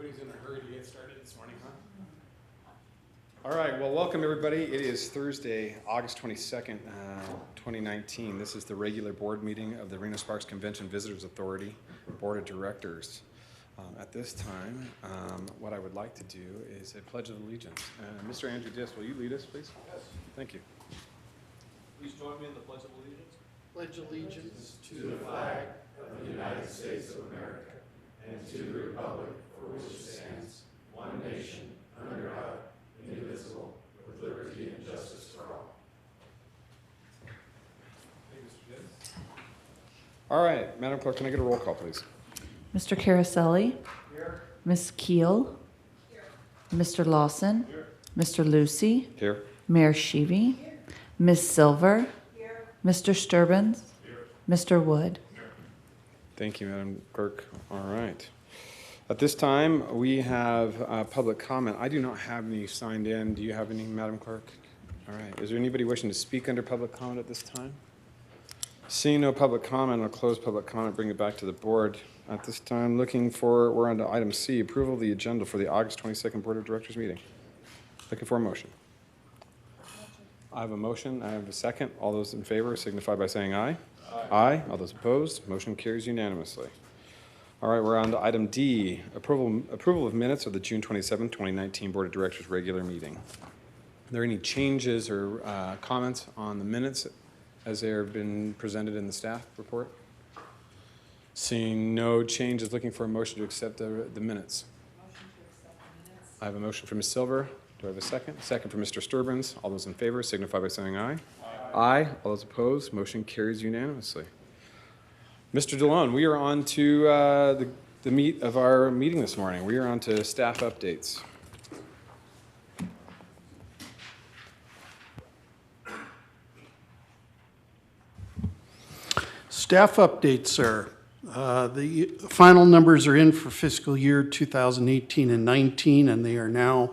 Everybody's in a hurry to get started this morning, huh? All right, well, welcome everybody. It is Thursday, August 22nd, 2019. This is the regular board meeting of the Reno-Sparks Convention Visitors Authority Board of Directors. At this time, what I would like to do is a Pledge of Allegiance. Mr. Andrew Diss, will you lead us, please? Yes. Thank you. Please join me in the Pledge of Allegiance. Pledge allegiance to the flag of the United States of America and to the republic for which it stands, one nation, under God, indivisible, with liberty and justice for all. Thank you, Mr. Diss. All right, Madam Clerk, can I get a roll call, please? Mr. Caraselli? Here. Ms. Keel? Here. Mr. Lawson? Here. Mr. Lucy? Here. Mayor Sheevy? Here. Ms. Silver? Here. Mr. Sturbins? Here. Mr. Wood? Thank you, Madam Clerk. All right. At this time, we have public comment. I do not have any signed in. Do you have any, Madam Clerk? All right. Is there anybody wishing to speak under public comment at this time? Seeing no public comment, I'll close public comment, bring it back to the board. At this time, we're on to item C, approval of the agenda for the August 22nd Board of Directors meeting. Looking for a motion. I have a motion. I have a second. All those in favor signify by saying aye. Aye. All those opposed, motion carries unanimously. All right, we're on to item D, approval of minutes of the June 27, 2019 Board of Directors regular meeting. Are there any changes or comments on the minutes as they have been presented in the staff report? Seeing no changes, looking for a motion to accept the minutes. Motion to accept the minutes. I have a motion from Ms. Silver. Do I have a second? Second from Mr. Sturbins. All those in favor signify by saying aye. Aye. All those opposed, motion carries unanimously. Mr. DeLone, we are on to the meat of our meeting this morning. We are on to staff updates. Staff updates, sir. The final numbers are in for fiscal year 2018 and 19, and they are now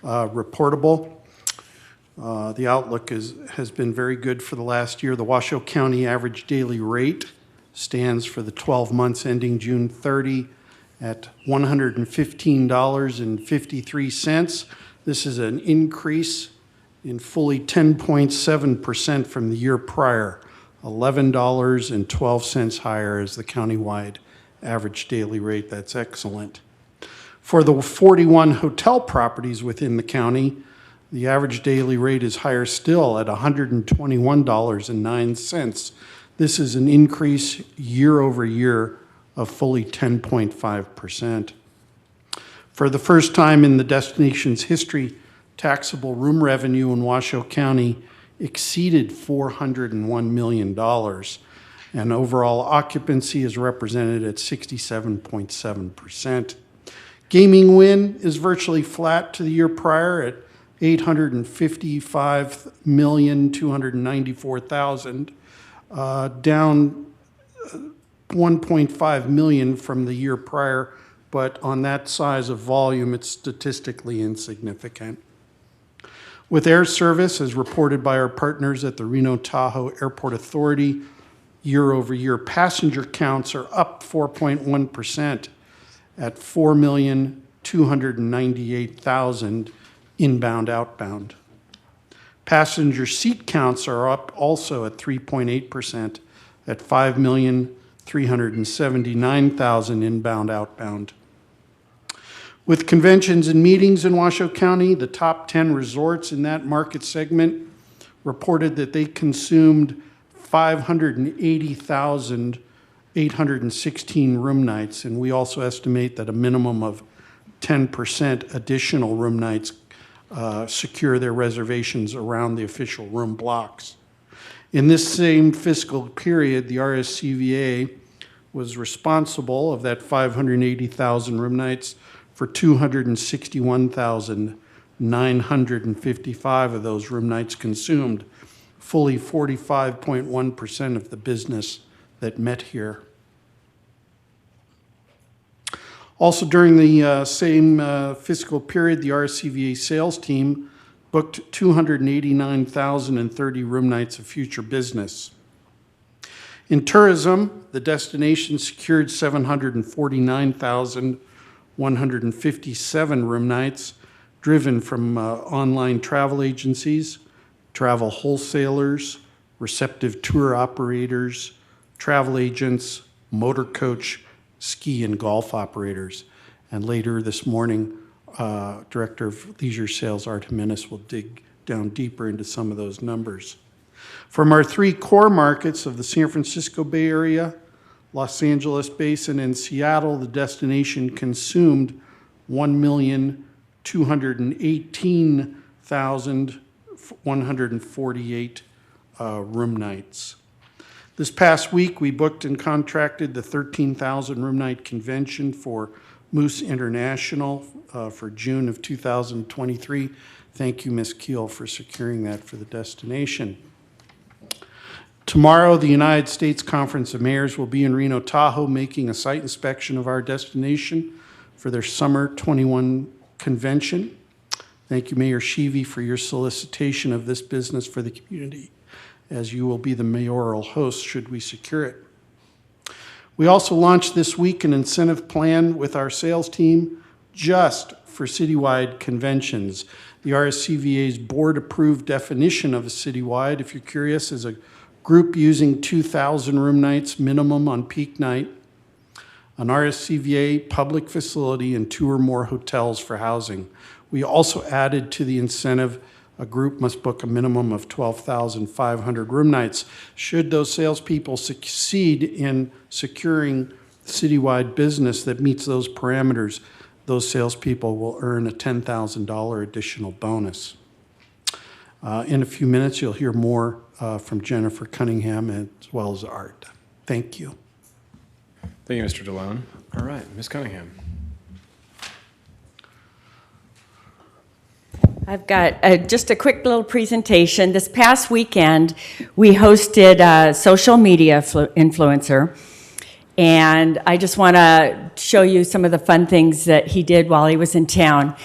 reportable. The outlook has been very good for the last year. The Washoe County average daily rate stands for the 12 months ending June 30 at $115.53. This is an increase in fully 10.7% from the year prior, $11.12 higher as the countywide average daily rate. That's excellent. For the 41 hotel properties within the county, the average daily rate is higher still at $121.09. This is an increase year over year of fully 10.5%. For the first time in the destination's history, taxable room revenue in Washoe County exceeded $401 million, and overall occupancy is represented at 67.7%. Gaming win is virtually flat to the year prior at $855,294,000, down $1.5 million from the year prior, but on that size of volume, it's statistically insignificant. With air service, as reported by our partners at the Reno-Tahoe Airport Authority, year-over-year passenger counts are up 4.1% at 4,298,000 inbound, outbound. Passenger seat counts are up also at 3.8% at 5,379,000 inbound, outbound. With conventions and meetings in Washoe County, the top 10 resorts in that market segment reported that they consumed 580,816 room nights, and we also estimate that a minimum of 10% additional room nights secure their reservations around the official room blocks. In this same fiscal period, the RSCVA was responsible of that 580,000 room nights for 261,955 of those room nights consumed, fully 45.1% of the business that met here. Also during the same fiscal period, the RSCVA sales team booked 289,030 room nights of future business. In tourism, the destination secured 749,000 157 room nights driven from online travel agencies, travel wholesalers, receptive tour operators, travel agents, motor coach, ski and golf operators. And later this morning, Director of Leisure Sales Art Jimenez will dig down deeper into some of those numbers. From our 3 core markets of the San Francisco Bay Area, Los Angeles Basin, and Seattle, the destination consumed 1,218,148 room nights. This past week, we booked and contracted the 13,000 room night convention for Moose International for June of 2023. Thank you, Ms. Keel, for securing that for the destination. Tomorrow, the United States Conference of Mayors will be in Reno, Tahoe, making a site inspection of our destination for their Summer 21 convention. Thank you, Mayor Sheevy, for your solicitation of this business for the community, as you will be the mayoral host should we secure it. We also launched this week an incentive plan with our sales team just for citywide conventions. The RSCVA's board-approved definition of a citywide, if you're curious, is a group using 2,000 room nights minimum on peak night, an RSCVA public facility, and 2 or more hotels for housing. We also added to the incentive a group must book a minimum of 12,500 room nights. Should those salespeople succeed in securing citywide business that meets those parameters, those salespeople will earn a $10,000 additional bonus. In a few minutes, you'll hear more from Jennifer Cunningham as well as Art. Thank you. Thank you, Mr. DeLone. All right, Ms. Cunningham. I've got just a quick little presentation. This past weekend, we hosted a social media influencer, and I just want to show you some of the fun things that he did while he was in town.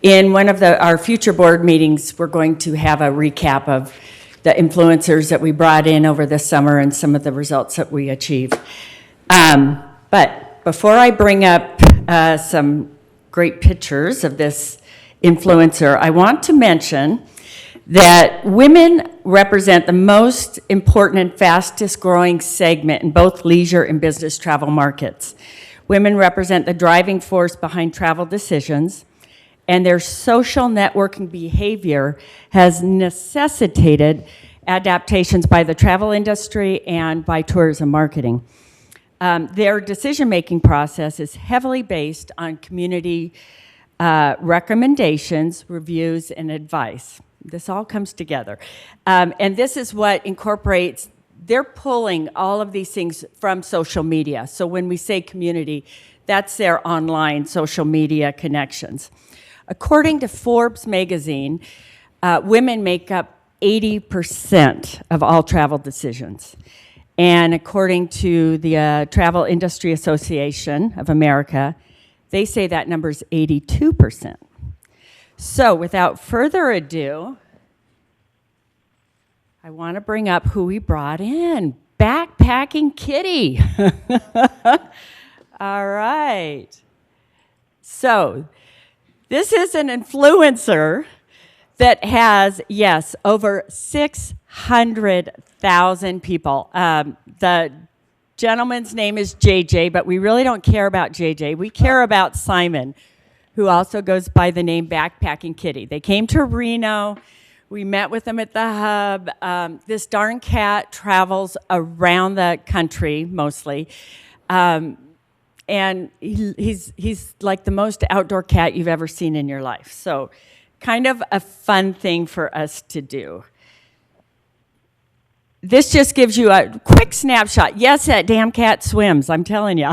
In one of our future board meetings, we're going to have a recap of the influencers that we brought in over the summer and some of the results that we achieved. But before I bring up some great pictures of this influencer, I want to mention that women represent the most important and fastest growing segment in both leisure and business travel markets. Women represent the driving force behind travel decisions, and their social networking behavior has necessitated adaptations by the travel industry and by tourism marketing. Their decision-making process is heavily based on community recommendations, reviews, and advice. This all comes together. And this is what incorporates, they're pulling all of these things from social media. So when we say community, that's their online social media connections. According to Forbes magazine, women make up 80% of all travel decisions. And according to the Travel Industry Association of America, they say that number's 82%. So without further ado, I want to bring up who we brought in. Backpacking Kitty. All right. So this is an influencer that has, yes, over 600,000 people. The gentleman's name is JJ, but we really don't care about JJ. We care about Simon, who also goes by the name Backpacking Kitty. They came to Reno. We met with them at the hub. This darn cat travels around the country mostly. And he's like the most outdoor cat you've ever seen in your life. So kind of a fun thing for us to do. This just gives you a quick snapshot. Yes, that damn cat swims, I'm telling you.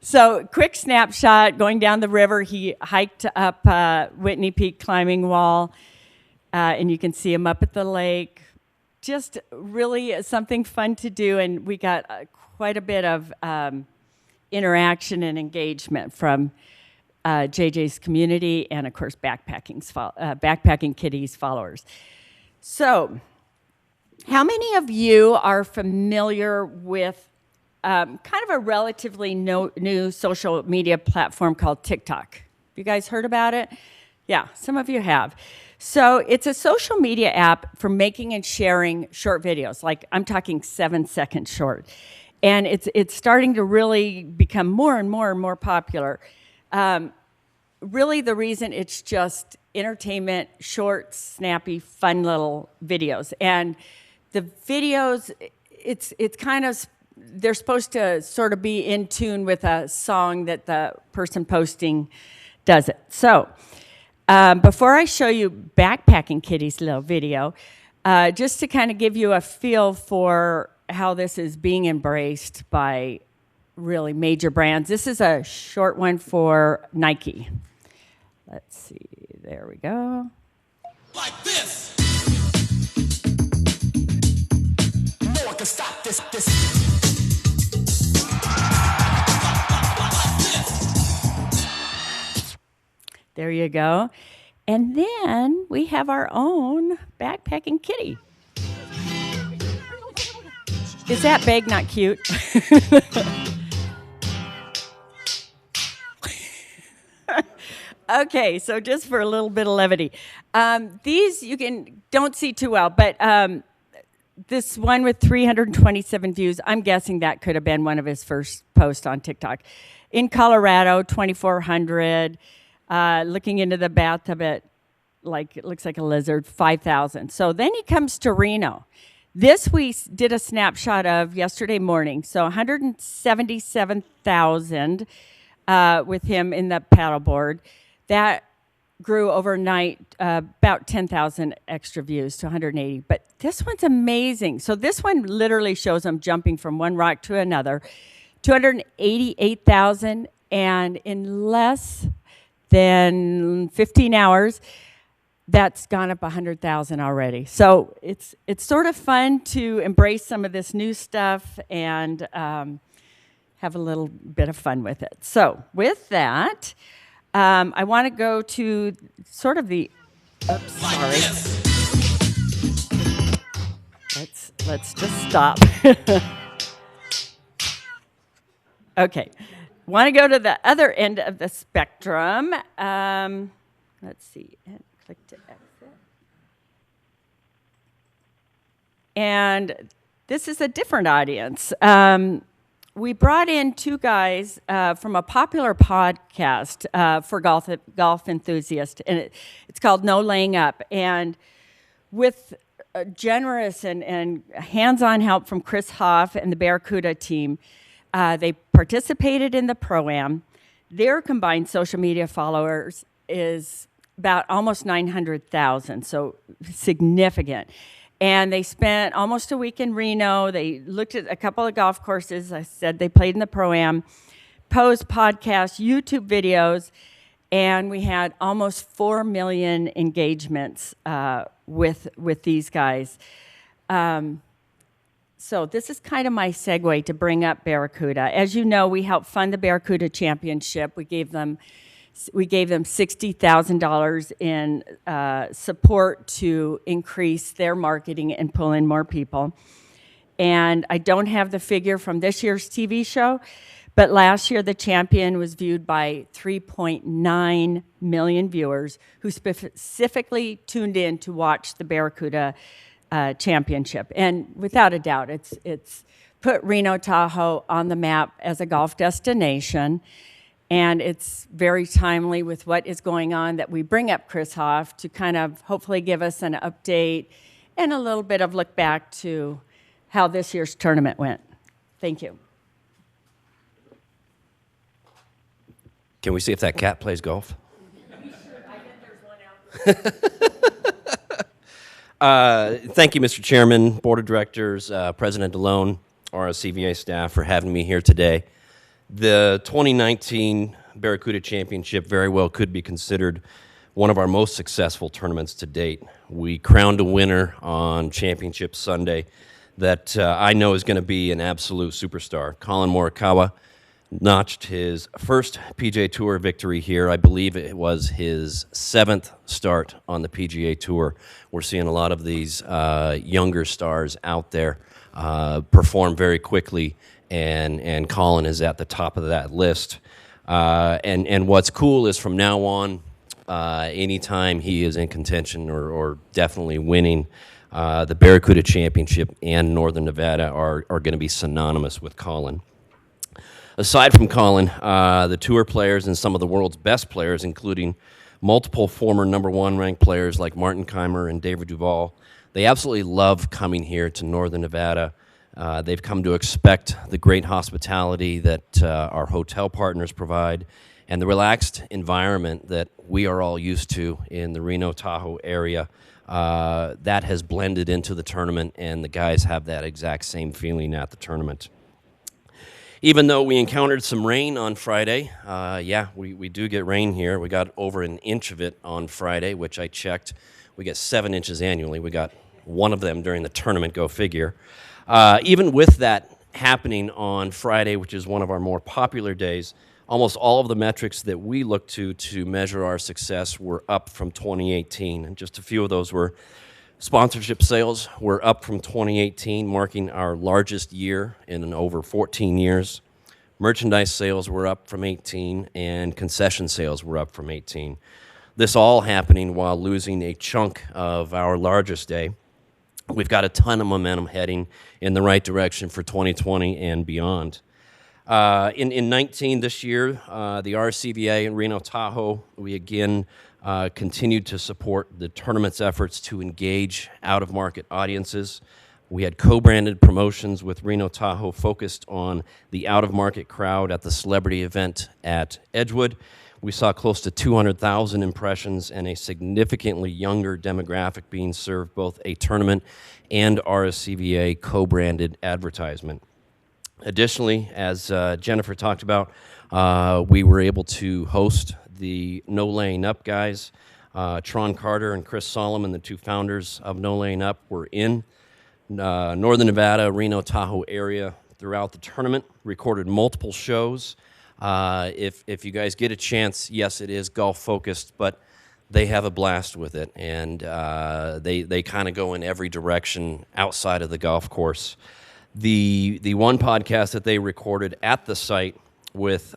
So quick snapshot, going down the river, he hiked up Whitney Peak climbing wall, and you can see him up at the lake. Just really something fun to do, and we got quite a bit of interaction and engagement from JJ's community and, of course, Backpacking Kitty's followers. So how many of you are familiar with kind of a relatively new social media platform called TikTok. You guys heard about it? Yeah, some of you have. So it's a social media app for making and sharing short videos. Like, I'm talking 7-second short. And it's starting to really become more and more popular. Really, the reason it's just entertainment, short, snappy, fun little videos. And the videos, it's kind of, they're supposed to sort of be in tune with a song that the person posting does it. So before I show you Backpacking Kitty's little video, just to kind of give you a feel for how this is being embraced by really major brands. This is a short one for Nike. Let's see, there we go. Like this. No one can stop this. There you go. And then we have our own Backpacking Kitty. Is that bag not cute? Okay, so just for a little bit of levity. These you don't see too well, but this one with 327 views, I'm guessing that could have been one of his first posts on TikTok. In Colorado, 2,400. Looking into the bathtub at, like, it looks like a lizard, 5,000. So then he comes to Reno. This we did a snapshot of yesterday morning. So 177,000 with him in the paddleboard. That grew overnight about 10,000 extra views to 180. But this one's amazing. So this one literally shows him jumping from one rock to another. 288,000, and in less than 15 hours, that's gone up 100,000 already. So it's sort of fun to embrace some of this new stuff and have a little bit of fun with it. So with that, I want to go to sort of the, oops, sorry. Let's just stop. Okay. Want to go to the other end of the spectrum. Let's see, and click to exit. And this is a different audience. We brought in two guys from a popular podcast for golf enthusiasts, and it's called No Laying Up. And with generous and hands-on help from Chris Hoff and the Barracuda team, they participated in the Pro-Am. Their combined social media followers is about almost 900,000, so significant. And they spent almost a week in Reno. They looked at a couple of golf courses. I said they played in the Pro-Am, posed podcasts, YouTube videos, and we had almost 4 million engagements with these guys. So this is kind of my segue to bring up Barracuda. As you know, we helped fund the Barracuda Championship. We gave them $60,000 in support to increase their marketing and pull in more people. And I don't have the figure from this year's TV show, but last year the champion was viewed by 3.9 million viewers who specifically tuned in to watch the Barracuda Championship. And without a doubt, it's put Reno Tahoe on the map as a golf destination. And it's very timely with what is going on that we bring up Chris Hoff to kind of hopefully give us an update and a little bit of look back to how this year's tournament went. Thank you. Can we see if that cat plays golf? Thank you, Mr. Chairman, Board of Directors, President DeLone, RSCVA staff for having me here today. The 2019 Barracuda Championship very well could be considered one of our most successful tournaments to date. We crowned a winner on Championship Sunday that I know is going to be an absolute superstar. Colin Morikawa notched his first PGA Tour victory here. I believe it was his 7th start on the PGA Tour. We're seeing a lot of these younger stars out there perform very quickly and Colin is at the top of that list. And what's cool is from now on, anytime he is in contention or definitely winning, the Barracuda Championship and Northern Nevada are going to be synonymous with Colin. Aside from Colin, the tour players and some of the world's best players, including multiple former number one ranked players like Martin Keimer and David Duval, they absolutely love coming here to Northern Nevada. They've come to expect the great hospitality that our hotel partners provide and the relaxed environment that we are all used to in the Reno Tahoe area. That has blended into the tournament, and the guys have that exact same feeling at the tournament. Even though we encountered some rain on Friday, we do get rain here. We got over an inch of it on Friday, which I checked. We get 7 inches annually. We got one of them during the tournament, go figure. Even with that happening on Friday, which is one of our more popular days, almost all of the metrics that we look to measure our success were up from 2018. And just a few of those were sponsorship sales were up from 2018, marking our largest year in over 14 years. Merchandise sales were up from 18, and concession sales were up from 18. This all happening while losing a chunk of our largest day. We've got a ton of momentum heading in the right direction for 2020 and beyond. In 19 this year, the RSCVA in Reno Tahoe, we again continued to support the tournament's efforts to engage out-of-market audiences. We had co-branded promotions with Reno Tahoe focused on the out-of-market crowd at the celebrity event at Edgewood. We saw close to 200,000 impressions and a significantly younger demographic being served both a tournament and RSCVA co-branded advertisement. Additionally, as Jennifer talked about, we were able to host the No Laying Up guys. Tron Carter and Chris Solomon, the two founders of No Laying Up, were in Northern Nevada, Reno, Tahoe area throughout the tournament, recorded multiple shows. If you guys get a chance, yes, it is golf-focused, but they have a blast with it, and they kind of go in every direction outside of the golf course. The one podcast that they recorded at the site with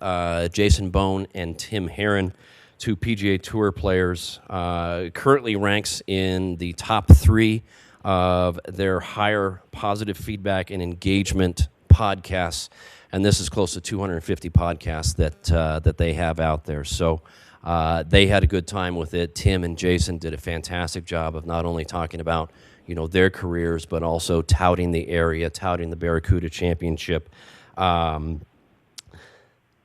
Jason Bone and Tim Herron, two PGA Tour players, currently ranks in the top 3 of their higher positive feedback and engagement podcasts, and this is close to 250 podcasts that they have out there. So they had a good time with it. Tim and Jason did a fantastic job of not only talking about their careers, but also touting the area, touting the Barracuda Championship.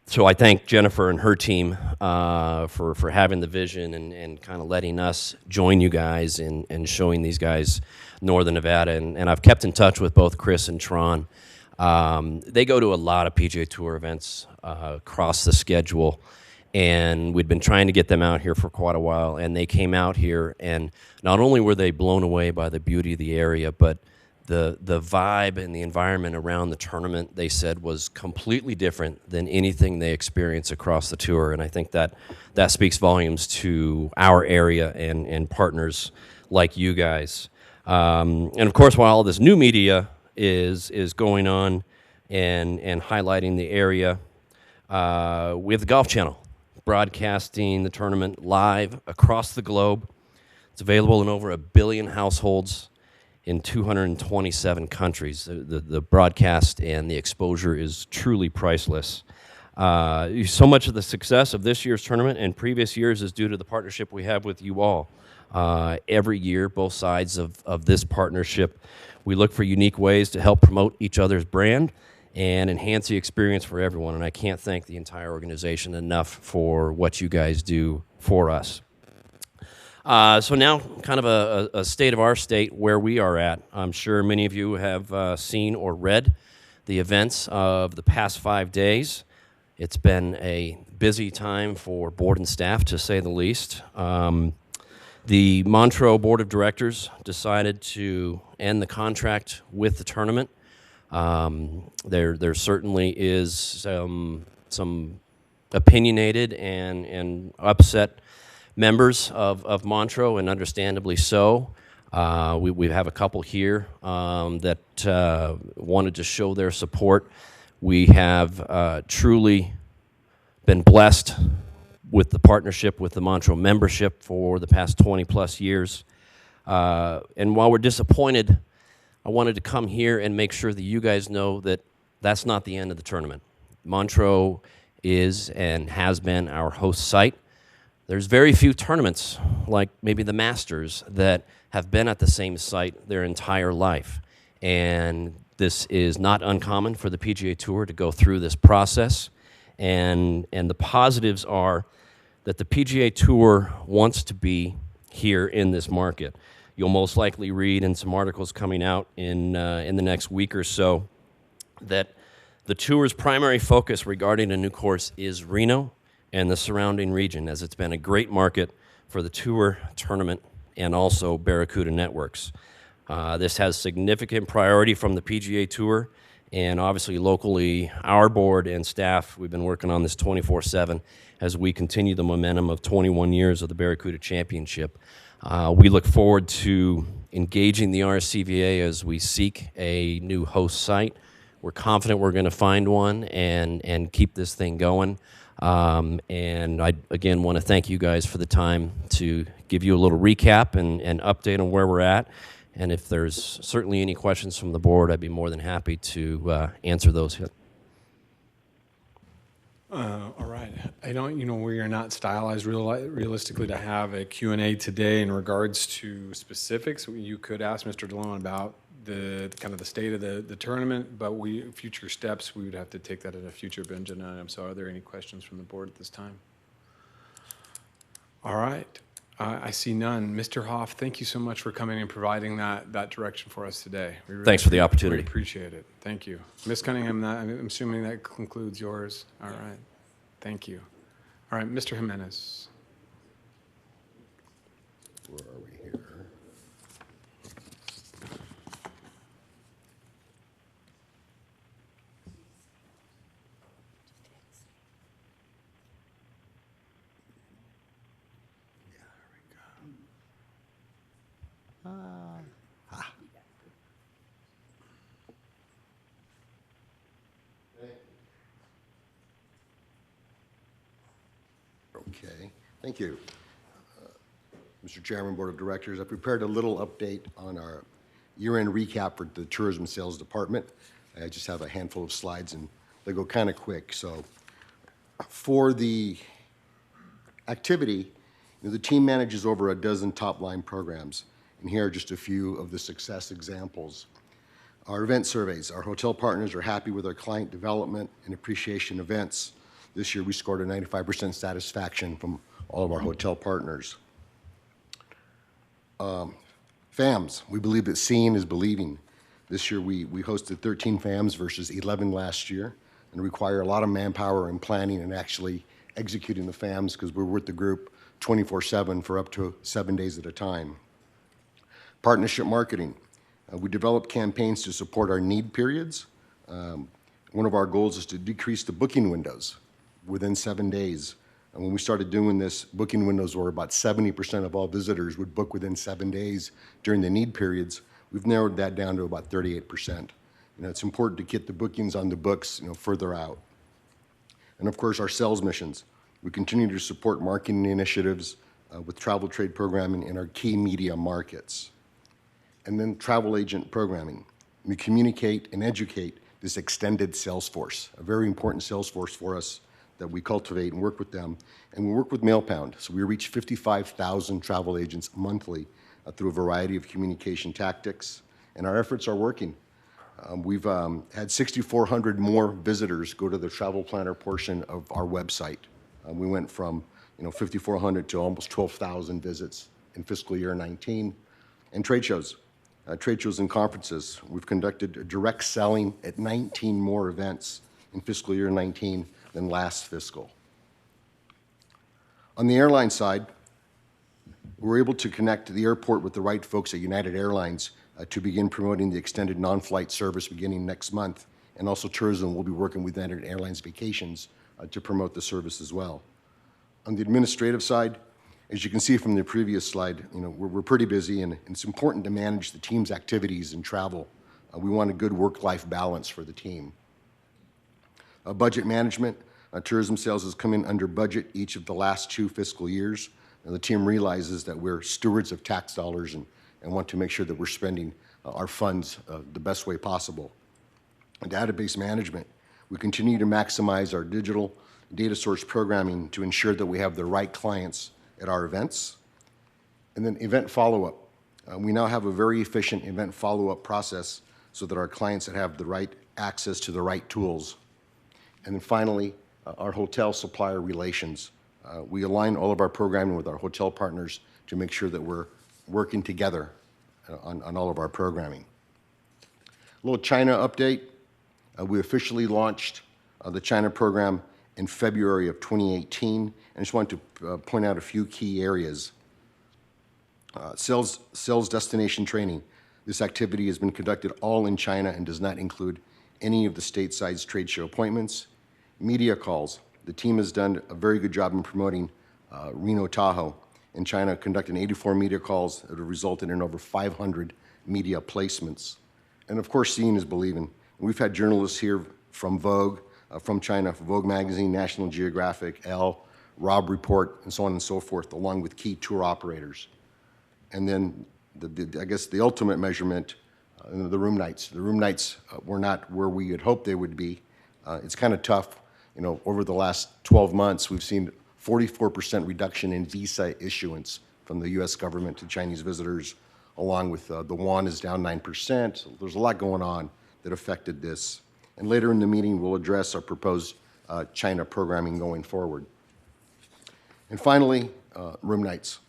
So I thank Jennifer and her team for having the vision and kind of letting us join you guys and showing these guys Northern Nevada. And I've kept in touch with both Chris and Tron. They go to a lot of PGA Tour events across the schedule, and we'd been trying to get them out here for quite a while, and they came out here, and not only were they blown away by the beauty of the area, but the vibe and the environment around the tournament, they said, was completely different than anything they experience across the tour, and I think that speaks volumes to our area and partners like you guys. And of course, while all this new media is going on and highlighting the area, we have the Golf Channel broadcasting the tournament live across the globe. It's available in over 1 billion households in 227 countries. The broadcast and the exposure is truly priceless. So much of the success of this year's tournament and previous years is due to the partnership we have with you all. Every year, both sides of this partnership, we look for unique ways to help promote each other's brand and enhance the experience for everyone. And I can't thank the entire organization enough for what you guys do for us. So now, kind of a state of our state where we are at. I'm sure many of you have seen or read the events of the past 5 days. It's been a busy time for board and staff, to say the least. The Montreux Board of Directors decided to end the contract with the tournament. There certainly is some opinionated and upset members of Montreux, and understandably so. We have a couple here that wanted to show their support. We have truly been blessed with the partnership with the Montreux membership for the past 20-plus years. And while we're disappointed, I wanted to come here and make sure that you guys know that that's not the end of the tournament. Montreux is and has been our host site. There's very few tournaments, like maybe the Masters, that have been at the same site their entire life. And this is not uncommon for the PGA Tour to go through this process. And the positives are that the PGA Tour wants to be here in this market. You'll most likely read in some articles coming out in the next week or so that the Tour's primary focus regarding a new course is Reno and the surrounding region, as it's been a great market for the Tour tournament and also Barracuda networks. This has significant priority from the PGA Tour, and obviously locally, our board and staff, we've been working on this 24/7 as we continue the momentum of 21 years of the Barracuda Championship. We look forward to engaging the RSCVA as we seek a new host site. We're confident we're going to find one and keep this thing going. And I, again, want to thank you guys for the time to give you a little recap and update on where we're at. And if there's certainly any questions from the board, I'd be more than happy to answer those. All right. I don't, we are not stylized realistically to have a Q&A today in regards to specifics. You could ask Mr. DeLone about the kind of the state of the tournament, but future steps, we would have to take that at a future agenda item. So are there any questions from the board at this time? All right. I see none. Mr. Hoff, thank you so much for coming and providing that direction for us today. We really Thanks for the opportunity. We appreciate it. Thank you. Ms. Cunningham, I'm assuming that concludes yours. All right. Thank you. All right, Mr. Jimenez. Where are we here? Okay, thank you. Mr. Chairman, Board of Directors, I prepared a little update on our year-end recap for the Tourism Sales Department. I just have a handful of slides and they go kind of quick. So for the activity, the team manages over a dozen top-line programs, and here are just a few of the success examples. Our event surveys. Our hotel partners are happy with our client development and appreciation events. This year we scored a 95% satisfaction from all of our hotel partners. FAMs, we believe that seeing is believing. This year we hosted 13 FAMs versus 11 last year, and require a lot of manpower and planning and actually executing the FAMs because we're with the group 24/7 for up to 7 days at a time. Partnership marketing. We develop campaigns to support our need periods. One of our goals is to decrease the booking windows within 7 days. And when we started doing this, booking windows were about 70% of all visitors would book within 7 days during the need periods. We've narrowed that down to about 38%. It's important to get the bookings on the books, further out. And of course, our sales missions. We continue to support marketing initiatives with travel trade programming in our key media markets. And then travel agent programming. We communicate and educate this extended sales force, a very important sales force for us that we cultivate and work with them. And we work with MailPound. So we reach 55,000 travel agents monthly through a variety of communication tactics. And our efforts are working. We've had 6,400 more visitors go to the travel planner portion of our website. We went from 5,400 to almost 12,000 visits in fiscal year 19. And trade shows and conferences. We've conducted direct selling at 19 more events in fiscal year 19 than last fiscal. On the airline side, we're able to connect the airport with the right folks at United Airlines to begin promoting the extended non-flight service beginning next month. And also tourism will be working with United Airlines Vacations to promote the service as well. On the administrative side, as you can see from the previous slide, we're pretty busy, and it's important to manage the team's activities and travel. We want a good work-life balance for the team. Budget management, tourism sales has come in under budget each of the last 2 fiscal years. And the team realizes that we're stewards of tax dollars and want to make sure that we're spending our funds the best way possible. Database management, we continue to maximize our digital data source programming to ensure that we have the right clients at our events. And then event follow-up. We now have a very efficient event follow-up process so that our clients have the right access to the right tools. And then finally, our hotel supplier relations. We align all of our programming with our hotel partners to make sure that we're working together on all of our programming. A little China update. We officially launched the China program in February of 2018. I just want to point out a few key areas. Sales destination training. This activity has been conducted all in China and does not include any of the stateside trade show appointments. Media calls. The team has done a very good job in promoting Reno Tahoe in China, conducting 84 media calls that have resulted in over 500 media placements. And of course, seeing is believing. We've had journalists here from Vogue, from China, Vogue Magazine, National Geographic, Elle, Robb Report, and so on and so forth, along with key tour operators. And then, I guess the ultimate measurement, the room nights. The room nights were not where we had hoped they would be. It's kind of tough. You know, over the last 12 months, we've seen 44% reduction in visa issuance from the U.S. government to Chinese visitors, along with the yuan is down 9%. So there's a lot going on that affected this. And later in the meeting, we'll address our proposed China programming going forward. And finally, room nights.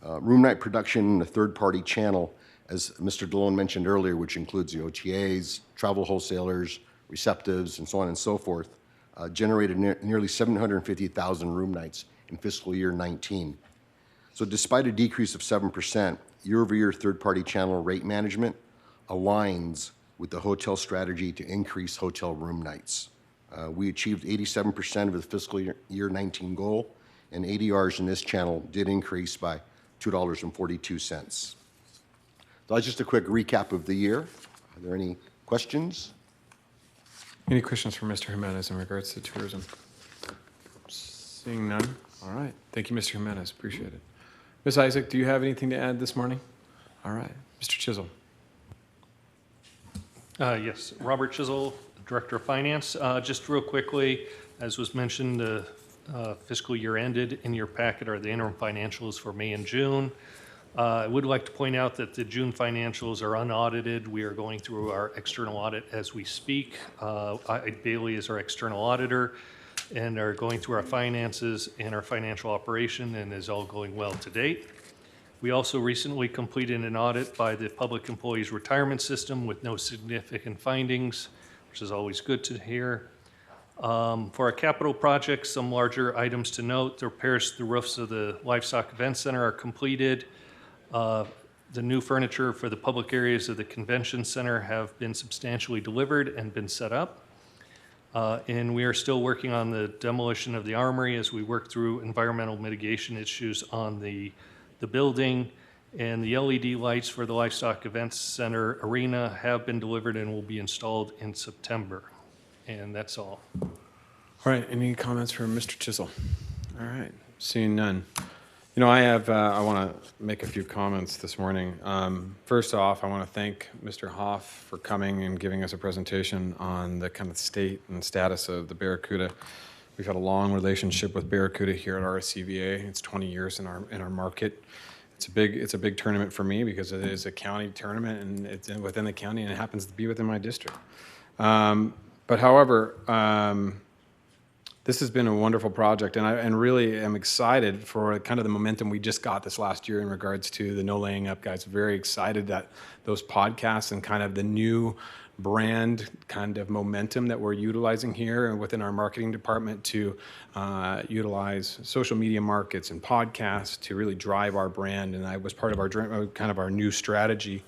Room night production in the third-party channel, as Mr. DeLone mentioned earlier, which includes the OTAs, travel wholesalers, receptives, and so on and so forth, generated nearly 750,000 room nights in fiscal year 19. So despite a decrease of 7%, year-over-year third-party channel rate management aligns with the hotel strategy to increase hotel room nights. We achieved 87% of the fiscal year 19 goal, and ADRs in this channel did increase by $2.42. So that's just a quick recap of the year. Are there any questions? Any questions for Mr. Jimenez in regards to tourism? Seeing none. All right. Thank you, Mr. Jimenez. Appreciate it. Ms. Isaac, do you have anything to add this morning? All right. Mr. Chisholm. Yes, Robert Chisel, Director of Finance. Just real quickly, as was mentioned, the fiscal year ended. In your packet are the interim financials for May and June. I would like to point out that the June financials are unaudited. We are going through our external audit as we speak. Bailey is our external auditor and are going through our finances and our financial operation, and is all going well to date. We also recently completed an audit by the Public Employees Retirement System with no significant findings, which is always good to hear. For our capital projects, some larger items to note: the repairs to the roofs of the Livestock Event Center are completed. The new furniture for the public areas of the convention center have been substantially delivered and been set up. And we are still working on the demolition of the armory as we work through environmental mitigation issues on the building. And the LED lights for the Livestock Events Center arena have been delivered and will be installed in September. And that's all. All right. Any comments from Mr. Chisel? All right. Seeing none. You know, I want to make a few comments this morning. First off, I want to thank Mr. Hoff for coming and giving us a presentation on the kind of state and status of the Barracuda. We've had a long relationship with Barracuda here at RSCVA. It's 20 years in our market. It's a big tournament for me because it is a county tournament and it's within the county and it happens to be within my district. But however, this has been a wonderful project, and I really am excited for kind of the momentum we just got this last year in regards to the No Laying Up guys. Very excited that those podcasts and kind of the new brand kind of momentum that we're utilizing here and within our marketing department to utilize social media markets and podcasts to really drive our brand. And I was part of our kind of our new strategy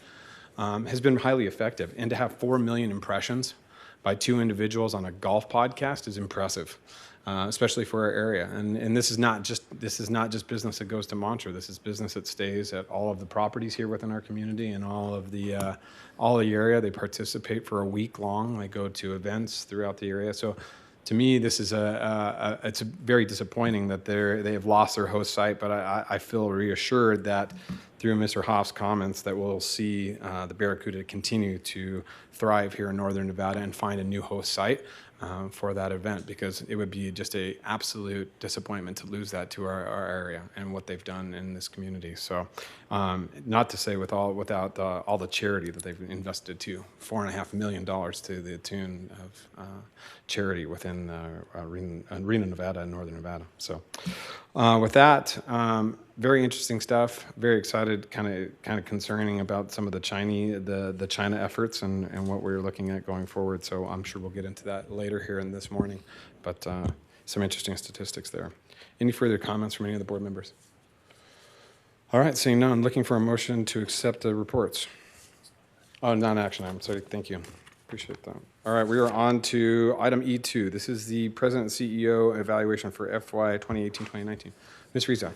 has been highly effective. And to have 4 million impressions by 2 individuals on a golf podcast is impressive, especially for our area. And this is not just business that goes to Montreux. This is business that stays at all of the properties here within our community and all of the area. They participate for a week long. They go to events throughout the area. So to me, this is it's very disappointing that they have lost their host site, but I feel reassured that through Mr. Hoff's comments that we'll see the Barracuda continue to thrive here in Northern Nevada and find a new host site for that event, because it would be just a absolute disappointment to lose that to our area and what they've done in this community. So not to say without all the charity that they've invested to, $4.5 million to the tune of charity within Reno, Nevada and Northern Nevada. So with that, very interesting stuff. Very excited, kind of concerning about some of the China efforts and what we're looking at going forward. So I'm sure we'll get into that later here in this morning. But some interesting statistics there. Any further comments from any of the board members? All right, seeing none, looking for a motion to accept the reports. Oh, non-action item. Sorry, thank you. Appreciate that. All right, we are on to item E2. This is the President and CEO evaluation for FY 2018-2019. Ms. Rizak.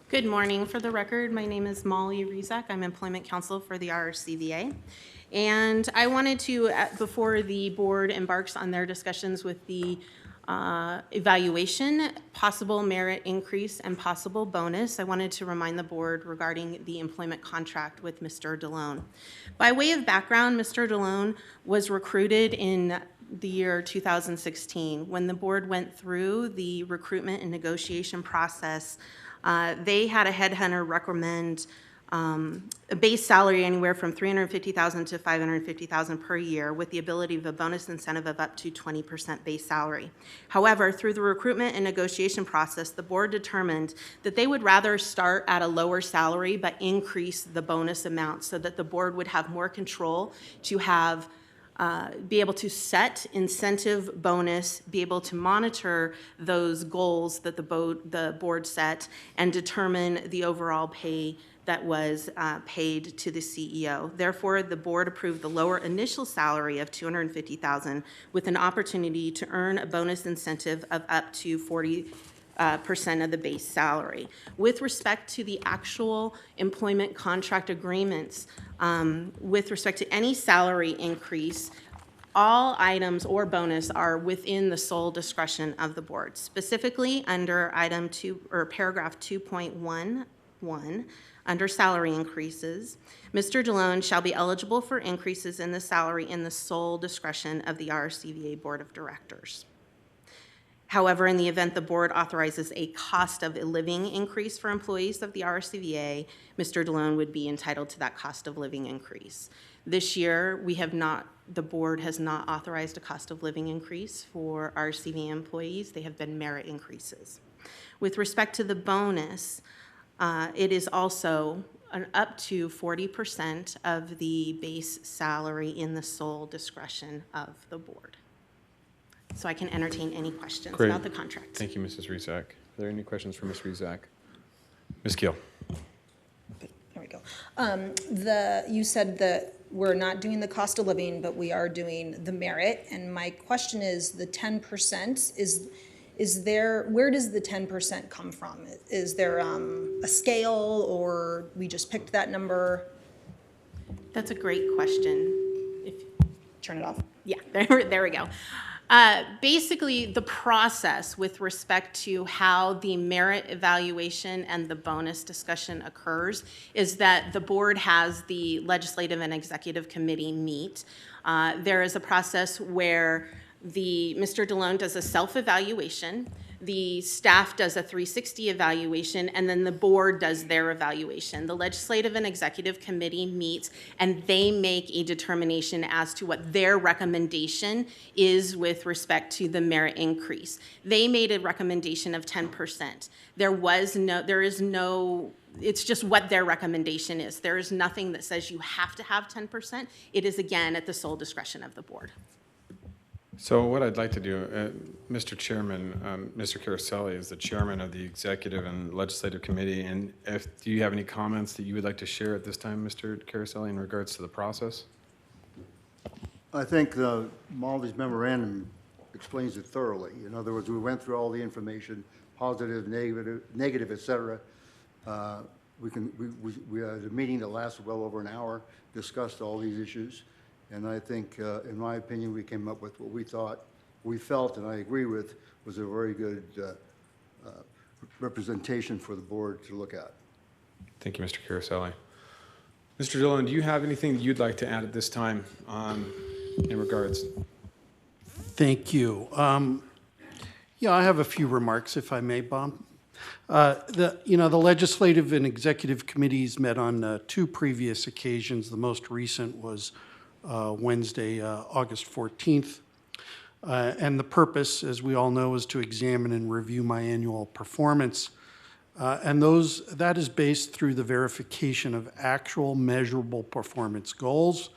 Good morning. For the record, my name is Molly Rizak. I'm Employment Counsel for the RSCVA. And I wanted to, before the board embarks on their discussions with the evaluation, possible merit increase, and possible bonus, I wanted to remind the board regarding the employment contract with Mr. DeLone. By way of background, Mr. DeLone was recruited in the year 2016. When the board went through the recruitment and negotiation process, they had a headhunter recommend a base salary anywhere from $350,000 to $550,000 per year, with the ability of a bonus incentive of up to 20% base salary. However, through the recruitment and negotiation process, the board determined that they would rather start at a lower salary but increase the bonus amount so that the board would have more control to have be able to set incentive bonus, be able to monitor those goals that the board set, and determine the overall pay that was paid to the CEO. Therefore, the board approved the lower initial salary of $250,000 with an opportunity to earn a bonus incentive of up to 40% of the base salary. With respect to the actual employment contract agreements, with respect to any salary increase, all items or bonus are within the sole discretion of the board. Specifically, under item 2 or paragraph 2.11, under salary increases, Mr. DeLone shall be eligible for increases in the salary in the sole discretion of the RSCVA Board of Directors. However, in the event the board authorizes a cost of living increase for employees of the RSCVA, Mr. DeLone would be entitled to that cost of living increase. This year, the board has not authorized a cost of living increase for RSCVA employees. They have been merit increases. With respect to the bonus, it is also up to 40% of the base salary in the sole discretion of the board. So I can entertain any questions Great. about the contract. Thank you, Mrs. Rizak. Are there any questions for Ms. Rizak? Ms. Keel. There we go. You said that we're not doing the cost of living, but we are doing the merit. And my question is, the 10% is there? Where does the 10% come from? Is there a scale, or we just picked that number? That's a great question. Turn it off. Yeah, there we go. Basically, the process with respect to how the merit evaluation and the bonus discussion occurs is that the board has the legislative and executive committee meet. There is a process where Mr. DeLone does a self-evaluation, the staff does a 360 evaluation, and then the board does their evaluation. The legislative and executive committee meets, and they make a determination as to what their recommendation is with respect to the merit increase. They made a recommendation of 10%. It's just what their recommendation is. There is nothing that says you have to have 10%. It is, again, at the sole discretion of the board. So what I'd like to do, Mr. Chairman, Mr. Caroselli is the chairman of the Executive and Legislative Committee, and do you have any comments that you would like to share at this time, Mr. Caroselli, in regards to the process? I think Molly's memorandum explains it thoroughly. In other words, we went through all the information, positive, negative, et cetera. We had a meeting that lasted well over an hour, discussed all these issues. And I think, in my opinion, we came up with what we thought we felt, and I agree with, was a very good representation for the board to look at. Thank you, Mr. Caraselli. Mr. Dillon, do you have anything that you'd like to add at this time in regards? Thank you. Yeah, I have a few remarks, if I may, Bob. The legislative and executive committees met on 2 previous occasions. The most recent was Wednesday, August 14th. And the purpose, as we all know, is to examine and review my annual performance. And that is based through the verification of actual measurable performance goals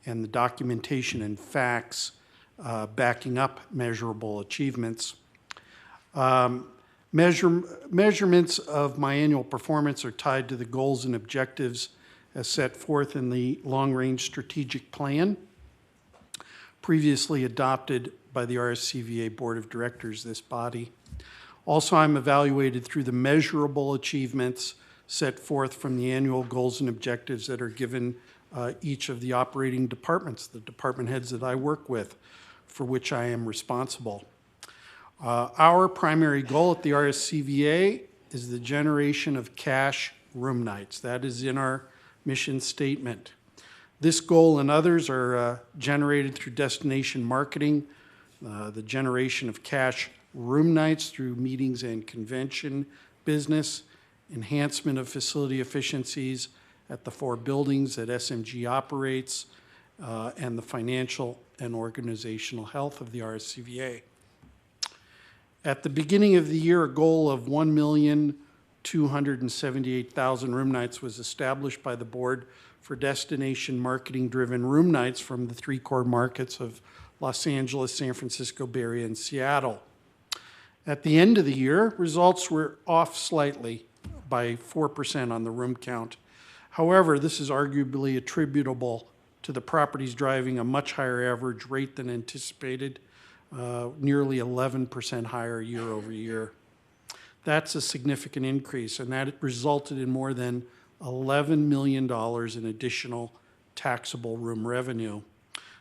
and the documentation and facts backing up measurable achievements. Measurements of my annual performance are tied to the goals and objectives as set forth in the long-range strategic plan previously adopted by the RSCVA Board of Directors, this body. Also, I'm evaluated through the measurable achievements set forth from the annual goals and objectives that are given each of the operating departments, the department heads that I work with, for which I am responsible. Our primary goal at the RSCVA is the generation of cash room nights. That is in our mission statement. This goal and others are generated through destination marketing, the generation of cash room nights through meetings and convention business, enhancement of facility efficiencies at the 4 buildings that SMG operates, and the financial and organizational health of the RSCVA. At the beginning of the year, a goal of 1,278,000 room nights was established by the board for destination marketing-driven room nights from the 3 core markets of Los Angeles, San Francisco, Bay Area, and Seattle. At the end of the year, results were off slightly by 4% on the room count. However, this is arguably attributable to the properties driving a much higher average rate than anticipated, nearly 11% higher year over year. That's a significant increase, and that resulted in more than $11 million in additional taxable room revenue.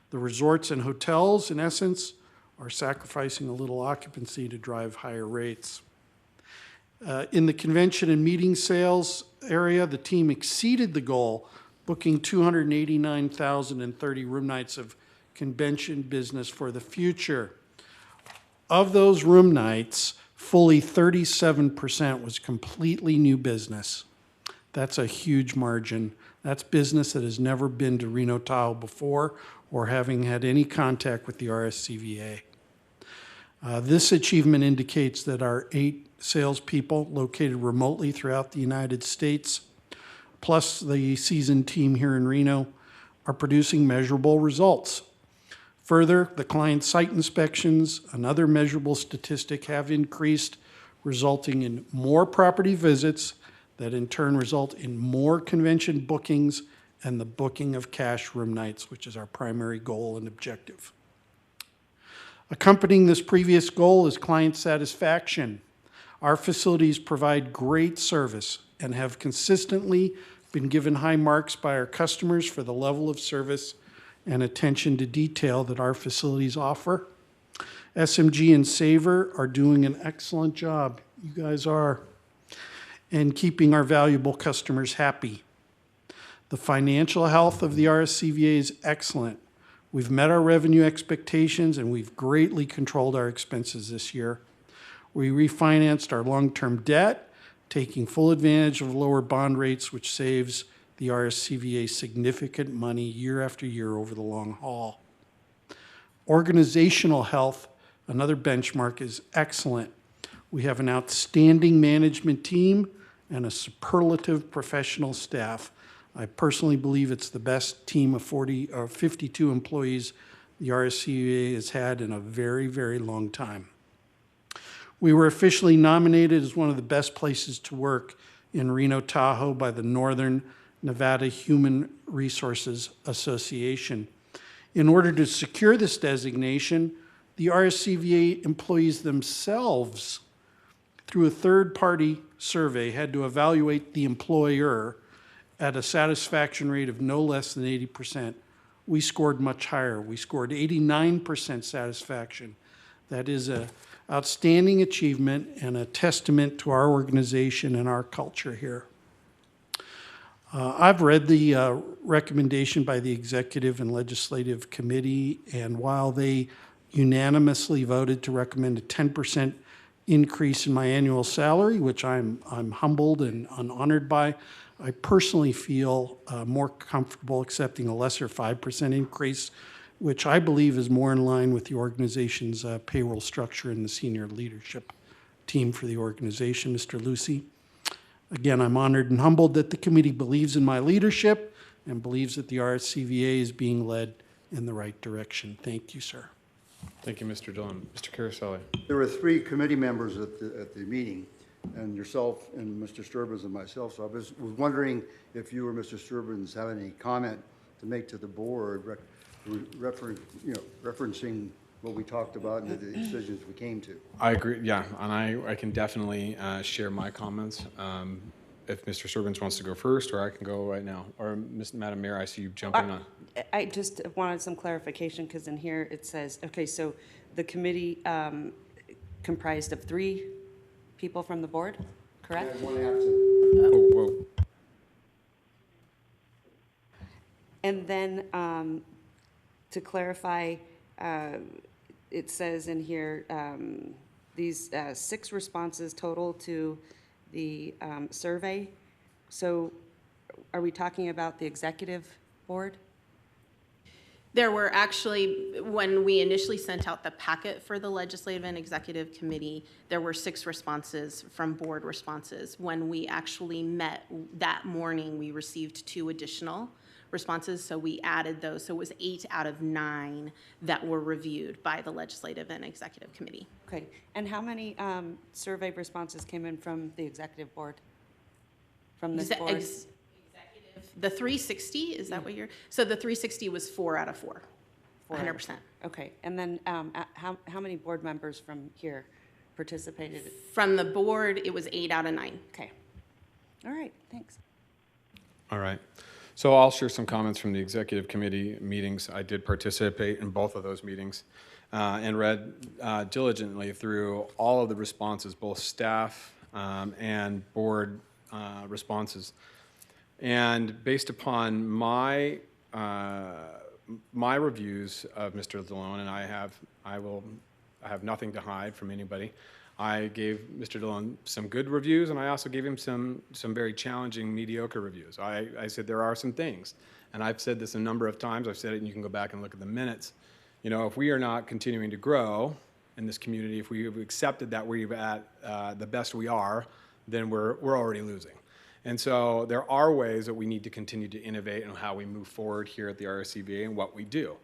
The resorts and hotels, in essence, are sacrificing a little occupancy to drive higher rates. In the convention and meeting sales area, the team exceeded the goal, booking 289,030 room nights of convention business for the future. Of those room nights, fully 37% was completely new business. That's a huge margin. That's business that has never been to Reno Tahoe before or having had any contact with the RSCVA. This achievement indicates that our 8 salespeople located remotely throughout the United States, plus the seasoned team here in Reno, are producing measurable results. Further, the client site inspections, another measurable statistic, have increased, resulting in more property visits that in turn result in more convention bookings and the booking of cash room nights, which is our primary goal and objective. Accompanying this previous goal is client satisfaction. Our facilities provide great service and have consistently been given high marks by our customers for the level of service and attention to detail that our facilities offer. SMG and Savor are doing an excellent job. You guys are. And keeping our valuable customers happy. The financial health of the RSCVA is excellent. We've met our revenue expectations and we've greatly controlled our expenses this year. We refinanced our long-term debt, taking full advantage of lower bond rates, which saves the RSCVA significant money year after year over the long haul. Organizational health, another benchmark, is excellent. We have an outstanding management team and a superlative professional staff. I personally believe it's the best team of 52 employees the RSCVA has had in a very, very long time. We were officially nominated as one of the best places to work in Reno Tahoe by the Northern Nevada Human Resources Association. In order to secure this designation, the RSCVA employees themselves, through a third-party survey, had to evaluate the employer at a satisfaction rate of no less than 80%. We scored much higher. We scored 89% satisfaction. That is a outstanding achievement and a testament to our organization and our culture here. I've read the recommendation by the Executive and Legislative Committee, and while they unanimously voted to recommend a 10% increase in my annual salary, which I'm humbled and honored by, I personally feel more comfortable accepting a lesser 5% increase, which I believe is more in line with the organization's payroll structure and the senior leadership team for the organization. Mr. Lucy, again, I'm honored and humbled that the committee believes in my leadership and believes that the RSCVA is being led in the right direction. Thank you, sir. Thank you, Mr. Dillon. Mr. Caraselli. There were 3 committee members at the meeting, and yourself and Mr. Sturbins and myself, so I was wondering if you or Mr. Sturbins have any comment to make to the board referencing what we talked about and the decisions we came to. I agree, yeah, and I can definitely share my comments. If Mr. Sturbins wants to go first, or I can go right now. Or, Madam Mayor, I see you jumping on. I just wanted some clarification, because in here it says, okay, so the committee comprised of 3 people from the board, correct? One absent. Oh, whoa. And then to clarify, it says in here, these 6 responses total to the survey. So are we talking about the executive board? There were actually, when we initially sent out the packet for the Legislative and Executive Committee, there were 6 responses from board responses. When we actually met that morning, we received 2 additional responses, so we added those. So it was 8 out of 9 that were reviewed by the Legislative and Executive Committee. Okay, and how many survey responses came in from the executive board? From this board? The 360, is that what you're, so the 360 was 4 out of 4, 100%. Okay, and then how many board members from here participated? From the board, it was 8 out of 9. Okay, all right, thanks. All right. So I'll share some comments from the executive committee meetings. I did participate in both of those meetings and read diligently through all of the responses, both staff and board responses. And based upon my reviews of Mr. Dillon, and I have nothing to hide from anybody. I gave Mr. Dillon some good reviews, and I also gave him some very challenging, mediocre reviews. I said there are some things, and I've said this a number of times. I've said it, and you can go back and look at the minutes. You know, if we are not continuing to grow in this community, if we've accepted that we're at the best we are, then we're already losing. And so there are ways that we need to continue to innovate in how we move forward here at the RSCVA and what we do.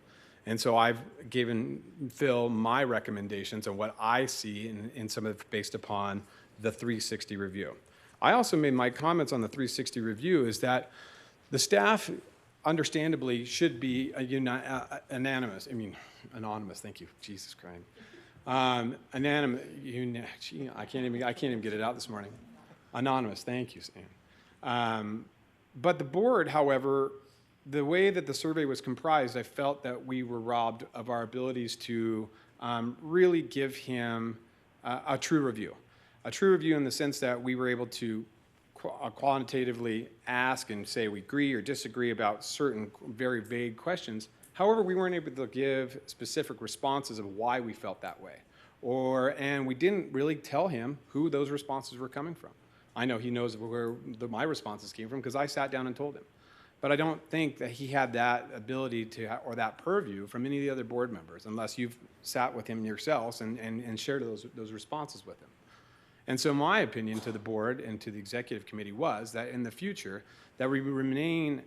And so I've given Phil my recommendations on what I see in some of it based upon the 360 review. I also made my comments on the 360 review is that the staff understandably should be anonymous, thank you, Jesus Christ. Anonymous, I can't even get it out this morning. Anonymous, thank you, Stan. But the board, however, the way that the survey was comprised, I felt that we were robbed of our abilities to really give him a true review. A true review in the sense that we were able to quantitatively ask and say we agree or disagree about certain very vague questions. However, we weren't able to give specific responses of why we felt that way. And we didn't really tell him who those responses were coming from. I know he knows where my responses came from because I sat down and told him. But I don't think that he had that ability to, or that purview from any of the other board members, unless you've sat with him yourselves and shared those responses with him. And so my opinion to the board and to the executive committee was that in the future, that we remain,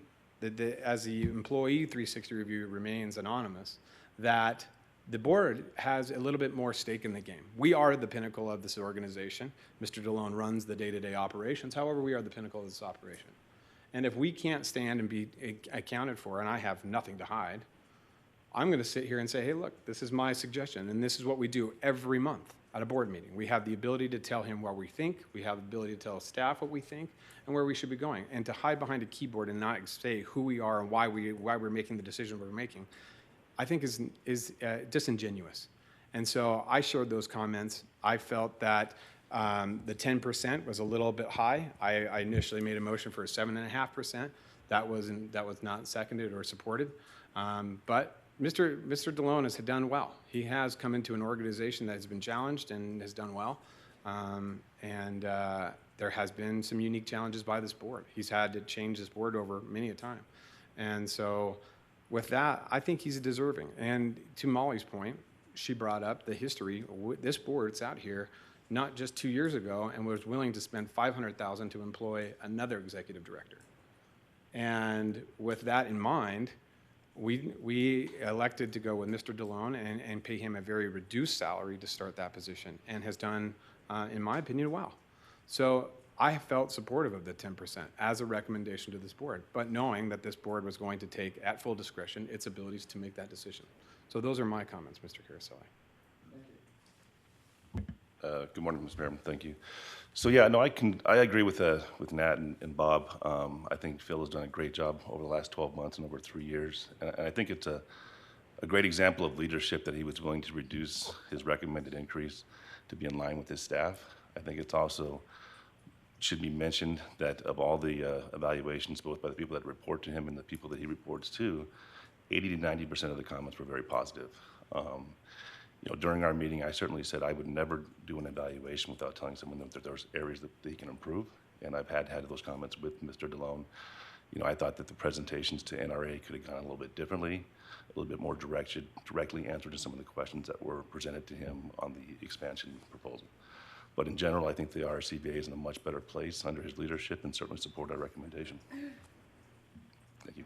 as the employee 360 review remains anonymous, that the board has a little bit more stake in the game. We are the pinnacle of this organization. Mr. Dillon runs the day-to-day operations. However, we are the pinnacle of this operation. And if we can't stand and be accounted for, and I have nothing to hide, I'm going to sit here and say, hey, look, this is my suggestion, and this is what we do every month at a board meeting. We have the ability to tell him what we think. We have the ability to tell staff what we think and where we should be going. And to hide behind a keyboard and not say who we are and why we're making the decision we're making, I think is disingenuous. And so I showed those comments. I felt that the 10% was a little bit high. I initially made a motion for a 7.5%. That was not seconded or supported. But Mr. DeLone has done well. He has come into an organization that has been challenged and has done well. There has been some unique challenges by this board. He's had to change this board over many a time. And so with that, I think he's deserving. And to Molly's point, she brought up the history. This board sat here not just 2 years ago and was willing to spend $500,000 to employ another executive director. And with that in mind, we elected to go with Mr. DeLone and pay him a very reduced salary to start that position, and has done, in my opinion, well. So I felt supportive of the 10% as a recommendation to this board, but knowing that this board was going to take at full discretion its abilities to make that decision. So those are my comments, Mr. Caroselli. Good morning, Mr. Mayor. Thank you. So yeah, no, I agree with Nat and Bob. I think Phil has done a great job over the last 12 months and over 3 years. And I think it's a great example of leadership that he was willing to reduce his recommended increase to be in line with his staff. I think it's also should be mentioned that of all the evaluations, both by the people that report to him and the people that he reports to, 80 to 90% of the comments were very positive. During our meeting, I certainly said I would never do an evaluation without telling someone that there's areas that he can improve, and I've had those comments with Mr. DeLone. I thought that the presentations to NRA could have gone a little bit differently, a little bit more directly answered to some of the questions that were presented to him on the expansion proposal. But in general, I think the RSCVA is in a much better place under his leadership, and certainly support our recommendation. Thank you.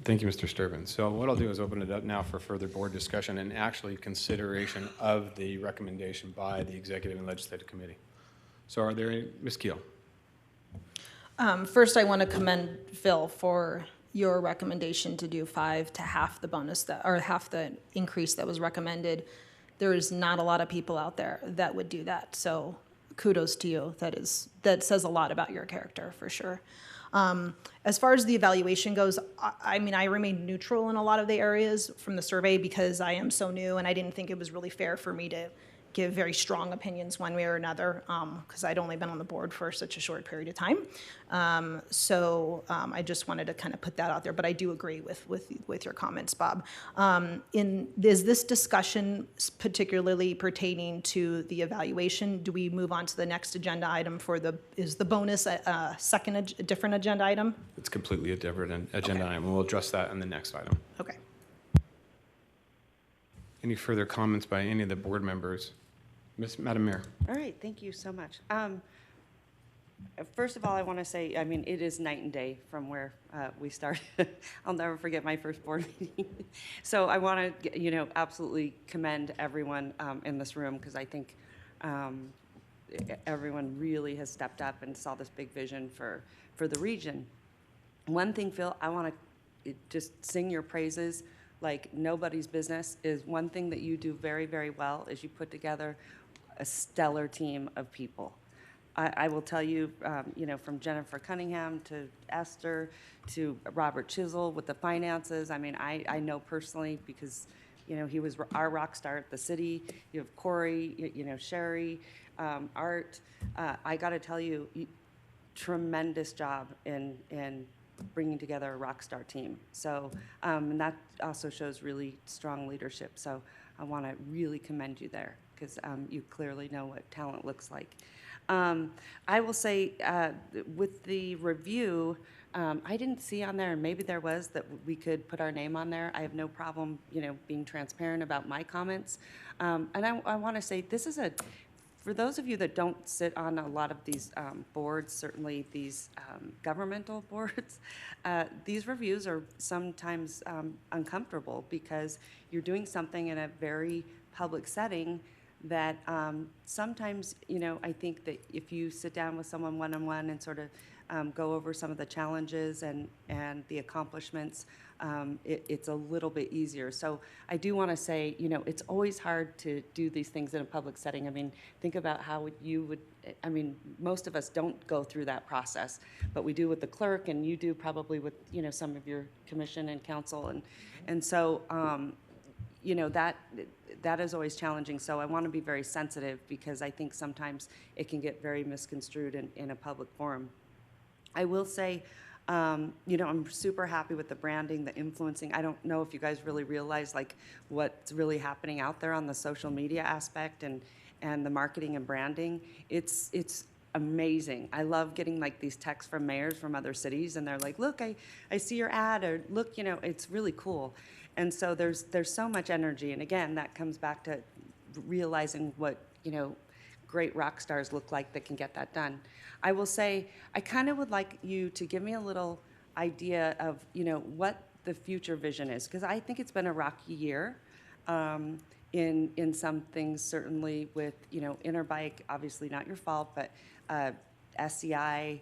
Thank you, Mr. Sturban. So what I'll do is open it up now for further board discussion and actually consideration of the recommendation by the Executive and Legislative Committee. So are there any, Ms. Keel? First, I want to commend Phil for your recommendation to do 5 to half the bonus or half the increase that was recommended. There is not a lot of people out there that would do that. So kudos to you. That says a lot about your character for sure. As far as the evaluation goes, I mean, I remained neutral in a lot of the areas from the survey because I am so new and I didn't think it was really fair for me to give very strong opinions one way or another because I'd only been on the board for such a short period of time. I just wanted to kind of put that out there, but I do agree with your comments, Bob. Is this discussion particularly pertaining to the evaluation? Do we move on to the next agenda item is the bonus a different agenda item? It's completely a different agenda item. We'll address that in the next item. Okay. Any further comments by any of the board members? Madam Mayor. All right, thank you so much. First of all, I want to say, I mean, it is night and day from where we started. I'll never forget my first board meeting. So I want to, absolutely commend everyone in this room because I think everyone really has stepped up and saw this big vision for the region. One thing, Phil, I want to just sing your praises like nobody's business is one thing that you do very, very well is you put together a stellar team of people. I will tell you, from Jennifer Cunningham to Esther to Robert Chisel with the finances. I mean, I know personally because, he was our rock star at the city. You have Corey, Sherry, Art. I got to tell you, tremendous job in bringing together a rock star team. So, and that also shows really strong leadership. So I want to really commend you there because you clearly know what talent looks like. I will say with the review, I didn't see on there, and maybe there was, that we could put our name on there. I have no problem, being transparent about my comments. And I want to say this is for those of you that don't sit on a lot of these boards, certainly these governmental boards, these reviews are sometimes uncomfortable because you're doing something in a very public setting that sometimes, I think that if you sit down with someone one-on-one and sort of go over some of the challenges and the accomplishments, it's a little bit easier. So I do want to say, it's always hard to do these things in a public setting. I mean, think about how you would, most of us don't go through that process, but we do with the clerk and you do probably with, some of your commission and council. And so, you know, that is always challenging. So I want to be very sensitive because I think sometimes it can get very misconstrued in a public forum. I will say, you know, I'm super happy with the branding, the influencing. I don't know if you guys really realize like what's really happening out there on the social media aspect and the marketing and branding. It's amazing. I love getting like these texts from mayors from other cities, and they're like, look, I see your ad, or look, you know, it's really cool. And so there's so much energy. And again, that comes back to realizing what, you know, great rock stars look like that can get that done. I will say, I kind of would like you to give me a little idea of, you know, what the future vision is, because I think it's been a rocky year in some things, certainly with, you know, Interbike, obviously not your fault, but SCI,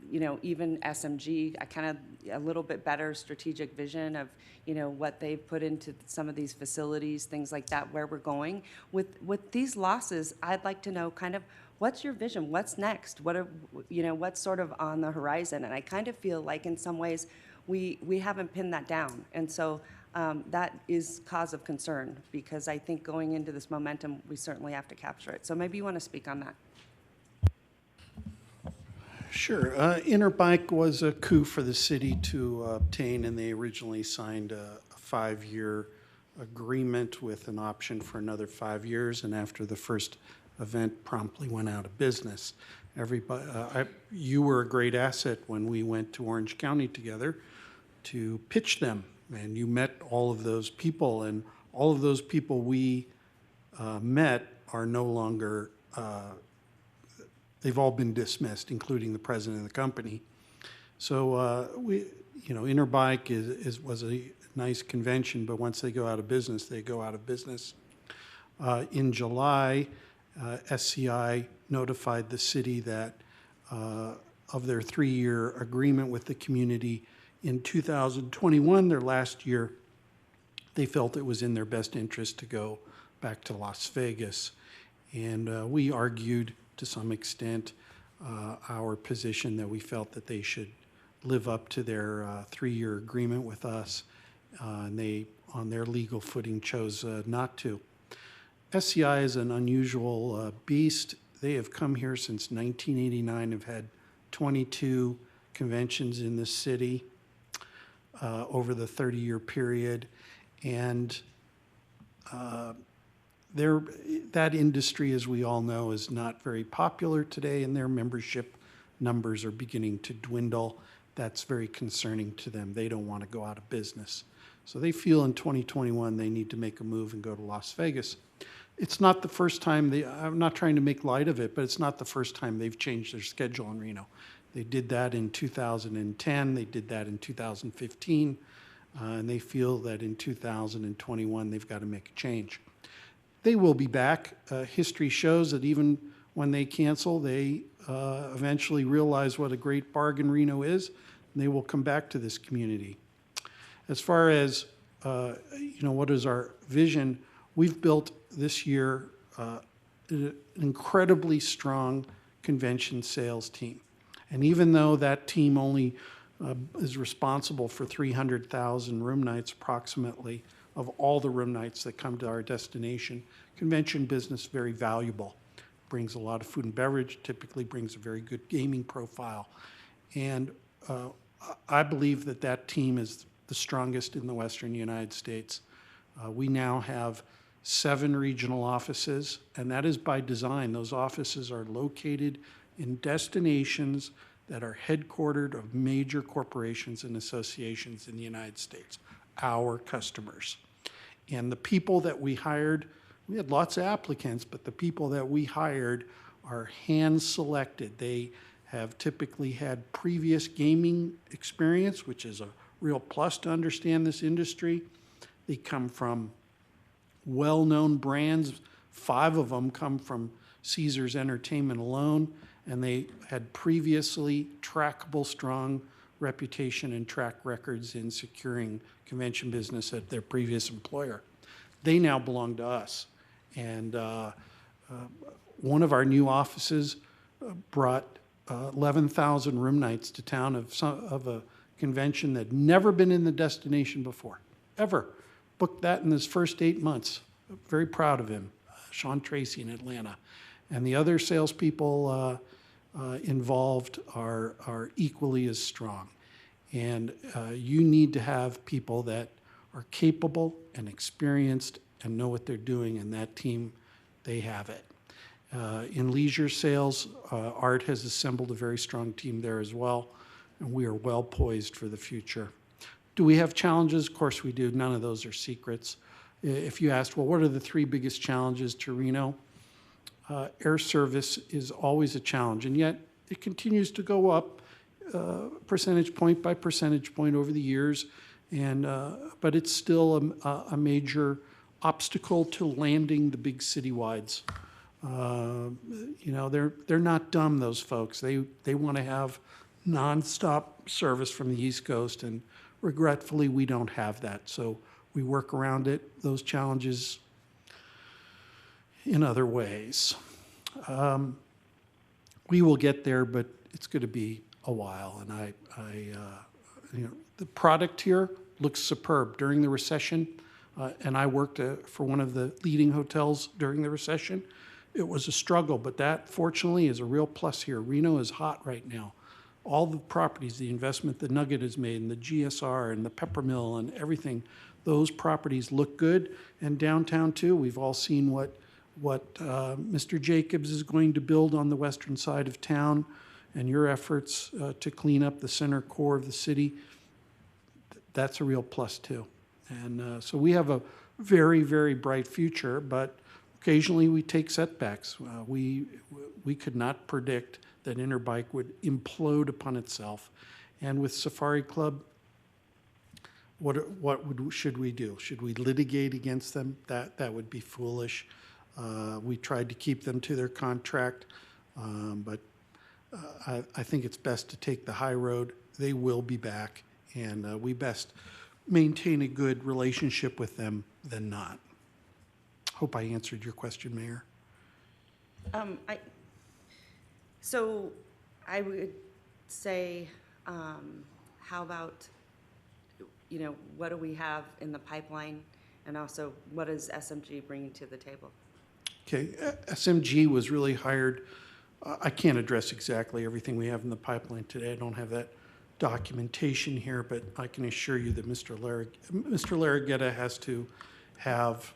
you know, even SMG, I kind of a little bit better strategic vision of, you know, what they've put into some of these facilities, things like that, where we're going. With these losses, I'd like to know kind of what's your vision? What's next? What are, you know, what's sort of on the horizon? And I kind of feel like in some ways we haven't pinned that down. And so that is cause of concern, because I think going into this momentum, we certainly have to capture it. So maybe you want to speak on that. Sure. Interbike was a coup for the city to obtain, and they originally signed a 5-year agreement with an option for another 5 years, and after the first event promptly went out of business. Everybody, you were a great asset when we went to Orange County together to pitch them, and you met all of those people, and all of those people we met are no longer they've all been dismissed, including the president of the company. So we, you know, Interbike was a nice convention, but once they go out of business, they go out of business. In July, SCI notified the city that of their 3-year agreement with the community in 2021, their last year, they felt it was in their best interest to go back to Las Vegas. And we argued to some extent our position that we felt that they should live up to their 3-year agreement with us. And they, on their legal footing, chose not to. SCI is an unusual beast. They have come here since 1989, have had 22 conventions in the city over the 30-year period. And that industry, as we all know, is not very popular today, and their membership numbers are beginning to dwindle. That's very concerning to them. They don't want to go out of business. So they feel in 2021 they need to make a move and go to Las Vegas. It's not the first time I'm not trying to make light of it, but it's not the first time they've changed their schedule in Reno. They did that in 2010, they did that in 2015, and they feel that in 2021 they've got to make a change. They will be back. History shows that even when they cancel, they eventually realize what a great bargain Reno is, and they will come back to this community. As far as, you know, what is our vision, we've built this year an incredibly strong convention sales team. And even though that team only is responsible for 300,000 room nights approximately of all the room nights that come to our destination, convention business very valuable. Brings a lot of food and beverage, typically brings a very good gaming profile. And I believe that that team is the strongest in the Western United States. We now have 7 regional offices, and that is by design. Those offices are located in destinations that are headquartered of major corporations and associations in the United States, our customers. And the people that we hired, we had lots of applicants, but the people that we hired are hand-selected. They have typically had previous gaming experience, which is a real plus to understand this industry. They come from well-known brands. 5 of them come from Caesars Entertainment alone, and they had previously trackable, strong reputation and track records in securing convention business at their previous employer. They now belong to us. And one of our new offices brought 11,000 room nights to town of a convention that had never been in the destination before, ever. booked that in his first 8 months. Very proud of him. Sean Tracy in Atlanta. And the other salespeople involved are equally as strong. And you need to have people that are capable and experienced and know what they're doing, and that team, they have it. In leisure sales, Art has assembled a very strong team there as well, and we are well poised for the future. Do we have challenges? Of course we do. None of those are secrets. If you asked, well, what are the 3 biggest challenges to Reno? Air service is always a challenge, and yet it continues to go up percentage point by percentage point over the years, and but it's still a major obstacle to landing the big citywides. You know, they're not dumb, those folks. They want to have nonstop service from the East Coast, and regretfully, we don't have that. So we work around it, those challenges, in other ways. We will get there, but it's going to be a while. And you know, the product here looks superb. During the recession, and I worked for one of the leading hotels during the recession. It was a struggle, but that fortunately is a real plus here. Reno is hot right now. All the properties, the investment the Nugget has made, and the GSR and the Peppermill and everything, those properties look good. And downtown too, we've all seen what Mr. Jacobs is going to build on the western side of town, and your efforts to clean up the center core of the city. That's a real plus too. And so we have a very, very bright future, but occasionally we take setbacks. We could not predict that Interbike would implode upon itself. And with Safari Club, should we do? Should we litigate against them? That would be foolish. We tried to keep them to their contract, but I think it's best to take the high road. They will be back, and we best maintain a good relationship with them than not. Hope I answered your question, Mayor. So I would say, how about, you know, what do we have in the pipeline? And also, what is SMG bringing to the table? Okay, SMG was really hired. I can't address exactly everything we have in the pipeline today. I don't have that documentation here, but I can assure you that Mr. Larraguetta has to have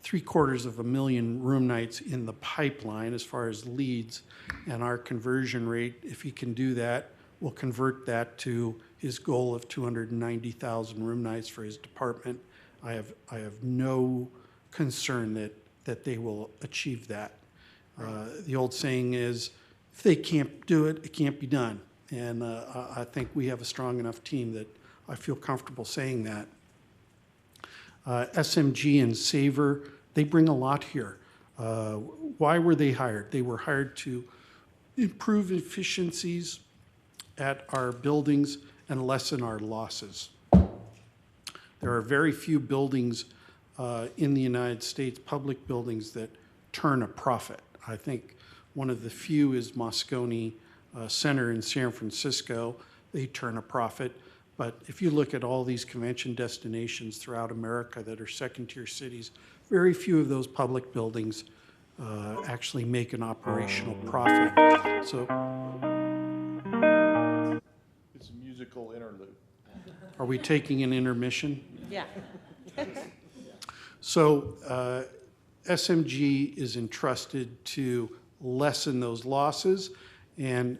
750,000 room nights in the pipeline as far as leads, and our conversion rate, if he can do that, will convert that to his goal of 290,000 room nights for his department. I have no concern that they will achieve that. The old saying is, if they can't do it, it can't be done. And I think we have a strong enough team that I feel comfortable saying that. SMG and Savor, they bring a lot here. Why were they hired? They were hired to improve efficiencies at our buildings and lessen our losses. There are very few buildings in the United States, public buildings, that turn a profit. I think one of the few is Moscone Center in San Francisco. They turn a profit. But if you look at all these convention destinations throughout America that are second-tier cities, very few of those public buildings actually make an operational profit. So, it's a musical interlude. are we taking an intermission? Yeah. So SMG is entrusted to lessen those losses, and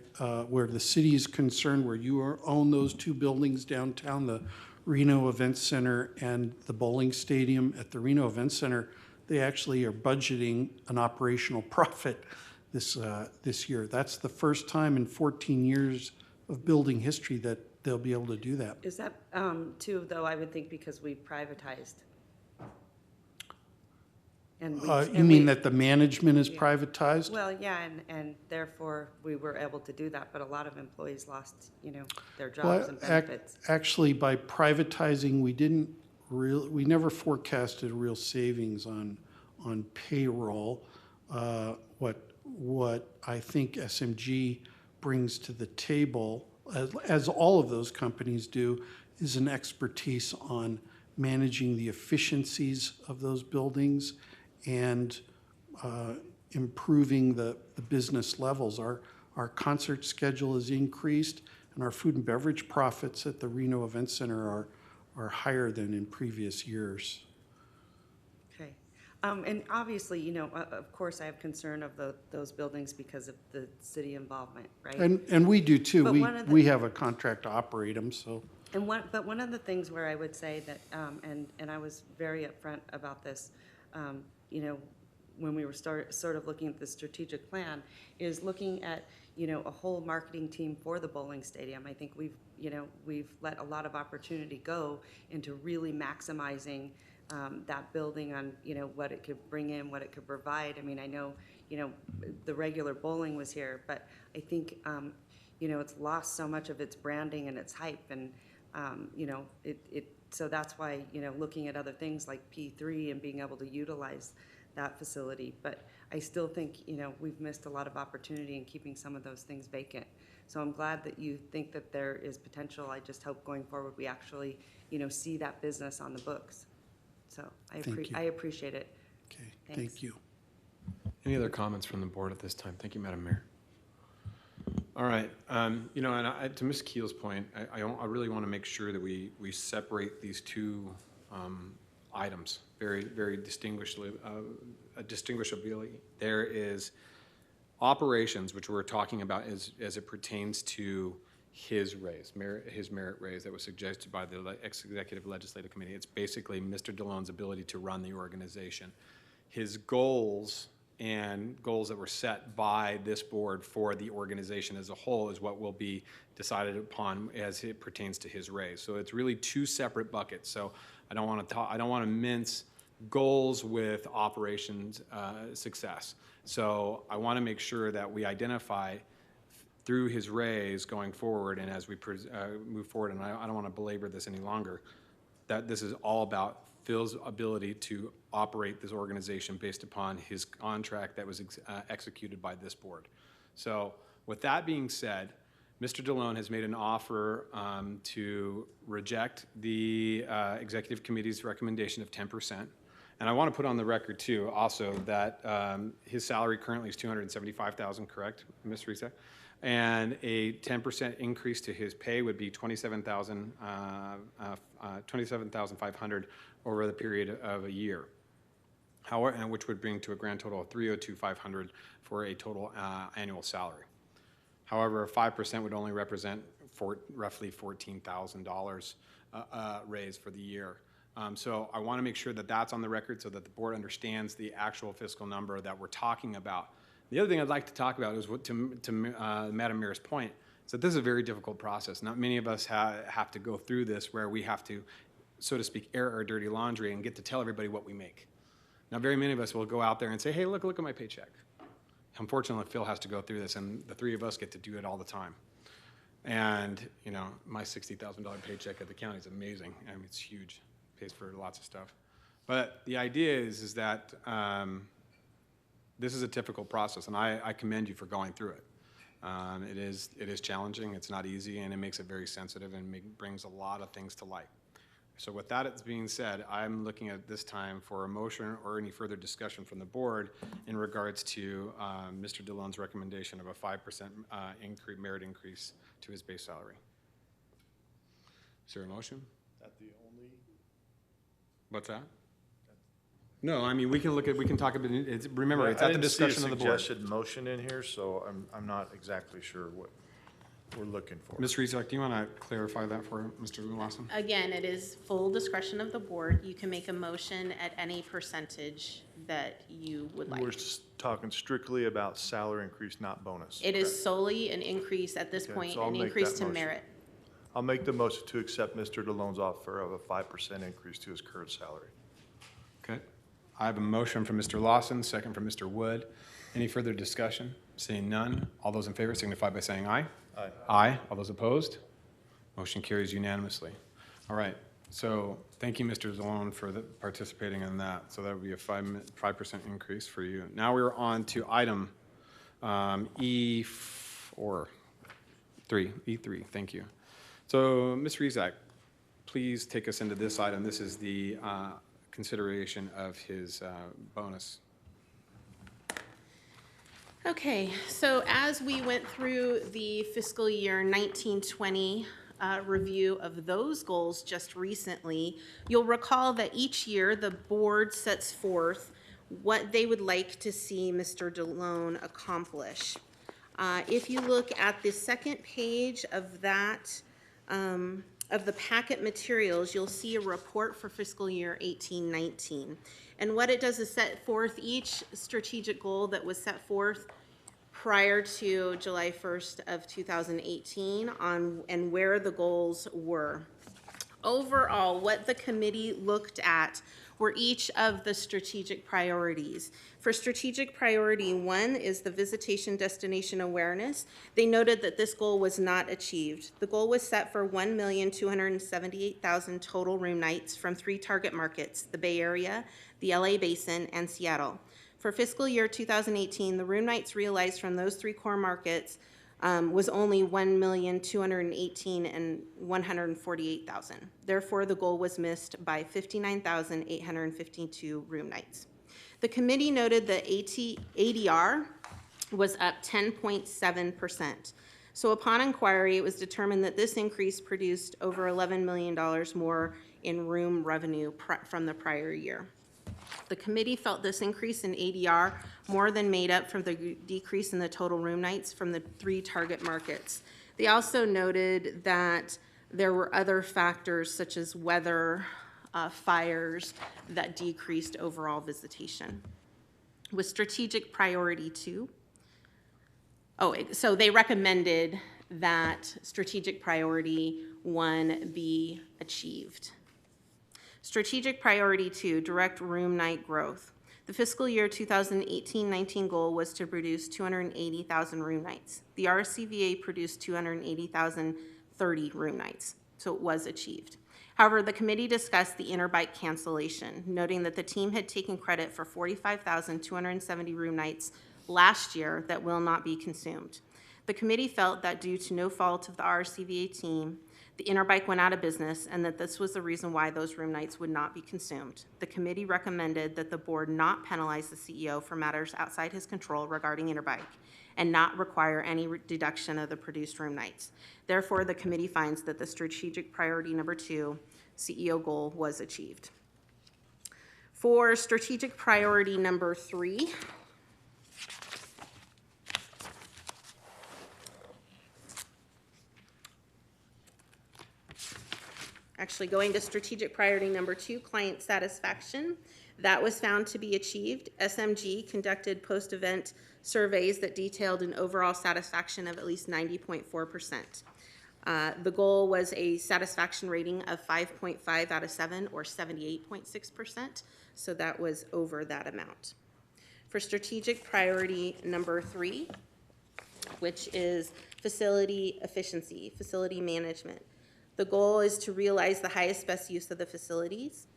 where the city is concerned, where you own those 2 buildings downtown, the Reno Event Center and the bowling stadium. At the Reno Event Center, they actually are budgeting an operational profit this year. That's the first time in 14 years of building history that they'll be able to do that. Is that, too, though, I would think because we privatized? And You mean that the management is privatized? Well, yeah, and therefore we were able to do that, but a lot of employees lost, you know, their jobs and benefits. Actually, by privatizing, we never forecasted real savings on payroll. What I think SMG brings to the table, as all of those companies do, is an expertise on managing the efficiencies of those buildings and improving the business levels. Our concert schedule is increased, and our food and beverage profits at the Reno Event Center are higher than in previous years. Okay. And obviously, you know, of course, I have concern of those buildings because of the city involvement, right? And we do too. But one of the- We have a contract to operate them, so. But one of the things where I would say that, and I was very upfront about this, you know, when we were sort of looking at the strategic plan, is looking at, you know, a whole marketing team for the bowling stadium. I think we've let a lot of opportunity go into really maximizing that building on, you know, what it could bring in, what it could provide. I mean, I know, you know, the regular bowling was here, but I think, you know, it's lost so much of its branding and its hype, and, you know, so that's why, you know, looking at other things like P3 and being able to utilize that facility. But I still think, you know, we've missed a lot of opportunity in keeping some of those things vacant. So I'm glad that you think that there is potential. I just hope going forward we actually, you know, see that business on the books. So I appreciate it. Okay, Thanks. thank you. Any other comments from the board at this time? Thank you, Madam Mayor. All right, you know, and to Ms. Keel's point, I really want to make sure that we separate these two items very distinguishably. There is operations, which we're talking about as it pertains to his merit raise that was suggested by the Executive Legislative Committee. It's basically Mr. DeLone's ability to run the organization. His goals and goals that were set by this board for the organization as a whole is what will be decided upon as it pertains to his raise. So it's really two separate buckets. So I don't want to mince goals with operations success. So I want to make sure that we identify through his raise going forward, and as we move forward, and I don't want to belabor this any longer, that this is all about Phil's ability to operate this organization based upon his contract that was executed by this board. So with that being said, Mr. DeLone has made an offer to reject the Executive Committee's recommendation of 10%. And I want to put on the record too, also, that his salary currently is $275,000, correct, Ms. Risa? And a 10% increase to his pay would be $27,500 over the period of a year. However, and which would bring to a grand total of $302,500 for a total annual salary. However, 5% would only represent roughly $14,000 raise for the year. So I want to make sure that that's on the record so that the board understands the actual fiscal number that we're talking about. The other thing I'd like to talk about is what, to Madam Mayor's point, is that this is a very difficult process. Not many of us have to go through this where we have to, so to speak, air our dirty laundry and get to tell everybody what we make. Now, very many of us will go out there and say, hey, look at my paycheck. Unfortunately, Phil has to go through this, and the three of us get to do it all the time. And, you know, my $60,000 paycheck at the county is amazing. I mean, it's huge. It pays for lots of stuff. But the idea is that this is a difficult process, and I commend you for going through it. It is challenging, it's not easy, and it makes it very sensitive and brings a lot of things to light. So with that being said, I'm looking at this time for a motion or any further discussion from the board in regards to Mr. DeLone's recommendation of a 5% merit increase to his base salary. Is there a motion? That the only, What's that? No, I mean, we can talk about it. Remember, it's at the discussion of the board. I didn't see a suggested motion in here, so I'm not exactly sure what we're looking for. Ms. Rizak, do you want to clarify that for Mr. Lawson? Again, it is full discretion of the board. You can make a motion at any percentage that you would like. We're just talking strictly about salary increase, not bonus. It is solely an increase at this Okay, point, so I'll an make increase that to motion. merit. I'll make the motion to accept Mr. DeLone's offer of a 5% increase to his current salary. Okay. I have a motion from Mr. Lawson, second from Mr. Wood. Any further discussion? Seeing none, all those in favor signify by saying aye. Aye. Aye. All those opposed? Motion carries unanimously. All right. So thank you, Mr. Zalone, for participating in that. So that would be a 5% increase for you. Now we're on to item E3. Thank you. So Ms. Rizak, please take us into this item. This is the consideration of his bonus. Okay, so as we went through the fiscal year 1920 review of those goals just recently, you'll recall that each year the board sets forth what they would like to see Mr. DeLone accomplish. If you look at the second page of that, of the packet materials, you'll see a report for fiscal year 18-19. And what it does is set forth each strategic goal that was set forth prior to July 1st of 2018 and where the goals were. Overall, what the committee looked at were each of the strategic priorities. For strategic priority 1 is the visitation destination awareness. They noted that this goal was not achieved. The goal was set for 1,278,000 total room nights from 3 target markets, the Bay Area, the LA Basin, and Seattle. For fiscal year 2018, the room nights realized from those 3 core markets was only 1,218,000 and 148,000. Therefore, the goal was missed by 59,852 room nights. The committee noted that ADR was up 10.7%. So upon inquiry, it was determined that this increase produced over $11 million more in room revenue from the prior year. The committee felt this increase in ADR more than made up for the decrease in the total room nights from the 3 target markets. They also noted that there were other factors such as weather, fires, that decreased overall visitation. With strategic priority 2, so they recommended that strategic priority 1 be achieved. Strategic priority 2, direct room night growth. The fiscal year 2018-19 goal was to produce 280,000 room nights. The RSCVA produced 280,030 room nights, so it was achieved. However, the committee discussed the interbike cancellation, noting that the team had taken credit for 45,270 room nights last year that will not be consumed. The committee felt that due to no fault of the RSCVA team, the interbike went out of business and that this was the reason why those room nights would not be consumed. The committee recommended that the board not penalize the CEO for matters outside his control regarding interbike and not require any deduction of the produced room nights. Therefore, the committee finds that the strategic priority number 2, CEO goal, was achieved. For strategic priority number 3, actually going to strategic priority number 2, client satisfaction, that was found to be achieved. SMG conducted post-event surveys that detailed an overall satisfaction of at least 90.4%. The goal was a satisfaction rating of 5.5 out of 7 or 78.6%, so that was over that amount. For strategic priority number 3, which is facility efficiency, facility management, the goal is to realize the highest best use of the facilities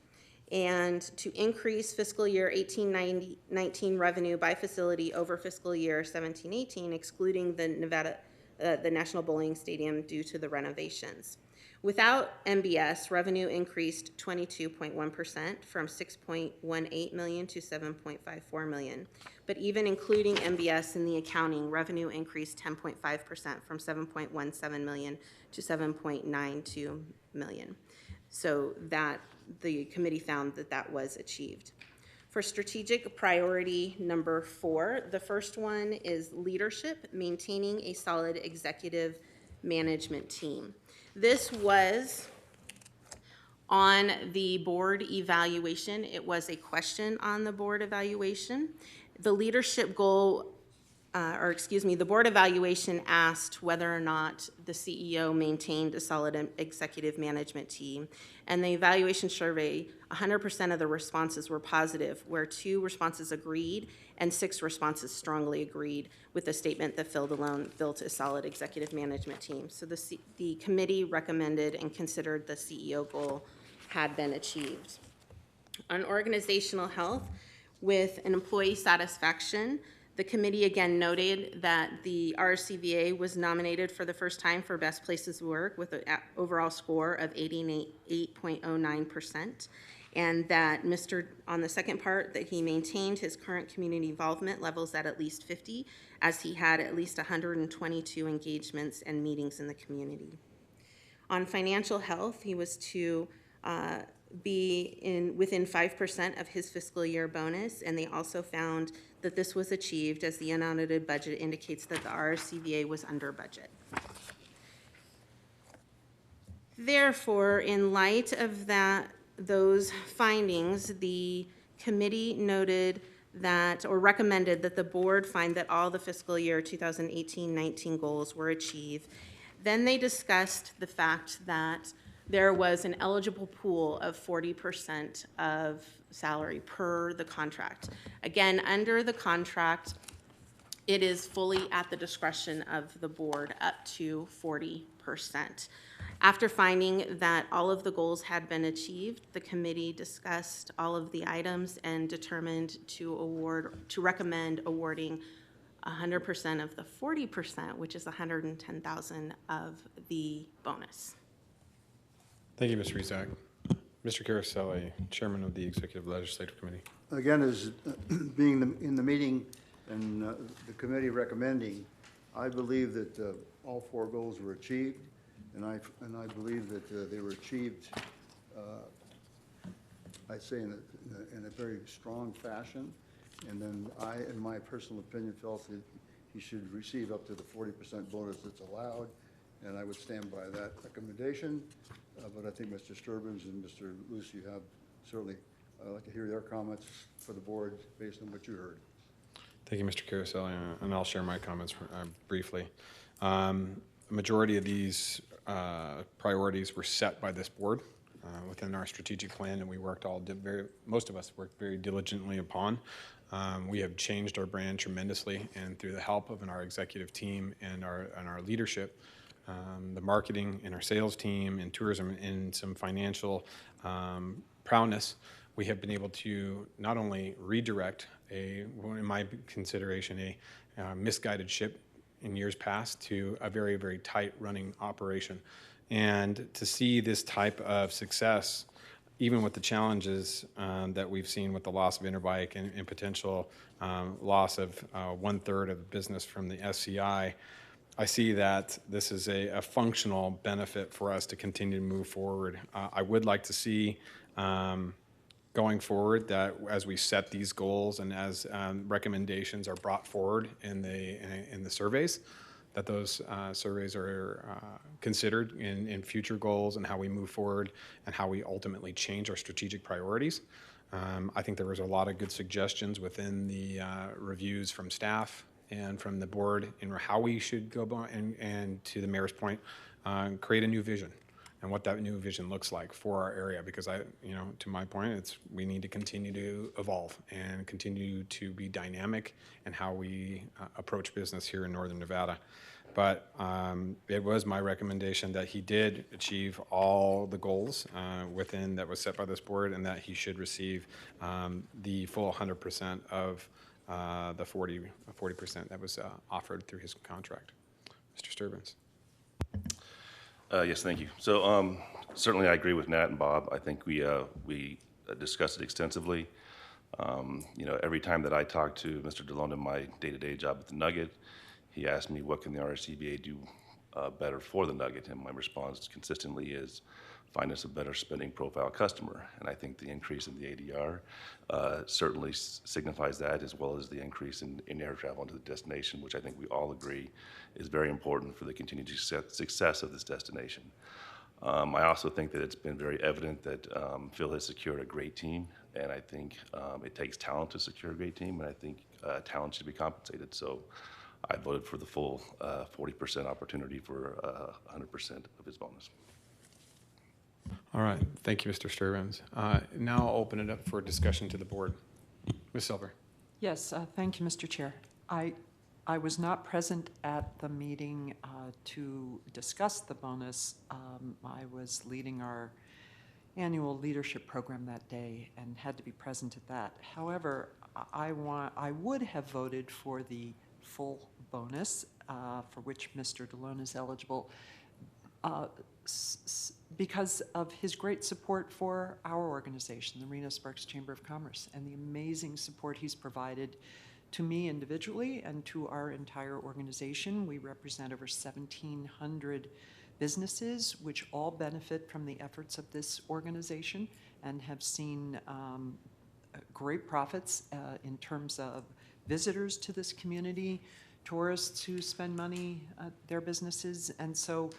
and to increase fiscal year 18-19 revenue by facility over fiscal year 17-18, excluding the National Bowling Stadium due to the renovations. Without MBS, revenue increased 22.1% from $6.18 million to $7.54 million. But even including MBS in the accounting, revenue increased 10.5% from $7.17 million to $7.92 million. So that the committee found that that was achieved. For strategic priority number 4, the first one is leadership, maintaining a solid executive management team. This was on the board evaluation. It was a question on the board evaluation. The leadership goal, the board evaluation asked whether or not the CEO maintained a solid executive management team. And the evaluation survey, 100% of the responses were positive, where 2 responses agreed and 6 responses strongly agreed with the statement that Phil DeLone built a solid executive management team. So the committee recommended and considered the CEO goal had been achieved. On organizational health, with an employee satisfaction, The committee again noted that the RSCVA was nominated for the first time for Best Places to Work with an overall score of 88.09%, and that on the second part, that he maintained his current community involvement levels at least 50, as he had at least 122 engagements and meetings in the community. On financial health, he was to be within 5% of his fiscal year bonus, and they also found that this was achieved as the unaudited budget indicates that the RSCVA was under budget. Therefore, in light of those findings, the committee noted that, or recommended that the board find that all the fiscal year 2018-19 goals were achieved. Then they discussed the fact that there was an eligible pool of 40% of salary per the contract. Again, under the contract, it is fully at the discretion of the board up to 40%. After finding that all of the goals had been achieved, the committee discussed all of the items and determined to recommend awarding 100% of the 40%, which is $110,000 of the bonus. Thank you, Mr. Rezac. Mr. Caroselli, Chairman of the Executive Legislative Committee. Again, as being in the meeting and the committee recommending, I believe that all 4 goals were achieved, and I believe that they were achieved, I'd say, in a very strong fashion. And then I, in my personal opinion, felt that he should receive up to the 40% bonus that's allowed, and I would stand by that recommendation. But I think Mr. Sturbins and Mr. Luce, you have certainly, I'd like to hear their comments for the board based on what you heard. Thank you, Mr. Caroselli, and I'll share my comments briefly. A majority of these priorities were set by this board within our strategic plan, and we worked most of us worked very diligently upon. We have changed our brand tremendously, and through the help of our executive team and our leadership, the marketing and our sales team and tourism and some financial prowess, we have been able to not only redirect in my consideration, a misguided ship in years past to a very, very tight running operation. And to see this type of success, even with the challenges that we've seen with the loss of Interbike and potential loss of 1/3 of the business from the SCI, I see that this is a functional benefit for us to continue to move forward. I would like to see going forward that as we set these goals and as recommendations are brought forward in the surveys, that those surveys are considered in future goals and how we move forward and how we ultimately change our strategic priorities. I think there was a lot of good suggestions within the reviews from staff and from the board in how we should go about and to the mayor's point, create a new vision and what that new vision looks like for our area. Because to my point, we need to continue to evolve and continue to be dynamic in how we approach business here in Northern Nevada. But it was my recommendation that he did achieve all the goals that was set by this board, and that he should receive the full 100% of the 40% that was offered through his contract. Mr. Sturbins. Yes, thank you. So certainly I agree with Nat and Bob. I think we discussed it extensively. Every time that I talk to Mr. DeLone in my day-to-day job at the Nugget, he asked me what can the RSCVA do better for the Nugget, and my response consistently is find us a better spending profile customer. And I think the increase in the ADR certainly signifies that, as well as the increase in air travel into the destination, which I think we all agree is very important for the continued success of this destination. I also think that it's been very evident that Phil has secured a great team, and I think it takes talent to secure a great team, and I think talent should be compensated. So I voted for the full 40% opportunity for 100% of his bonus. All right. Thank you, Mr. Sturbins. Now I'll open it up for discussion to the board. Ms. Silver. Yes, thank you, Mr. Chair. I was not present at the meeting to discuss the bonus. I was leading our annual leadership program that day and had to be present at that. However, I would have voted for the full bonus, for which Mr. DeLone is eligible, because of his great support for our organization, the Reno Sparks Chamber of Commerce, and the amazing support he's provided to me individually and to our entire organization. We represent over 1,700 businesses, which all benefit from the efforts of this organization and have seen great profits in terms of visitors to this community, tourists who spend money at their businesses. And so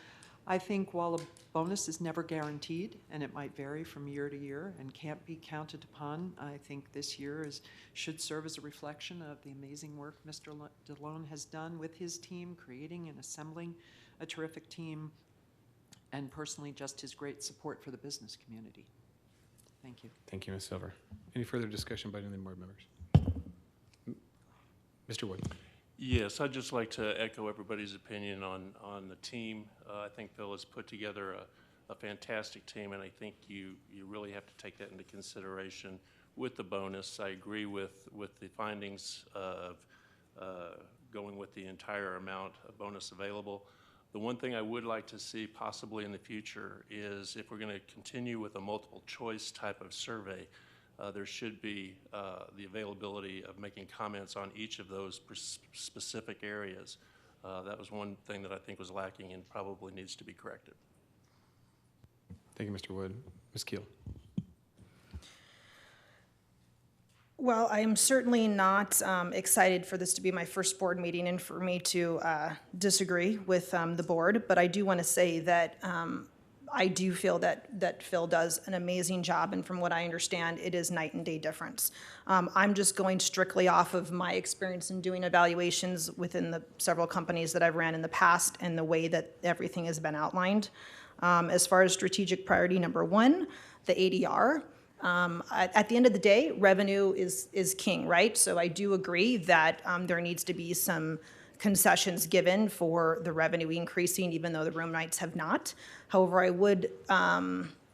I think while a bonus is never guaranteed, and it might vary from year to year and can't be counted upon, I think this year should serve as a reflection of the amazing work Mr. DeLone has done with his team, creating and assembling a terrific team, and personally just his great support for the business community. Thank you. Thank you, Ms. Silver. Any further discussion by any of the board members? Mr. Wood. Yes, I'd just like to echo everybody's opinion on the team. I think Phil has put together a fantastic team, and I think you really have to take that into consideration with the bonus. I agree with the findings of going with the entire amount of bonus available. The one thing I would like to see possibly in the future is if we're going to continue with a multiple choice type of survey, there should be the availability of making comments on each of those specific areas. That was one thing that I think was lacking and probably needs to be corrected. Thank you, Mr. Wood. Ms. Keel. Well, I am certainly not excited for this to be my first board meeting and for me to disagree with the board, but I do want to say that I do feel that Phil does an amazing job, and from what I understand, it is night and day difference. I'm just going strictly off of my experience in doing evaluations within the several companies that I've ran in the past and the way that everything has been outlined. As far as strategic priority number 1, the ADR, at the end of the day, revenue is king, right? So I do agree that there needs to be some concessions given for the revenue increasing, even though the room nights have not. However, I would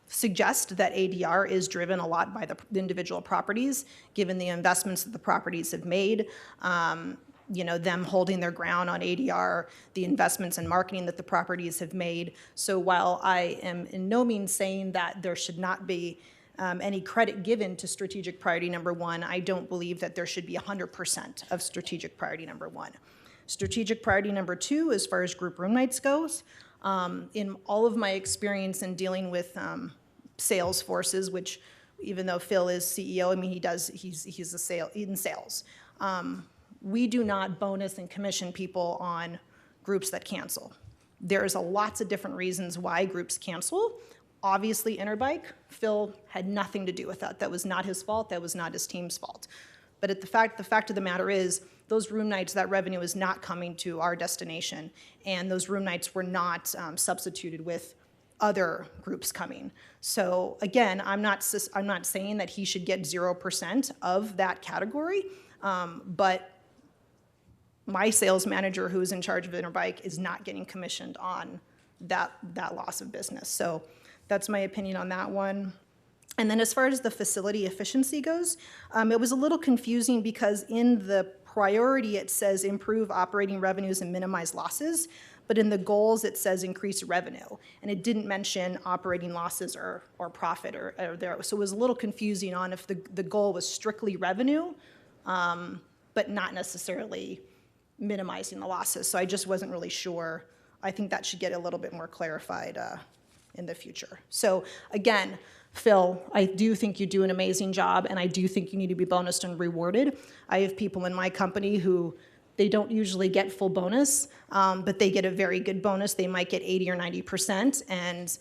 suggest that ADR is driven a lot by the individual properties, given the investments that the properties have made, them holding their ground on ADR, the investments in marketing that the properties have made. So while I am in no means saying that there should not be any credit given to strategic priority number 1, I don't believe that there should be 100% of strategic priority number 1. Strategic priority number 2, as far as group room nights goes, in all of my experience in dealing with sales forces, which even though Phil is CEO, I mean, he's in sales. We do not bonus and commission people on groups that cancel. There's lots of different reasons why groups cancel. Obviously, Interbike, Phil had nothing to do with that. That was not his fault. That was not his team's fault. But the fact of the matter is, those room nights, that revenue is not coming to our destination, and those room nights were not substituted with other groups coming. So again, I'm not saying that he should get 0% of that category, but my sales manager, who is in charge of Interbike, is not getting commissioned on that loss of business. So that's my opinion on that one. And then as far as the facility efficiency goes, it was a little confusing because in the priority it says improve operating revenues and minimize losses, but in the goals it says increase revenue, and it didn't mention operating losses or profit or there. So it was a little confusing on if the goal was strictly revenue, but not necessarily minimizing the losses. So I just wasn't really sure. I think that should get a little bit more clarified in the future. So again, Phil, I do think you do an amazing job, and I do think you need to be bonused and rewarded. I have people in my company who they don't usually get full bonus, but they get a very good bonus. They might get 80 or 90%, and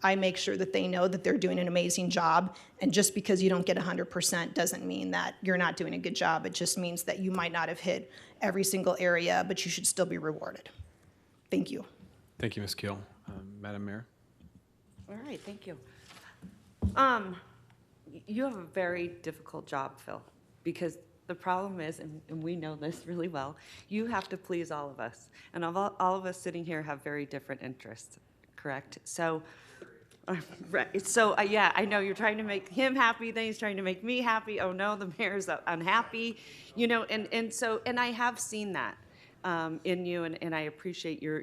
I make sure that they know that they're doing an amazing job. And just because you don't get 100% doesn't mean that you're not doing a good job. It just means that you might not have hit every single area, but you should still be rewarded. Thank you. Thank you, Ms. Keel. Madam Mayor? All right, thank you. You have a very difficult job, Phil, because the problem is, and we know this really well, you have to please all of us. And all of us sitting here have very different interests, correct? So Right. So, yeah, I know you're trying to make him happy, then he's trying to make me happy. Oh, no, the mayor's unhappy, you know, and I have seen that in you, and I appreciate your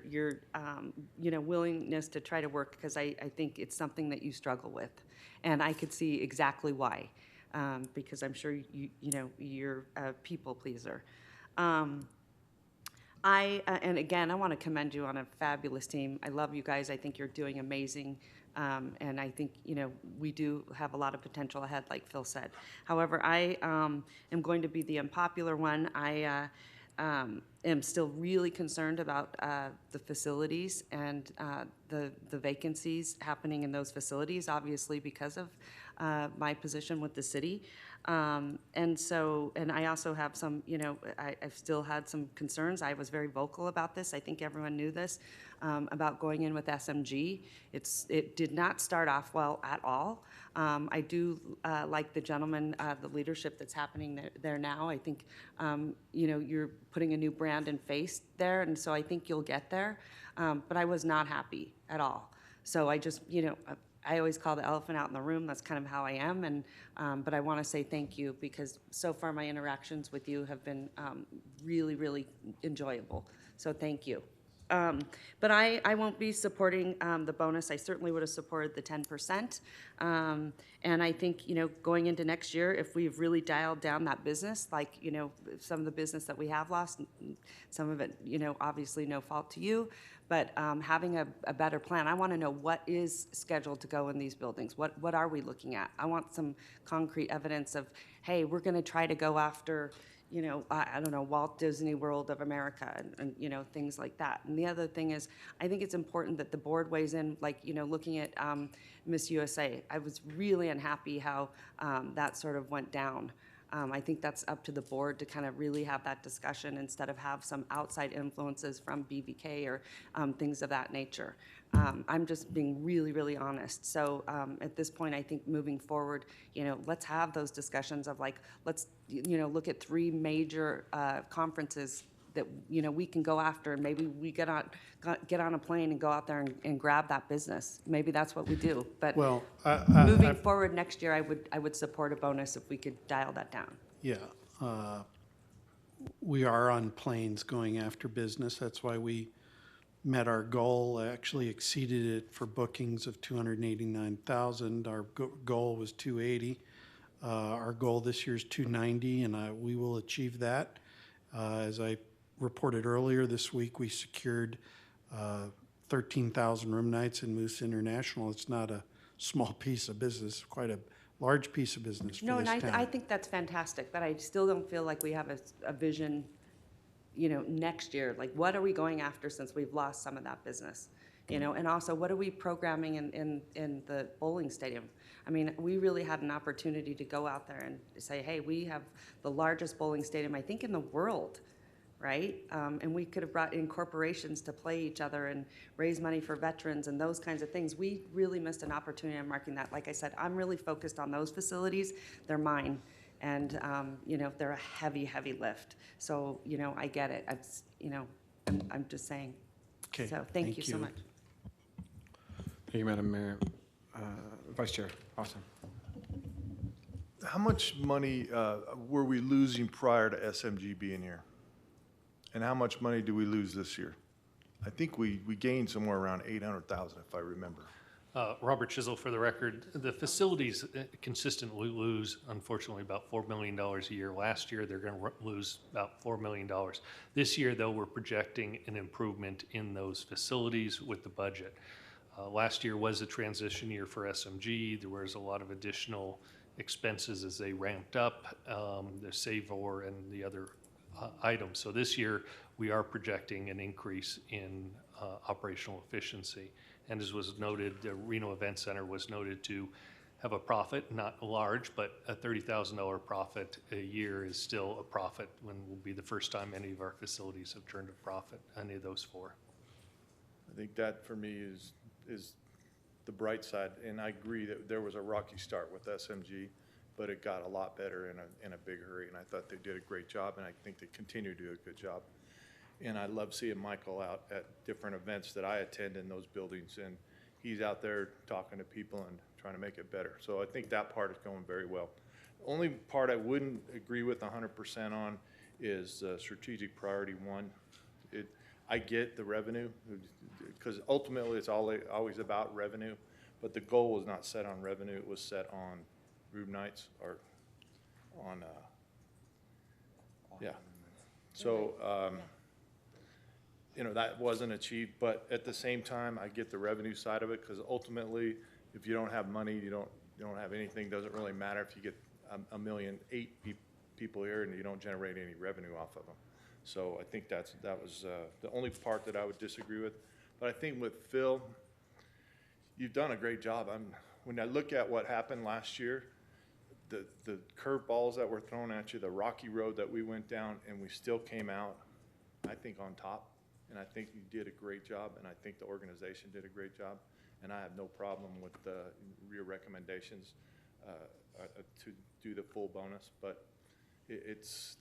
you know, willingness to try to work, because I think it's something that you struggle with. And I could see exactly why, because I'm sure you know, you're a people pleaser. And again, I want to commend you on a fabulous team. I love you guys. I think you're doing amazing. And I think, you know, we do have a lot of potential ahead, like Phil said. However, I am going to be the unpopular one. I am still really concerned about the facilities and the vacancies happening in those facilities, obviously because of my position with the city. And so, and I also have some, you know, I've still had some concerns. I was very vocal about this. I think everyone knew this, about going in with SMG. It did not start off well at all. I do like the gentleman, the leadership that's happening there now. I think, you know, you're putting a new brand and face there, and so I think you'll get there. But I was not happy at all. So I just, you know, I always call the elephant out in the room. That's kind of how I am. And but I want to say thank you, because so far my interactions with you have been really, really enjoyable. So thank you. But I won't be supporting the bonus. I certainly would have supported the 10%. And I think, you know, going into next year, if we've really dialed down that business, like, you know, some of the business that we have lost, some of it, you know, obviously no fault to you, but having a better plan. I want to know what is scheduled to go in these buildings. What are we looking at? I want some concrete evidence of, hey, we're going to try to go after, you know, I don't know, Walt Disney World of America, and, you know, things like that. And the other thing is, I think it's important that the board weighs in, like, you know, looking at Miss USA. I was really unhappy how that sort of went down. I think that's up to the board to kind of really have that discussion instead of have some outside influences from BVK or things of that nature. I'm just being really, really honest. So at this point, I think moving forward, you know, let's have those discussions of, like, let's, you know, look at 3 major conferences that, you know, we can go after, and maybe we get on a plane and go out there and grab that business. Maybe that's what we do. But Well, moving forward next year, I would support a bonus if we could dial that down. Yeah. We are on planes going after business. That's why we met our goal, actually exceeded it for bookings of 289,000. Our goal was 280. Our goal this year is 290, and we will achieve that. As I reported earlier this week, we secured 13,000 room nights in Moose International. It's not a small piece of business, quite a large piece of business for No, this and town. I think that's fantastic, but I still don't feel like we have a vision, you know, next year. Like, what are we going after since we've lost some of that business? You know, and also, what are we programming in the bowling stadium? I mean, we really had an opportunity to go out there and say, hey, we have the largest bowling stadium, I think, in the world, right? And we could have brought in corporations to play each other and raise money for veterans and those kinds of things. We really missed an opportunity on marking that. Like I said, I'm really focused on those facilities. They're mine. And, you know, they're a heavy, heavy lift. So, you know, I get it. It's, you know, I'm just saying. Okay, So thank you so much. Thank you, Madam Mayor. Vice Chair, awesome. How much money were we losing prior to SMG being here? And how much money do we lose this year? I think we gained somewhere around 800,000, if I remember. Robert Chisel, for the record. The facilities consistently lose, unfortunately, about $4 million a year. Last year, they're going to lose about $4 million. This year, though, we're projecting an improvement in those facilities with the budget. Last year was a transition year for SMG. There was a lot of additional expenses as they ramped up, the SAVOR and the other items. So this year, we are projecting an increase in operational efficiency. And as was noted, the Reno Event Center was noted to have a profit, not large, but a $30,000 profit a year is still a profit when will be the first time any of our facilities have turned a profit, any of those 4. I think that, for me, is the bright side. And I agree that there was a rocky start with SMG, but it got a lot better in a big hurry. And I thought they did a great job, and I think they continue to do a good job. And I love seeing Michael out at different events that I attend in those buildings. And he's out there talking to people and trying to make it better. So I think that part is going very well. Only part I wouldn't agree with 100% on is strategic priority 1. I get the revenue, because ultimately it's always about revenue, but the goal was not set on revenue, it was set on room nights or on, yeah. So, you know, that wasn't achieved, but at the same time, I get the revenue side of it, because ultimately, if you don't have money, you don't have anything, doesn't really matter if you get 1,000,008 people here and you don't generate any revenue off of them. So I think that was the only part that I would disagree with. But I think with Phil, you've done a great job. When I look at what happened last year, the curveballs that were thrown at you, the rocky road that we went down, and we still came out, I think, on top. And I think you did a great job, and I think the organization did a great job. And I have no problem with your recommendations to do the full bonus. But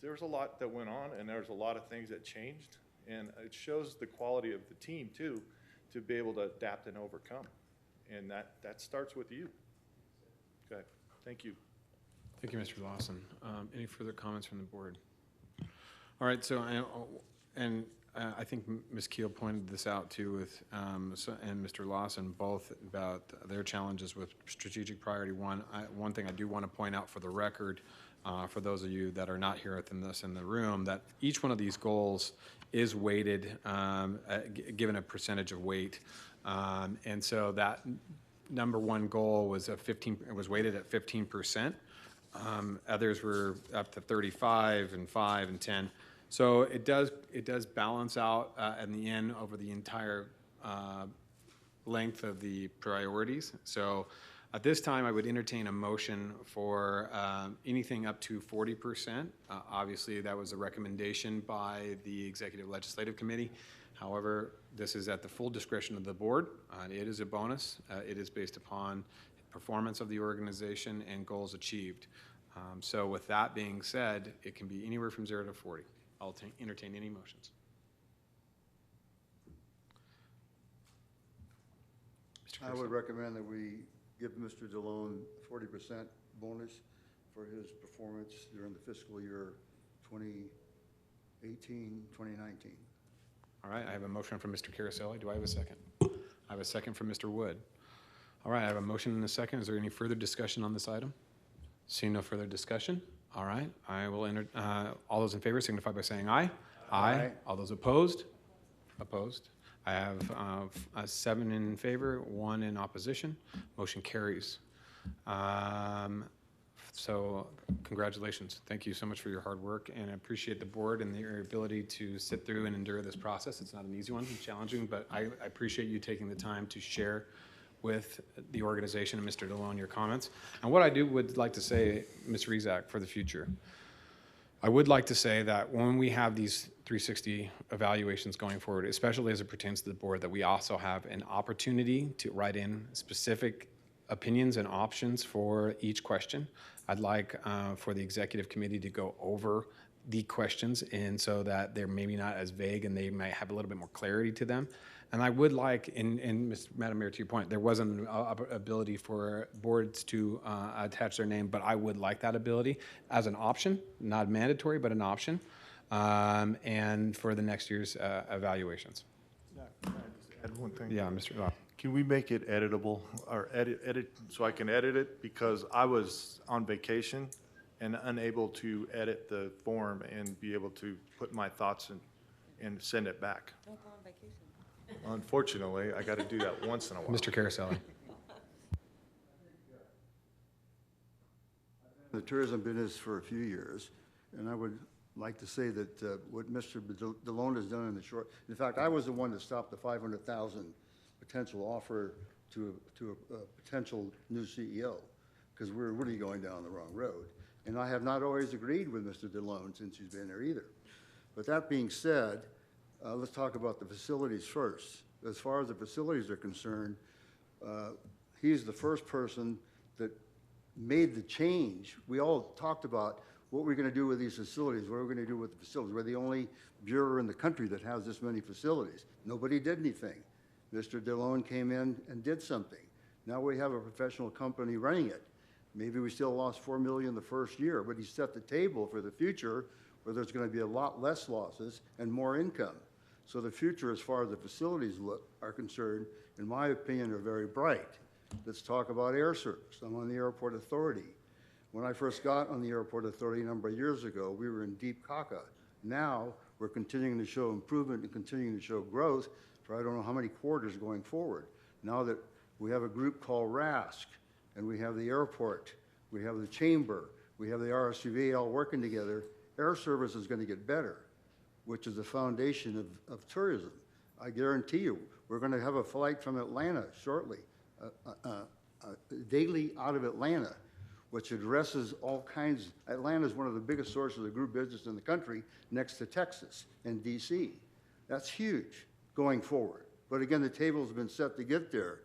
there's a lot that went on, and there's a lot of things that changed. And it shows the quality of the team, too, to be able to adapt and overcome. And that starts with you. Okay, thank you. Thank you, Mr. Lawson. Any further comments from the board? All right, so, I think Ms. Keel pointed this out too with, and Mr. Lawson, both about their challenges with strategic priority 1. One thing I do want to point out for the record, for those of you that are not here in the room, that each one of these goals is weighted, given a percentage of weight. And so that number 1 goal was it was weighted at 15%. Others were up to 35 and 5 and 10. So it does balance out in the end over the entire length of the priorities. So at this time, I would entertain a motion for anything up to 40%. Obviously, that was a recommendation by the Executive Legislative Committee. However, this is at the full discretion of the board. It is a bonus. It is based upon performance of the organization and goals achieved. So with that being said, it can be anywhere from 0 to 40. I'll entertain any motions. I would recommend that we give Mr. DeLone 40% bonus for his performance during the fiscal year 2018, 2019. All right, I have a motion from Mr. Caraselli. Do I have a second? I have a second from Mr. Wood. All right, I have a motion and a second. Is there any further discussion on this item? Seeing no further discussion, all right, I will enter, all those in favor signify by saying aye. Aye. All those opposed? Opposed. I have 7 in favor, 1 in opposition. Motion carries. So congratulations. Thank you so much for your hard work, and I appreciate the board and your ability to sit through and endure this process. It's not an easy one, it's challenging, but I appreciate you taking the time to share with the organization and Mr. DeLone your comments. And what I would like to say, Ms. Rezac, for the future, I would like to say that when we have these 360 evaluations going forward, especially as it pertains to the board, that we also have an opportunity to write in specific opinions and options for each question. I'd like for the executive committee to go over the questions, and so that they're maybe not as vague and they might have a little bit more clarity to them. And I would like, Madam Mayor, to your point, there wasn't an ability for boards to attach their name, but I would like that ability as an option, not mandatory, but an option, and for the next year's evaluations. Can I just add one thing? Yeah, Mr. Law. Can we make it editable, or edit, so I can edit it? Because I was on vacation and unable to edit the form and be able to put my thoughts in and send it back. Don't go on vacation. Unfortunately, I got to do that once in a while. Mr. Caraselli. The tourism business for a few years, and I would like to say that what Mr. DeLone has done in fact, I was the one that stopped the 500,000 potential offer to a potential new CEO, because we're really going down the wrong road. And I have not always agreed with Mr. DeLone since he's been there either. But that being said, let's talk about the facilities first. As far as the facilities are concerned, he's the first person that made the change. We all talked about what we're going to do with these facilities, what we're going to do with the facilities. We're the only bureau in the country that has this many facilities. Nobody did anything. Mr. DeLone came in and did something. Now we have a professional company running it. Maybe we still lost $4 million the first year, but he set the table for the future where there's going to be a lot less losses and more income. So the future, as far as the facilities are concerned, in my opinion, are very bright. Let's talk about air service. I'm on the Airport Authority. When I first got on the Airport Authority a number of years ago, we were in deep caca. Now we're continuing to show improvement and continuing to show growth for I don't know how many quarters going forward. Now that we have a group called RASC, and we have the airport, we have the chamber, we have the RSCVA all working together, air service is going to get better, which is the foundation of tourism. I guarantee you, we're going to have a flight from Atlanta shortly, daily out of Atlanta, which addresses all kinds. Atlanta is one of the biggest sources of group business in the country, next to Texas and DC. That's huge going forward. But again, the table's been set to get there.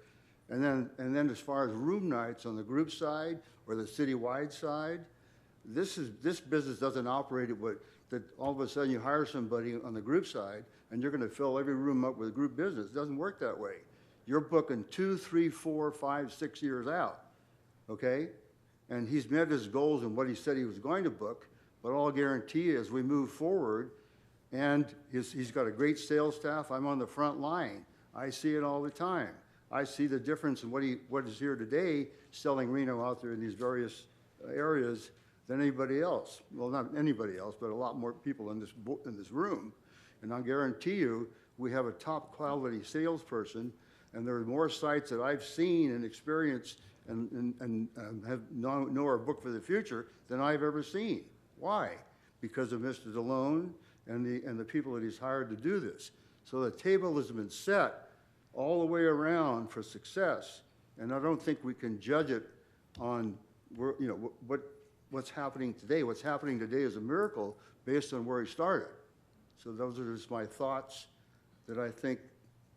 And then as far as room nights on the group side or the citywide side, this business doesn't operate at what, that all of a sudden you hire somebody on the group side and you're going to fill every room up with group business. It doesn't work that way. You're booking 2, 3, 4, 5, 6 years out, okay? And he's met his goals and what he said he was going to book, but I'll guarantee you as we move forward, and he's got a great sales staff. I'm on the front line. I see it all the time. I see the difference in what is here today selling Reno out there in these various areas than anybody else. Well, not anybody else, but a lot more people in this room. And I'll guarantee you, we have a top quality salesperson, and there are more sites that I've seen and experienced and know are booked for the future than I've ever seen. Why? Because of Mr. DeLone and the people that he's hired to do this. So the table has been set all the way around for success, and I don't think we can judge it on what's happening today. What's happening today is a miracle based on where he started. So those are just my thoughts that I think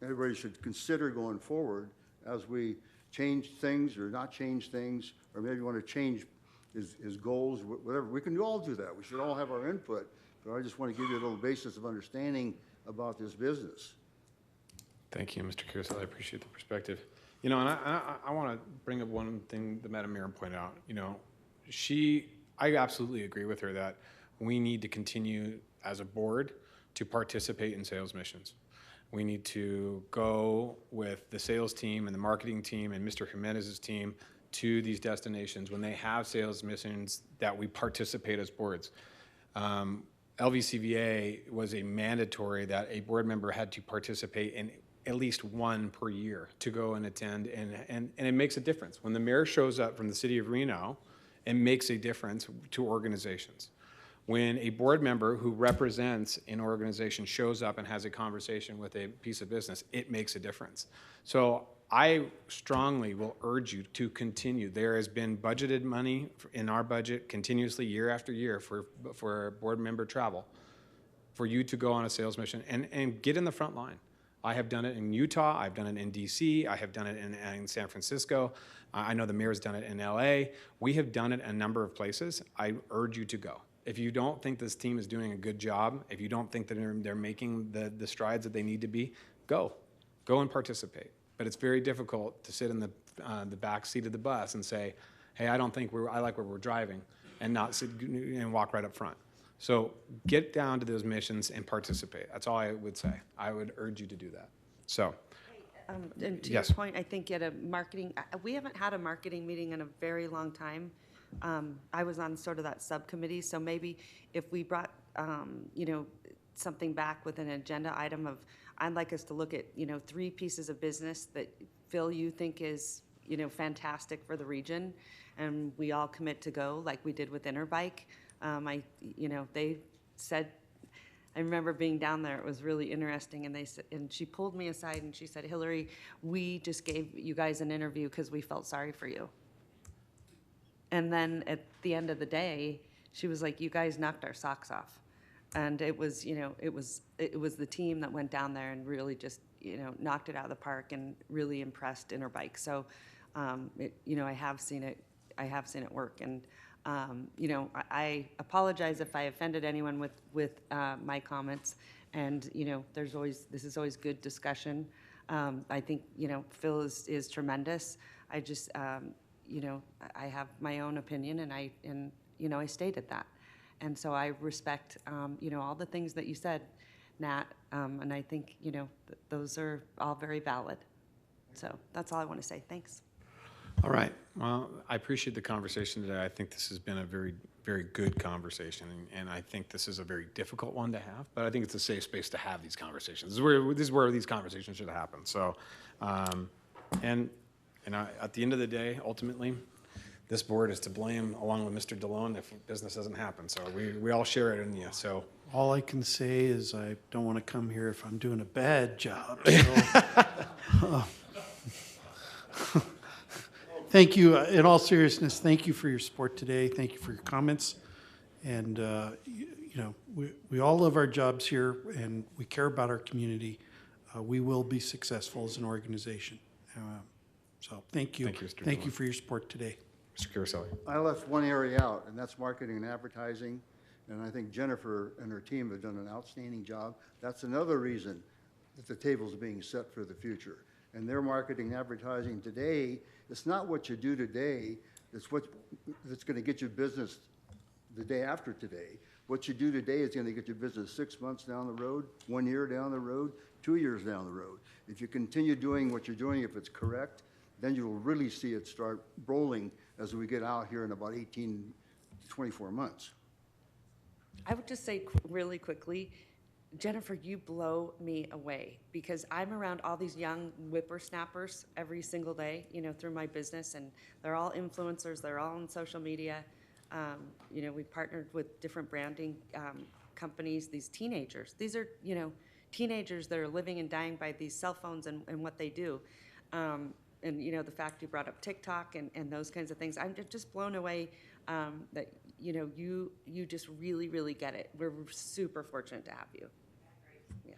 everybody should consider going forward as we change things or not change things, or maybe want to change his goals, whatever. We can all do that. We should all have our input, but I just want to give you a little basis of understanding about this business. Thank you, Mr. Kursel. I appreciate the perspective. You know, and I want to bring up one thing that Madam Mayor pointed out. You know, I absolutely agree with her that we need to continue as a board to participate in sales missions. We need to go with the sales team and the marketing team and Mr. Jimenez's team to these destinations when they have sales missions that we participate as boards. LVCVA was a mandatory that a board member had to participate in at least one per year to go and attend, and it makes a difference. When the mayor shows up from the city of Reno, it makes a difference to organizations. When a board member who represents an organization shows up and has a conversation with a piece of business, it makes a difference. So I strongly will urge you to continue. There has been budgeted money in our budget continuously year after year for board member travel, for you to go on a sales mission and get in the front line. I have done it in Utah, I've done it in DC, I have done it in San Francisco, I know the mayor's done it in LA. We have done it in a number of places. I urge you to go. If you don't think this team is doing a good job, if you don't think that they're making the strides that they need to be, go and participate. But it's very difficult to sit in the back seat of the bus and say, hey, I like where we're driving, and not sit and walk right up front. So get down to those missions and participate. That's all I would say. I would urge you to do that. So. And to Yes. your point, I think at a marketing, we haven't had a marketing meeting in a very long time. I was on sort of that subcommittee, so maybe if we brought, something back with an agenda item of, I'd like us to look at, 3 pieces of business that, Phil, you think is, fantastic for the region, and we all commit to go, like we did with Interbike. They said, I remember being down there, it was really interesting, and they said, and she pulled me aside and she said, Hillary, we just gave you guys an interview because we felt sorry for you. And then at the end of the day, she was like, you guys knocked our socks off. And it was, it was the team that went down there and really just, knocked it out of the park and really impressed Interbike. So, I have seen it work. And, I apologize if I offended anyone with my comments. And, this is always good discussion. I think, Phil is tremendous. I just, I have my own opinion, and I stated that. And so I respect, all the things that you said, Nat, and I think, those are all very valid. So that's all I want to say. Thanks. All right. Well, I appreciate the conversation today. I think this has been a very, very good conversation, and I think this is a very difficult one to have, but I think it's a safe space to have these conversations. This is where these conversations should happen. So, and at the end of the day, ultimately, this board is to blame, along with Mr. DeLone, if business doesn't happen. So we all share it in you. So All I can say is I don't want to come here if I'm doing a bad job. So, thank you. In all seriousness, thank you for your support today. Thank you for your comments. And, we all love our jobs here, and we care about our community. We will be successful as an organization. So thank you. Thank you, Mr. Thank DeLone. you for your support today. Mr. Caroselli. I left one area out, and that's marketing and advertising. And I think Jennifer and her team have done an outstanding job. That's another reason that the table's being set for the future. And their marketing and advertising today, it's not what you do today, it's that's going to get you business the day after today. What you do today is going to get you business 6 months down the road, 1 year down the road, 2 years down the road. If you continue doing what you're doing, if it's correct, then you'll really see it start rolling as we get out here in about 18 to 24 months. I would just say really quickly, Jennifer, you blow me away, because I'm around all these young whippersnappers every single day, through my business, and they're all influencers, they're all on social media. We partnered with different branding companies, these teenagers. These are, teenagers that are living and dying by these cell phones and what they do. And, the fact you brought up TikTok and those kinds of things, I'm just blown away that, you just really, really get it. We're super fortunate to have you. Yeah.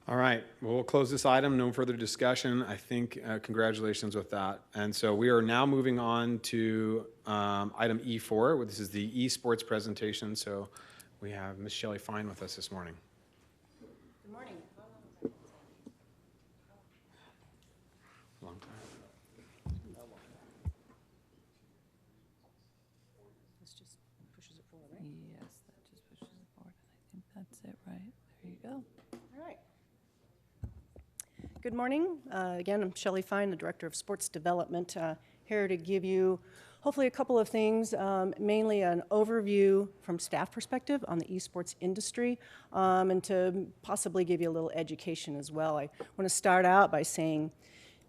All right, well, we'll close this item. No further discussion. I think congratulations with that. And so we are now moving on to item E4. This is the esports presentation. So we have Ms. Shelley Fine with us this morning. Good morning. Long time. This just pushes it forward, right? Yes, that just pushes it forward. I think that's it, right? There you go. All right. Good morning. Again, I'm Shelley Fine, the Director of Sports Development, here to give you hopefully a couple of things, mainly an overview from staff perspective on the esports industry, and to possibly give you a little education as well. I want to start out by saying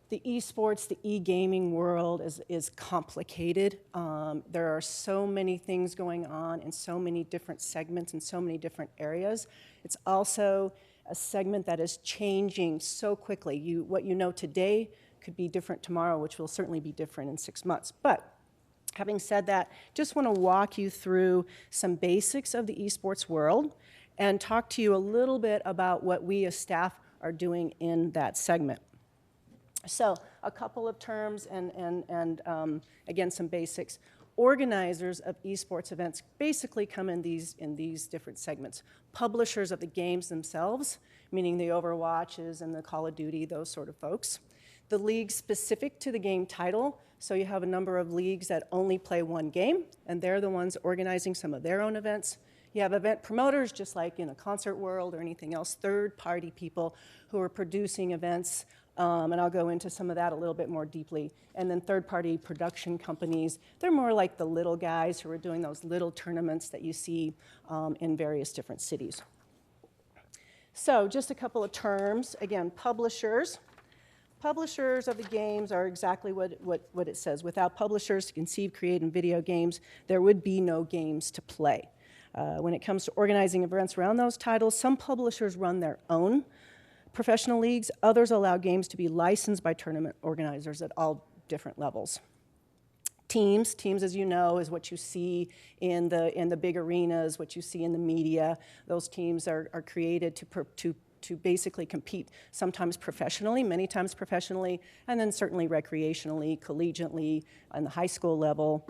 the esports, the e-gaming world is complicated. There are so many things going on in so many different segments and so many different areas. It's also a segment that is changing so quickly. What you know today could be different tomorrow, which will certainly be different in 6 months. But having said that, just want to walk you through some basics of the esports world and talk to you a little bit about what we as staff are doing in that segment. So a couple of terms and again, some basics. Organizers of esports events basically come in these different segments. Publishers of the games themselves, meaning the Overwatches and the Call of Duty, those sort of folks. The leagues specific to the game title, so you have a number of leagues that only play one game, and they're the ones organizing some of their own events. You have event promoters, just like in a concert world or anything else, third-party people who are producing events, and I'll go into some of that a little bit more deeply. And then third-party production companies, they're more like the little guys who are doing those little tournaments that you see in various different cities. So just a couple of terms. Again, publishers. Publishers of the games are exactly what it says. Without publishers to conceive, create, and video games, there would be no games to play. When it comes to organizing events around those titles, some publishers run their own professional leagues. Others allow games to be licensed by tournament organizers at all different levels. Teams, as you know, is what you see in the big arenas, what you see in the media. Those teams are created to basically compete, sometimes professionally, many times professionally, and then certainly recreationally, collegiately, on the high school level.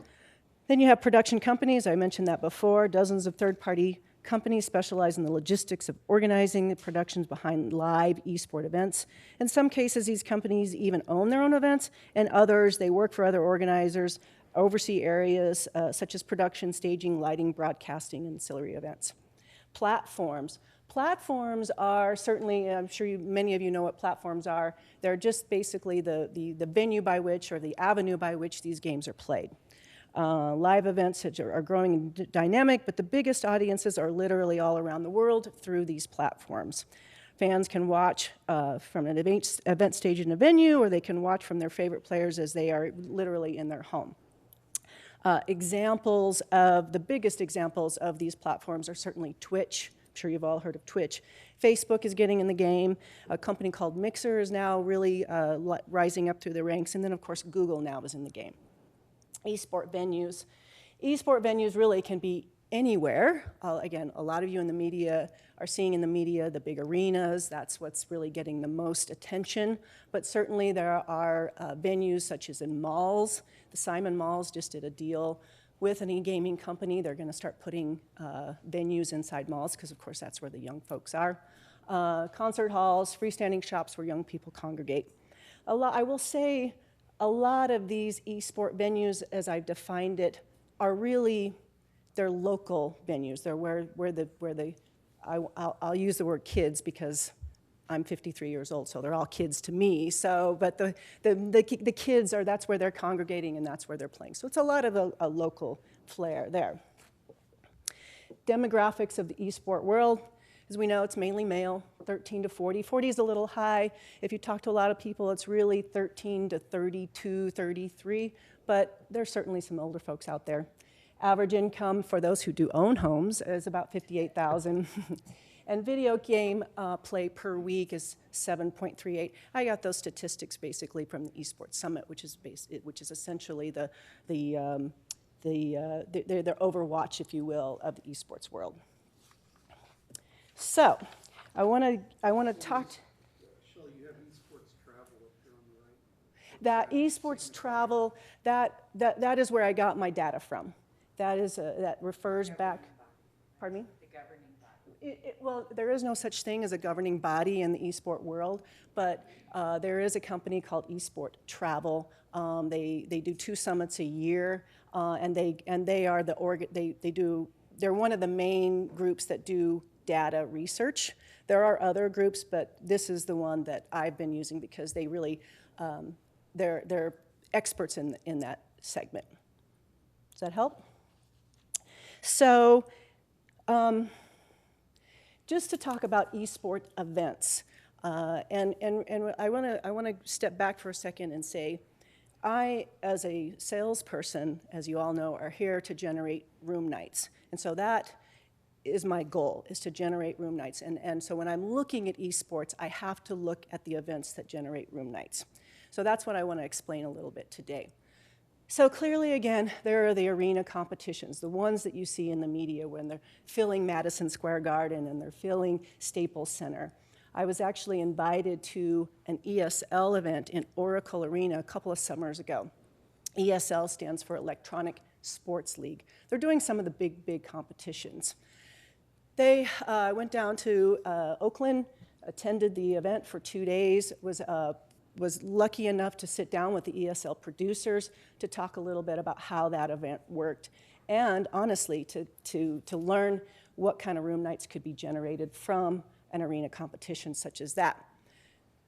Then you have production companies, I mentioned that before, dozens of third-party Companies specialize in the logistics of organizing the productions behind live esport events. In some cases, these companies even own their own events, and others, they work for other organizers, oversee areas such as production, staging, lighting, broadcasting, and ancillary events. Platforms. Platforms are certainly, I'm sure many of you know what platforms are. They're just basically the venue by which, or the avenue by which these games are played. Live events are growing and dynamic, but the biggest audiences are literally all around the world through these platforms. Fans can watch from an event stage in a venue, or they can watch from their favorite players as they are literally in their home. The biggest examples of these platforms are certainly Twitch. I'm sure you've all heard of Twitch. Facebook is getting in the game. A company called Mixer is now really rising up through the ranks. And then, of course, Google now is in the game. Esport venues. Esport venues really can be anywhere. Again, a lot of you in the media are seeing in the media the big arenas. That's what's really getting the most attention. But certainly there are venues such as in malls. The Simon Malls just did a deal with an e-gaming company. They're going to start putting venues inside malls because, of course, that's where the young folks are. Concert halls, freestanding shops where young people congregate. I will say a lot of these esport venues, as I've defined it, are really, they're local venues. They're I'll use the word kids because I'm 53 years old, so they're all kids to me. So, but the kids are, that's where they're congregating and that's where they're playing. So it's a lot of a local flair there. Demographics of the esport world. As we know, it's mainly male, 13 to 40. 40 is a little high. If you talk to a lot of people, it's really 13 to 32, 33, but there's certainly some older folks out there. Average income for those who do own homes is about $58,000. And video game play per week is 7.38. I got those statistics basically from the Esports Summit, which is essentially the Overwatch, if you will, of the esports world. So, I want to talk. Shelley, you have esports travel up here on the right. That esports travel, that is where I got my data from. That refers back. Pardon me? The governing body. Well, there is no such thing as a governing body in the esport world, but there is a company called Esport Travel. They do 2 summits a year, and they are they're one of the main groups that do data research. There are other groups, but this is the one that I've been using because they really, they're experts in that segment. Does that help? So, just to talk about esport events, and I want to step back for a second and say, I, as a salesperson, as you all know, are here to generate room nights, and so that is my goal, is to generate room nights. And so when I'm looking at esports, I have to look at the events that generate room nights. So that's what I want to explain a little bit today. So clearly, again, there are the arena competitions, the ones that you see in the media when they're filling Madison Square Garden and they're filling Staples Center. I was actually invited to an ESL event in Oracle Arena a couple of summers ago. ESL stands for Electronic Sports League. They're doing some of the big competitions. They went down to Oakland, attended the event for 2 days, was lucky enough to sit down with the ESL producers to talk a little bit about how that event worked, and honestly, to learn what kind of room nights could be generated from an arena competition such as that.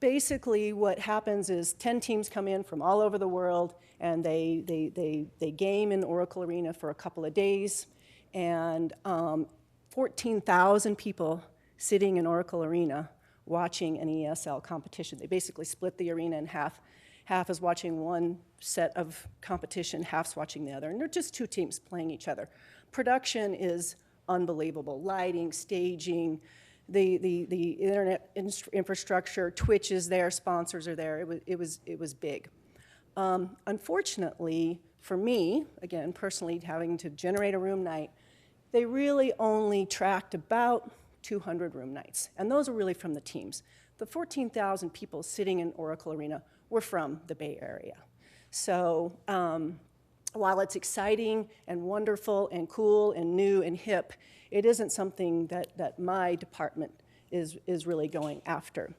Basically, what happens is 10 teams come in from all over the world, and they game in Oracle Arena for a couple of days, and 14,000 people sitting in Oracle Arena watching an ESL competition. They basically split the arena in half. Half is watching one set of competition, half's watching the other, and they're just 2 teams playing each other. Production is unbelievable. Lighting, staging, the internet infrastructure, Twitch is there, sponsors are there. It was big. Unfortunately, for me, again, personally having to generate a room night, they really only tracked about 200 room nights, and those are really from the teams. The 14,000 people sitting in Oracle Arena were from the Bay Area. So while it's exciting and wonderful and cool and new and hip, it isn't something that my department is really going after.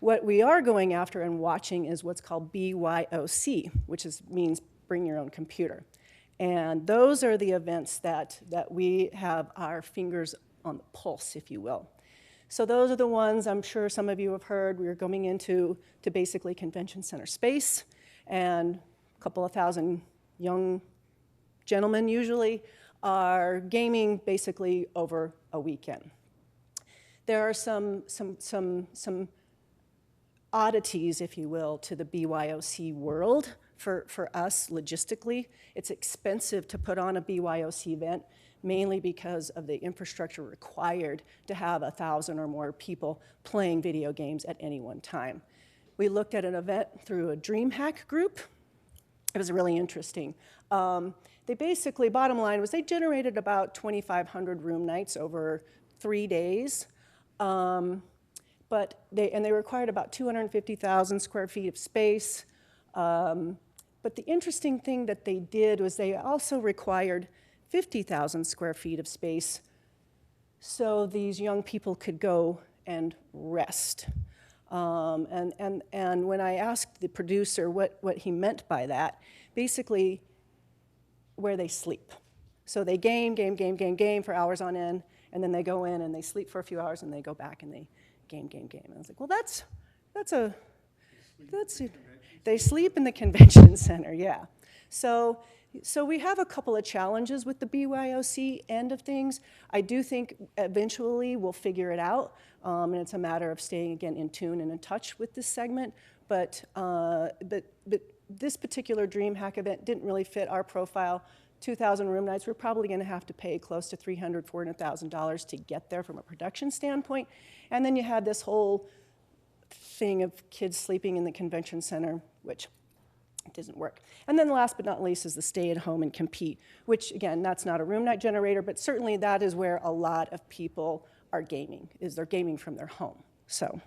What we are going after and watching is what's called BYOC, which means bring your own computer. And those are the events that we have our fingers on the pulse, if you will. So those are the ones I'm sure some of you have heard. We're going into basically convention center space, and a couple of thousand young gentlemen usually are gaming basically over a weekend. There are some oddities, if you will, to the BYOC world for us logistically. It's expensive to put on a BYOC event, mainly because of the infrastructure required to have 1,000 or more people playing video games at any one time. We looked at an event through a DreamHack group. It was really interesting. They basically, bottom line was they generated about 2,500 room nights over 3 days. But they required about 250,000 square feet of space. But the interesting thing that they did was they also required 50,000 square feet of space so these young people could go and rest. And when I asked the producer what he meant by that, basically where they sleep. So they game for hours on end, and then they go in and they sleep for a few hours and they go back and they game. And I was like, well, that's they sleep in the convention center, yeah. So we have a couple of challenges with the BYOC end of things. I do think eventually we'll figure it out, and it's a matter of staying, again, in tune and in touch with this segment. But this particular DreamHack event didn't really fit our profile. 2,000 room nights, we're probably going to have to pay close to $300,000, $400,000 to get there from a production standpoint. And then you had this whole thing of kids sleeping in the convention center, which doesn't work. And then last but not least is the stay at home and compete, which again, that's not a room night generator, but certainly that is where a lot of people are gaming, is they're gaming from their home, so.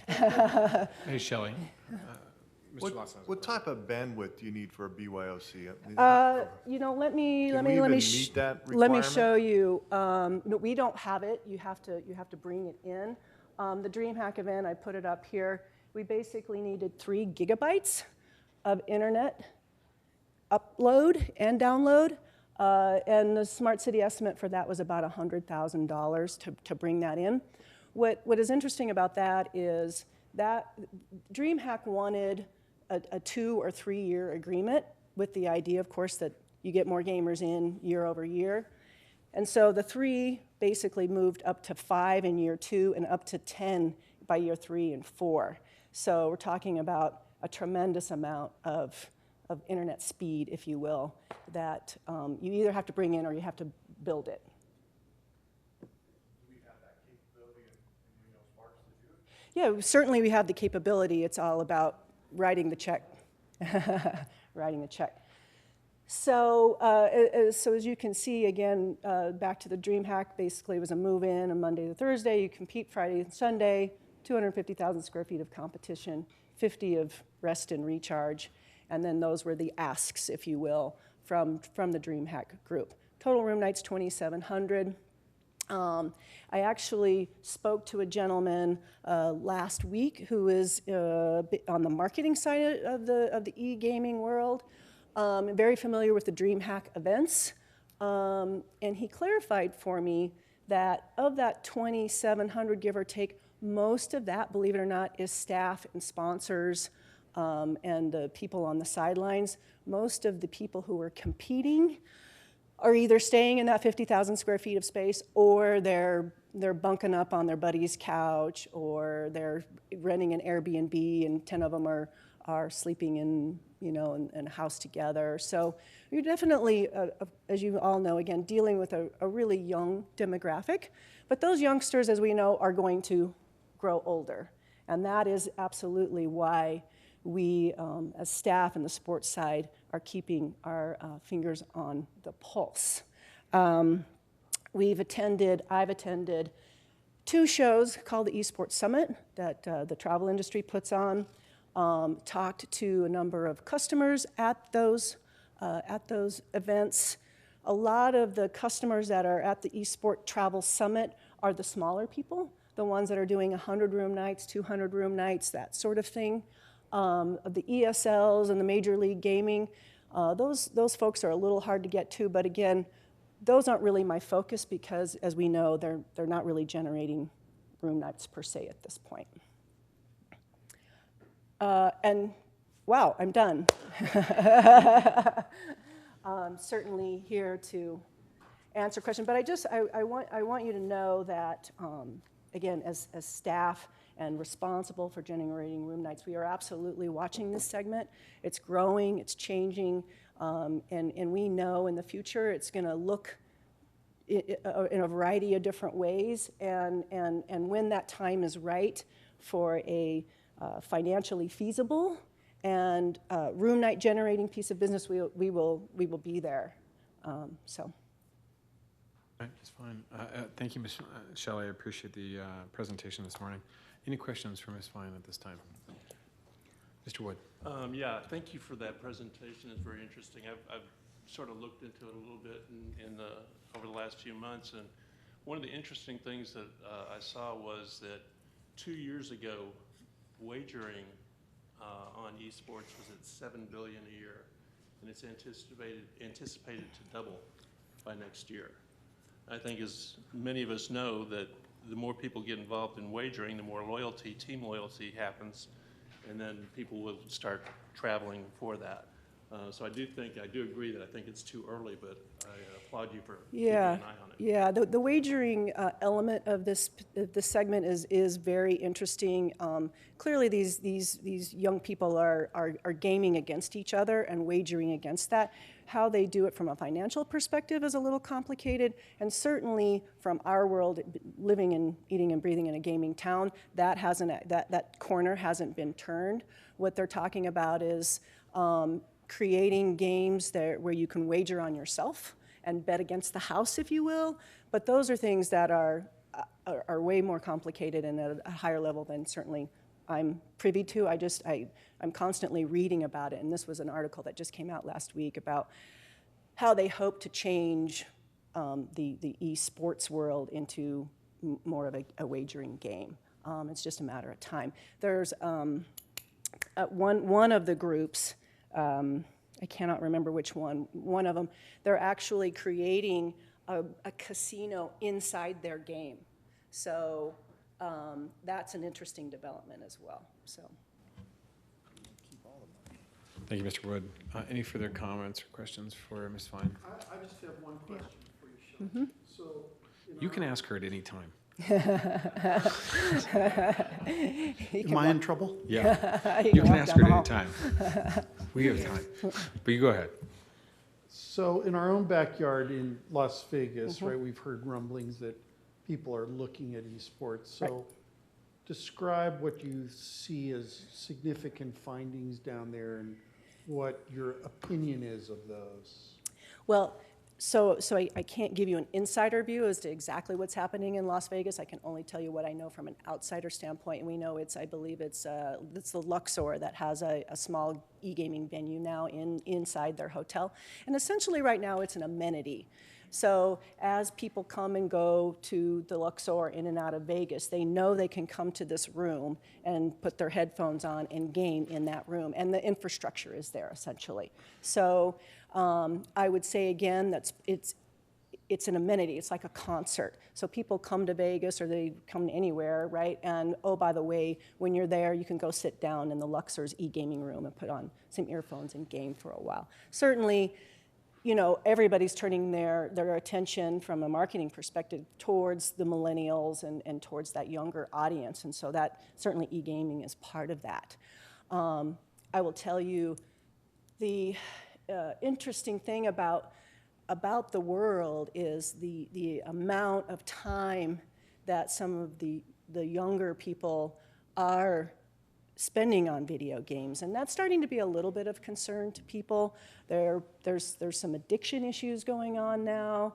Hey, Shelley. What type of bandwidth do you need for a BYOC? You know, let me show you. No, we don't have it. You have to bring it in. The DreamHack event, I put it up here. We basically needed 3 gigabytes of internet upload and download, and the Smart City estimate for that was about $100,000 to bring that in. What is interesting about that is that DreamHack wanted a 2 or 3 year agreement with the idea, of course, that you get more gamers in year over year. And so the 3 basically moved up to 5 in year 2 and up to 10 by year 3 and 4. So we're talking about a tremendous amount of internet speed, if you will, that you either have to bring in or you have to build it. Yeah, certainly we have the capability. It's all about writing the check, writing the check. So, as you can see, again, back to the DreamHack, basically it was a move-in on Monday to Thursday. You compete Friday and Sunday, 250,000 square feet of competition, 50 of rest and recharge, and then those were the asks, if you will, from the DreamHack group. Total room nights, 2,700. I actually spoke to a gentleman last week who is on the marketing side of the e-gaming world, very familiar with the DreamHack events, and he clarified for me that of that 2,700, give or take, most of that, believe it or not, is staff and sponsors and the people on the sidelines. Most of the people who are competing are either staying in that 50,000 square feet of space, or they're bunking up on their buddy's couch, or they're renting an Airbnb, and 10 of them are sleeping in a house together. So you're definitely, as you all know, again, dealing with a really young demographic. But those youngsters, as we know, are going to grow older, and that is absolutely why we, as staff and the sports side, are keeping our fingers on the pulse. I've attended 2 shows called the Esports Summit that the travel industry puts on. talked to a number of customers at those events. A lot of the customers that are at the Esport Travel Summit are the smaller people, the ones that are doing 100 room nights, 200 room nights, that sort of thing. The ESLs and the Major League Gaming, those folks are a little hard to get to, but again, those aren't really my focus because, as we know, they're not really generating room nights per se at this point. And wow, I'm done. Certainly here to answer questions, but I want you to know that, again, as staff and responsible for generating room nights, we are absolutely watching this segment. It's growing, it's changing, and we know in the future it's going to look in a variety of different ways, and when that time is right for a financially feasible and room night generating piece of business, we will be there. So. Right, that's fine. Thank you, Ms. Shelley. I appreciate the presentation this morning. Any questions for Ms. Fine at this time? Mr. Wood. Yeah, thank you for that presentation. It's very interesting. I've sort of looked into it a little bit over the last few months, and one of the interesting things that I saw was that 2 years ago, wagering on esports was at $7 billion a year, and it's anticipated to double by next year. I think, as many of us know, that the more people get involved in wagering, the more loyalty, team loyalty happens, and then people will start traveling for that. So I do agree that I think it's too early, but I applaud you for keeping an eye on it. Yeah, the wagering element of this segment is very interesting. Clearly, these young people are gaming against each other and wagering against that. How they do it from a financial perspective is a little complicated, and certainly from our world, living and eating and breathing in a gaming town, that corner hasn't been turned. What they're talking about is creating games where you can wager on yourself and bet against the house, if you will. But those are things that are way more complicated and at a higher level than certainly I'm privy to. I'm constantly reading about it, and this was an article that just came out last week about how they hope to change the esports world into more of a wagering game. It's just a matter of time. There's one of the groups, I cannot remember which one of them, they're actually creating a casino inside their game. So that's an interesting development as well. So. Thank you, Mr. Wood. Any further comments or questions for Ms. Fine? I just have one question for you, Shelley. Mm-hmm. So, you can ask her at any time. Am I in trouble? Yeah. You can ask her at any time. We have time. But you go ahead. So in our own backyard in Las Vegas, Mm-hmm. right, we've heard rumblings that people are looking at esports. So describe what you see as significant findings down there and what your opinion is of those. Well, so I can't give you an insider view as to exactly what's happening in Las Vegas. I can only tell you what I know from an outsider standpoint. And we know I believe it's the Luxor that has a small e-gaming venue now inside their hotel. And essentially right now it's an amenity. So as people come and go to the Luxor in and out of Vegas, they know they can come to this room and put their headphones on and game in that room. And the infrastructure is there, essentially. So I would say, again, it's an amenity. It's like a concert. So people come to Vegas or they come anywhere, right? And, oh, by the way, when you're there, you can go sit down in the Luxor's e-gaming room and put on some earphones and game for a while. Certainly, everybody's turning their attention from a marketing perspective towards the millennials and towards that younger audience. And so that certainly e-gaming is part of that. I will tell you the interesting thing about the world is the amount of time that some of the younger people are spending on video games, and that's starting to be a little bit of concern to people. There's some addiction issues going on now.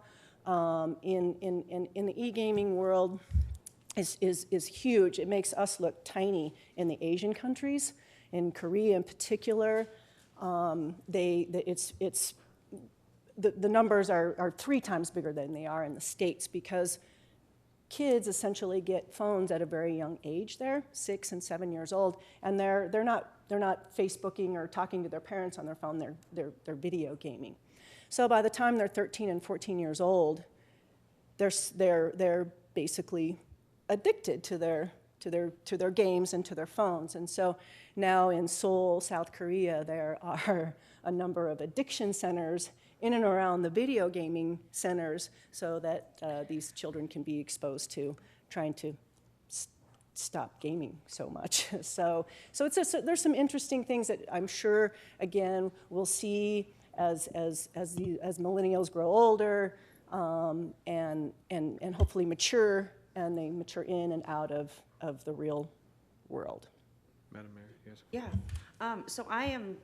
In the e-gaming world is huge. It makes us look tiny in the Asian countries. In Korea in particular, the numbers are 3 times bigger than they are in the States because kids essentially get phones at a very young age there, 6 and 7 years old, and they're not Facebooking or talking to their parents on their phone, they're video gaming. So by the time they're 13 and 14 years old, they're basically addicted to their games and to their phones. And so now in Seoul, South Korea, there are a number of addiction centers in and around the video gaming centers so that these children can be exposed to trying to stop gaming so much. So there's some interesting things that I'm sure, again, we'll see as millennials grow older and hopefully mature, and they mature in and out of the real world. Madam Mayor, yes? Yeah. So I am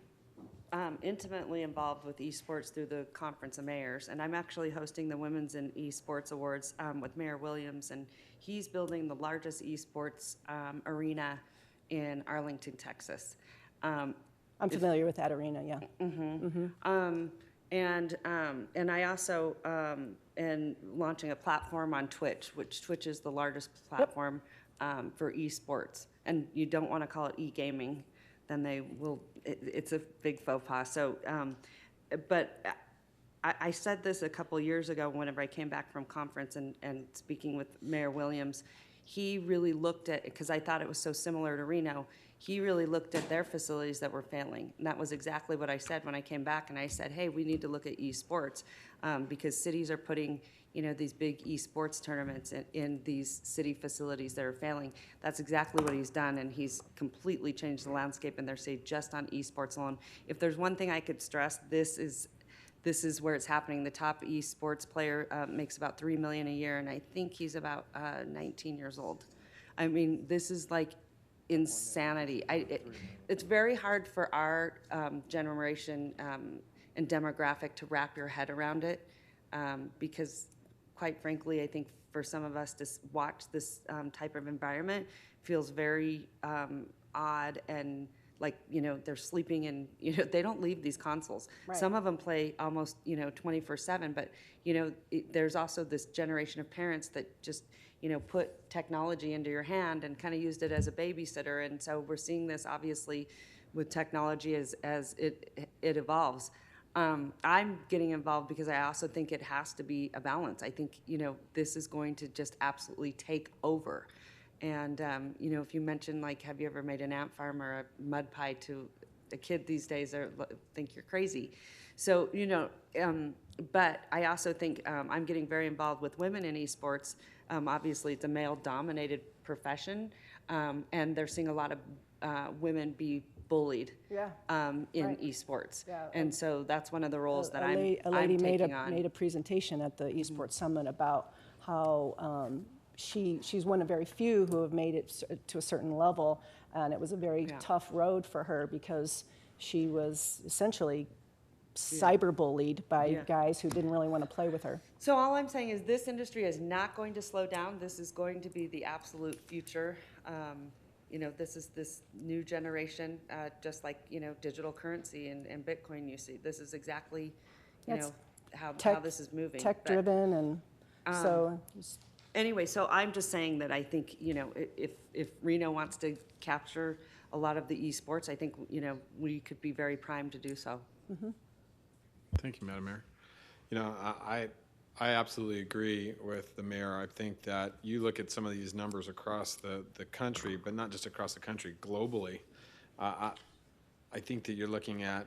intimately involved with esports through the Conference of Mayors, and I'm actually hosting the Women's in Esports Awards with Mayor Williams, and he's building the largest esports arena in Arlington, Texas. I'm familiar with that arena, yeah. And I also am launching a platform on Twitch, which Twitch is the largest platform for esports. And you don't want to call it e-gaming, then they will, it's a big faux pas. So, but I said this a couple years ago whenever I came back from conference and speaking with Mayor Williams. He really looked at, because I thought it was so similar to Reno, he really looked at their facilities that were failing. And that was exactly what I said when I came back, and I said, hey, we need to look at esports because cities are putting, these big esports tournaments in these city facilities that are failing. That's exactly what he's done, and he's completely changed the landscape in their city just on esports alone. If there's one thing I could stress, this is where it's happening. The top esports player makes about $3 million a year, and I think he's about 19 years old. I mean, this is like insanity. It's very hard for our generation and demographic to wrap your head around it because, quite frankly, I think for some of us to watch this type of environment feels very odd and like, they're sleeping and, they don't leave these consoles. Right. Some of them play almost, 24/7, but, there's also this generation of parents that just, put technology into your hand and kind of used it as a babysitter. And so we're seeing this obviously with technology as it evolves. I'm getting involved because I also think it has to be a balance. I think, this is going to just absolutely take over. And, if you mention, like, have you ever made an ant farm or a mud pie to a kid these days, they think you're crazy. So, but I also think I'm getting very involved with women in esports. Obviously, it's a male-dominated profession, and they're seeing a lot of women be bullied in esports. Yeah. And so that's one of the roles that a I'm lady taking on. made a presentation at the Esports Summit about how she's one of very few who have made it to a certain level, and it was a very tough road for her because she was essentially cyberbullied by guys who didn't really want to play with her. So all I'm saying is this industry is not going to slow down. This is going to be the absolute future. This is this new generation, just like, digital currency and Bitcoin you see. This is exactly, how this is moving. Tech-driven, and so... Anyway, so I'm just saying that I think, if Reno wants to capture a lot of the esports, I think, we could be very primed to do so. Mm-hmm. Thank you, Madam Mayor. I absolutely agree with the mayor. I think that you look at some of these numbers across the country, but not just across the country, globally. I think that you're looking at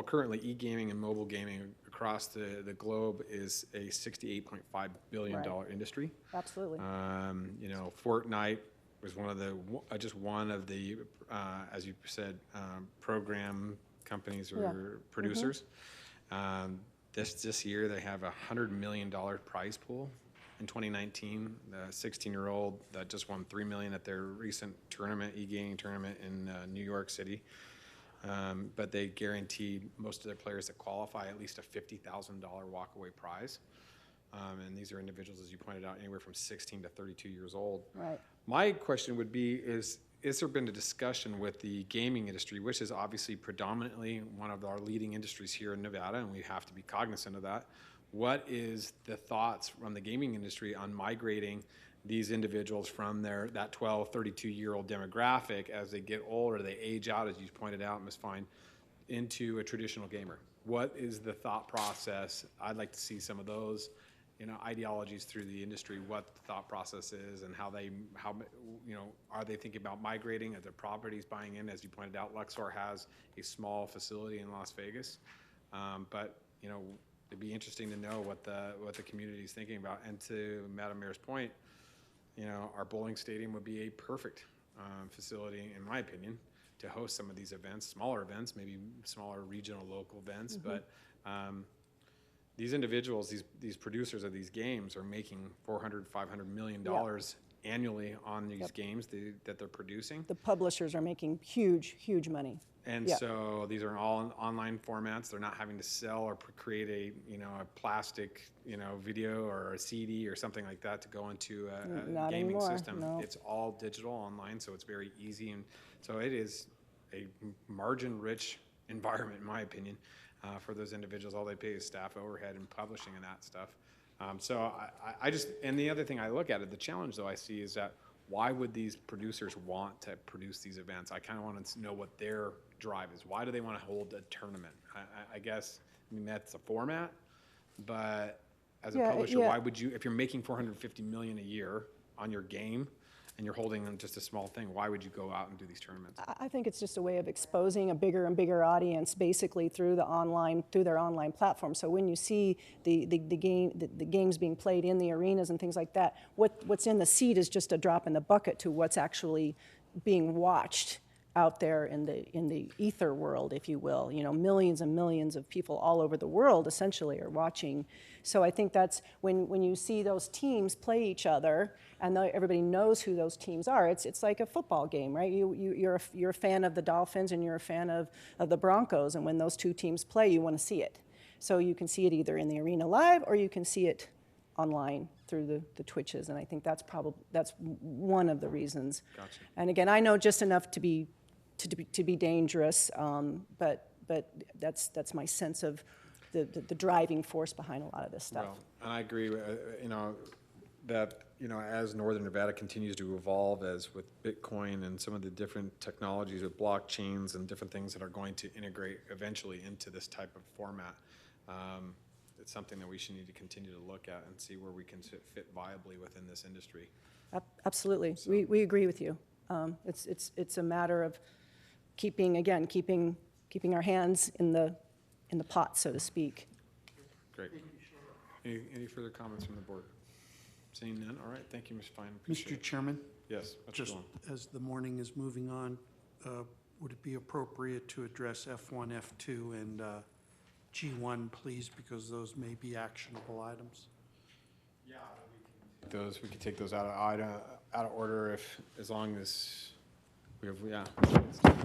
currently e-gaming and mobile gaming across the globe is a $68.5 billion industry. Absolutely. Fortnite was one of the as you said, program companies or producers. This year they have a $100 million prize pool. In 2019, the 16-year-old that just won $3 million at their recent tournament, e-gaming tournament in New York City. But they guaranteed most of their players that qualify at least a $50,000 walkaway prize. And these are individuals, as you pointed out, anywhere from 16 to 32 years old. Right. My question would be is, has there been a discussion with the gaming industry, which is obviously predominantly one of our leading industries here in Nevada, and we have to be cognizant of that. What is the thoughts from the gaming industry on migrating these individuals from that 12, 32-year-old demographic as they get older, they age out, as you pointed out, Ms. Fine, into a traditional gamer? What is the thought process? I'd like to see some of those, ideologies through the industry, what the thought process is, and how are they thinking about migrating? Are their properties buying in? As you pointed out, Luxor has a small facility in Las Vegas, but it'd be interesting to know what the community is thinking about. And to Madam Mayor's point, our bowling stadium would be a perfect facility, in my opinion, to host some of these events, smaller events, maybe smaller regional, local events, but these individuals, these producers of these games are making $400-500 million annually on these games that they're producing. The publishers are making huge, huge money. And so these are all in online formats. They're not having to sell or create a plastic video or a CD or something like that to go into a gaming anymore, system. no. It's all digital online, so it's very easy, and so it is a margin-rich environment, in my opinion, for those individuals. All they pay is staff overhead and publishing and that stuff. So I just, and the other thing I look at it, the challenge though I see is that why would these producers want to produce these events? I kind of want to know what their drive is. Why do they want to hold a tournament? I guess, that's a format, but as a publisher, why would you, if you're making $450 million a year on your game and you're holding just a small thing, why would you go out and do these tournaments? I think it's just a way of exposing a bigger and bigger audience, basically through their online platform. So when you see the games being played in the arenas and things like that, what's in the seat is just a drop in the bucket to what's actually being watched out there in the ether world, if you will. Millions and millions of people all over the world essentially are watching. So I think that's when you see those teams play each other, and everybody knows who those teams are. It's like a football game, right? You're a fan of the Dolphins and you're a fan of the Broncos, and when those two teams play, you want to see it. So you can see it either in the arena live or you can see it online through the Twitches, and I think that's one of the reasons. Gotcha. And again, I know just enough to be dangerous, but that's my sense of the driving force behind a lot of this stuff. Well, and I agree, that as Northern Nevada continues to evolve, as with Bitcoin and some of the different technologies with blockchains and different things that are going to integrate eventually into this type of format, it's something that we should need to continue to look at and see where we can fit viably within this industry. Absolutely, so. We agree with you. It's a matter of keeping our hands in the pot, so to speak. Great. Any further comments from the board? Seeing none, all right, thank you, Ms. Fine. Mr. Chairman? Yes, just as the morning is moving on, would it be appropriate to address F1, F2, and G1, please, because those may be actionable items? Yeah, we can take those out of order as long as we have,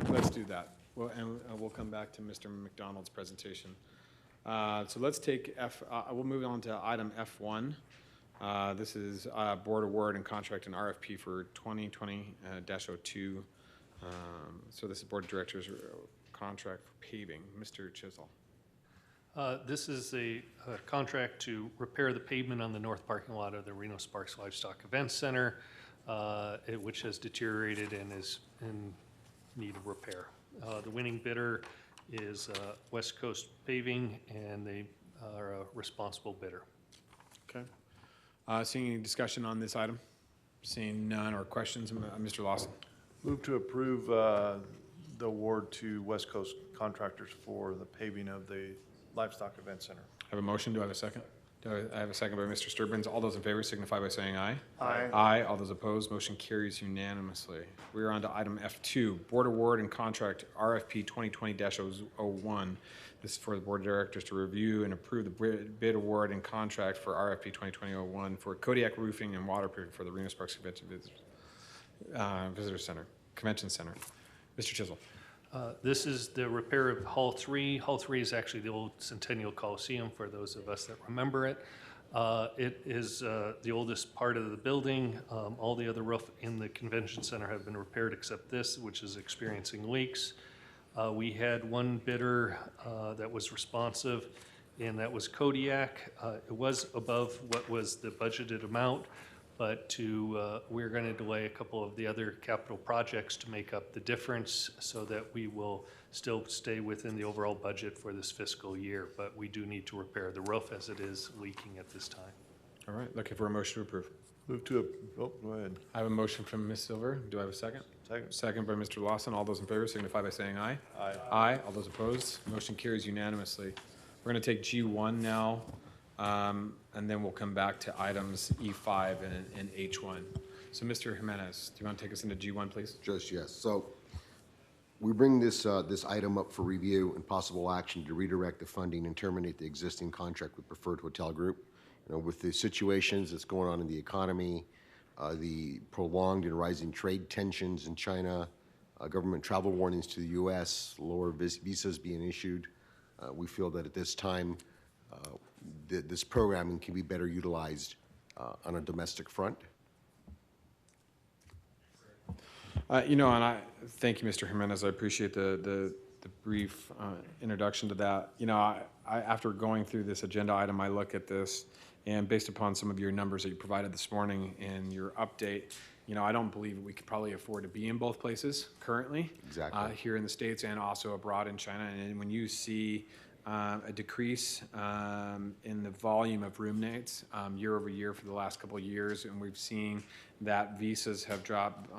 let's do that. Well, and we'll come back to Mr. McDonald's presentation. So let's take we'll move on to item F1. This is board award and contract and RFP for 2020-02. So this is board of directors contract for paving. Mr. Chisholm. This is a contract to repair the pavement on the north parking lot of the Reno Sparks Livestock Events Center, which has deteriorated and is in need of repair. The winning bidder is West Coast Paving, and they are a responsible bidder. Okay. Seeing any discussion on this item? Seeing none, or questions, Mr. Lawson? Move to approve the award to West Coast Contractors for the paving of the Livestock Event Center. I have a motion. Do I have a second? I have a second by Mr. Sturbins. All those in favor signify by saying aye. Aye. Aye. All those opposed, motion carries unanimously. We are on to item F2, board award and contract RFP 2020-01. This is for the board of directors to review and approve the bid award and contract for RFP 2020-01 for Kodiak Roofing and Waterproofing for the Reno Sparks Convention Center. Mr. Chisholm. This is the repair of Hall 3. Hall 3 is actually the old Centennial Coliseum for those of us that remember it. It is the oldest part of the building. All the other roof in the convention center have been repaired except this, which is experiencing leaks. We had one bidder that was responsive, and that was Kodiak. It was above what was the budgeted amount, but we're going to delay a couple of the other capital projects to make up the difference so that we will still stay within the overall budget for this fiscal year. But we do need to repair the roof as it is leaking at this time. All right, looking for a motion to approve. Move to, go ahead. I have a motion from Ms. Silver. Do I have a second? Second. Second by Mr. Lawson. All those in favor signify by saying aye. Aye. Aye. All those opposed, motion carries unanimously. We're going to take G1 now, and then we'll come back to items E5 and H1. So Mr. Jimenez, do you want to take us into G1, please? Just yes. So we bring this item up for review and possible action to redirect the funding and terminate the existing contract with Preferred Hotel Group. You know, with the situations that's going on in the economy, the prolonged and rising trade tensions in China, government travel warnings to the U.S., lower visas being issued, we feel that at this time, this programming can be better utilized on a domestic front. You know, and I thank you, Mr. Jimenez. I appreciate the brief introduction to that. You know, I after going through this agenda item, I look at this, and based upon some of your numbers that you provided this morning in your update, you know, I don't believe we could probably afford to be in both places currently. Exactly. Here in the States and also abroad in China. And when you see a decrease in the volume of room nights year over year for the last couple of years, and we've seen that visas have dropped.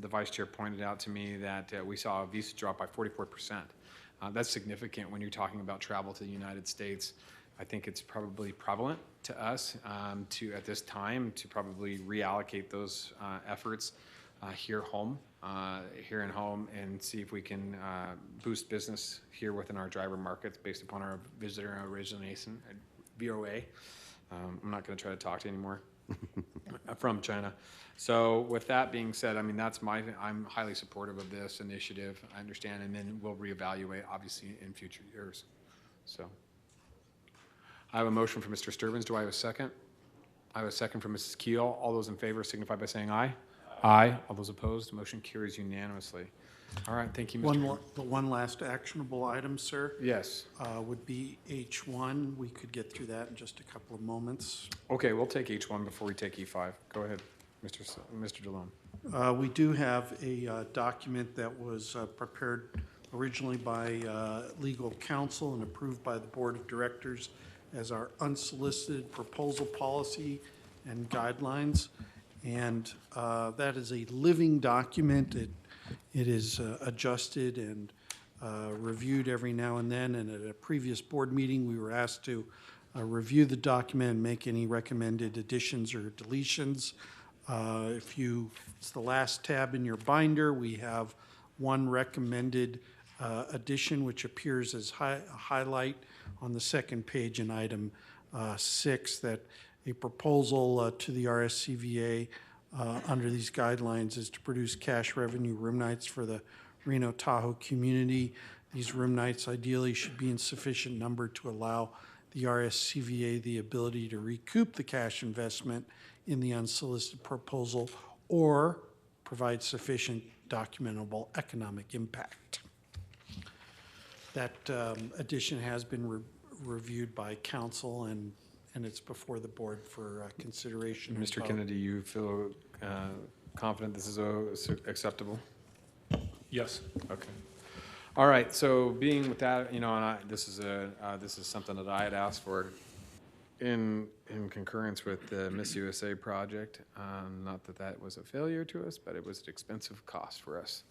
The vice chair pointed out to me that we saw a visa drop by 44%. That's significant when you're talking about travel to the United States. I think it's probably prevalent to us at this time to probably reallocate those efforts here in home, and see if we can boost business here within our driver markets based upon our visitor origination, VOA. I'm not going to try to talk to you anymore. From China. So with that being said, I mean, I'm highly supportive of this initiative, I understand, and then we'll reevaluate, obviously, in future years. So I have a motion from Mr. Sturbins. Do I have a second? I have a second from Mrs. Keel. All those in favor signify by saying aye. Aye. All those opposed, motion carries unanimously. All right, thank you, Mr. The one last actionable item, sir. Yes. Would be H1. We could get through that in just a couple of moments. Okay, we'll take H1 before we take E5. Go ahead, Mr. DeLone. We do have a document that was prepared originally by legal counsel and approved by the board of directors as our unsolicited proposal policy and guidelines. And that is a living document. It is adjusted and reviewed every now and then. And at a previous board meeting, we were asked to review the document and make any recommended additions or deletions. It's the last tab in your binder. We have one recommended addition, which appears as a highlight on the second page in item 6, that a proposal to the RSCVA under these guidelines is to produce cash revenue room nights for the Reno Tahoe community. These room nights ideally should be in sufficient number to allow the RSCVA the ability to recoup the cash investment in the unsolicited proposal or provide sufficient documentable economic impact. That addition has been reviewed by council, and it's before the board for consideration. Mr. Kennedy, you feel confident this is acceptable? Yes. Okay. All right. So being with that, you know, and this is something that I had asked for in concurrence with the Miss USA project. Not that was a failure to us, but it was an expensive cost for us.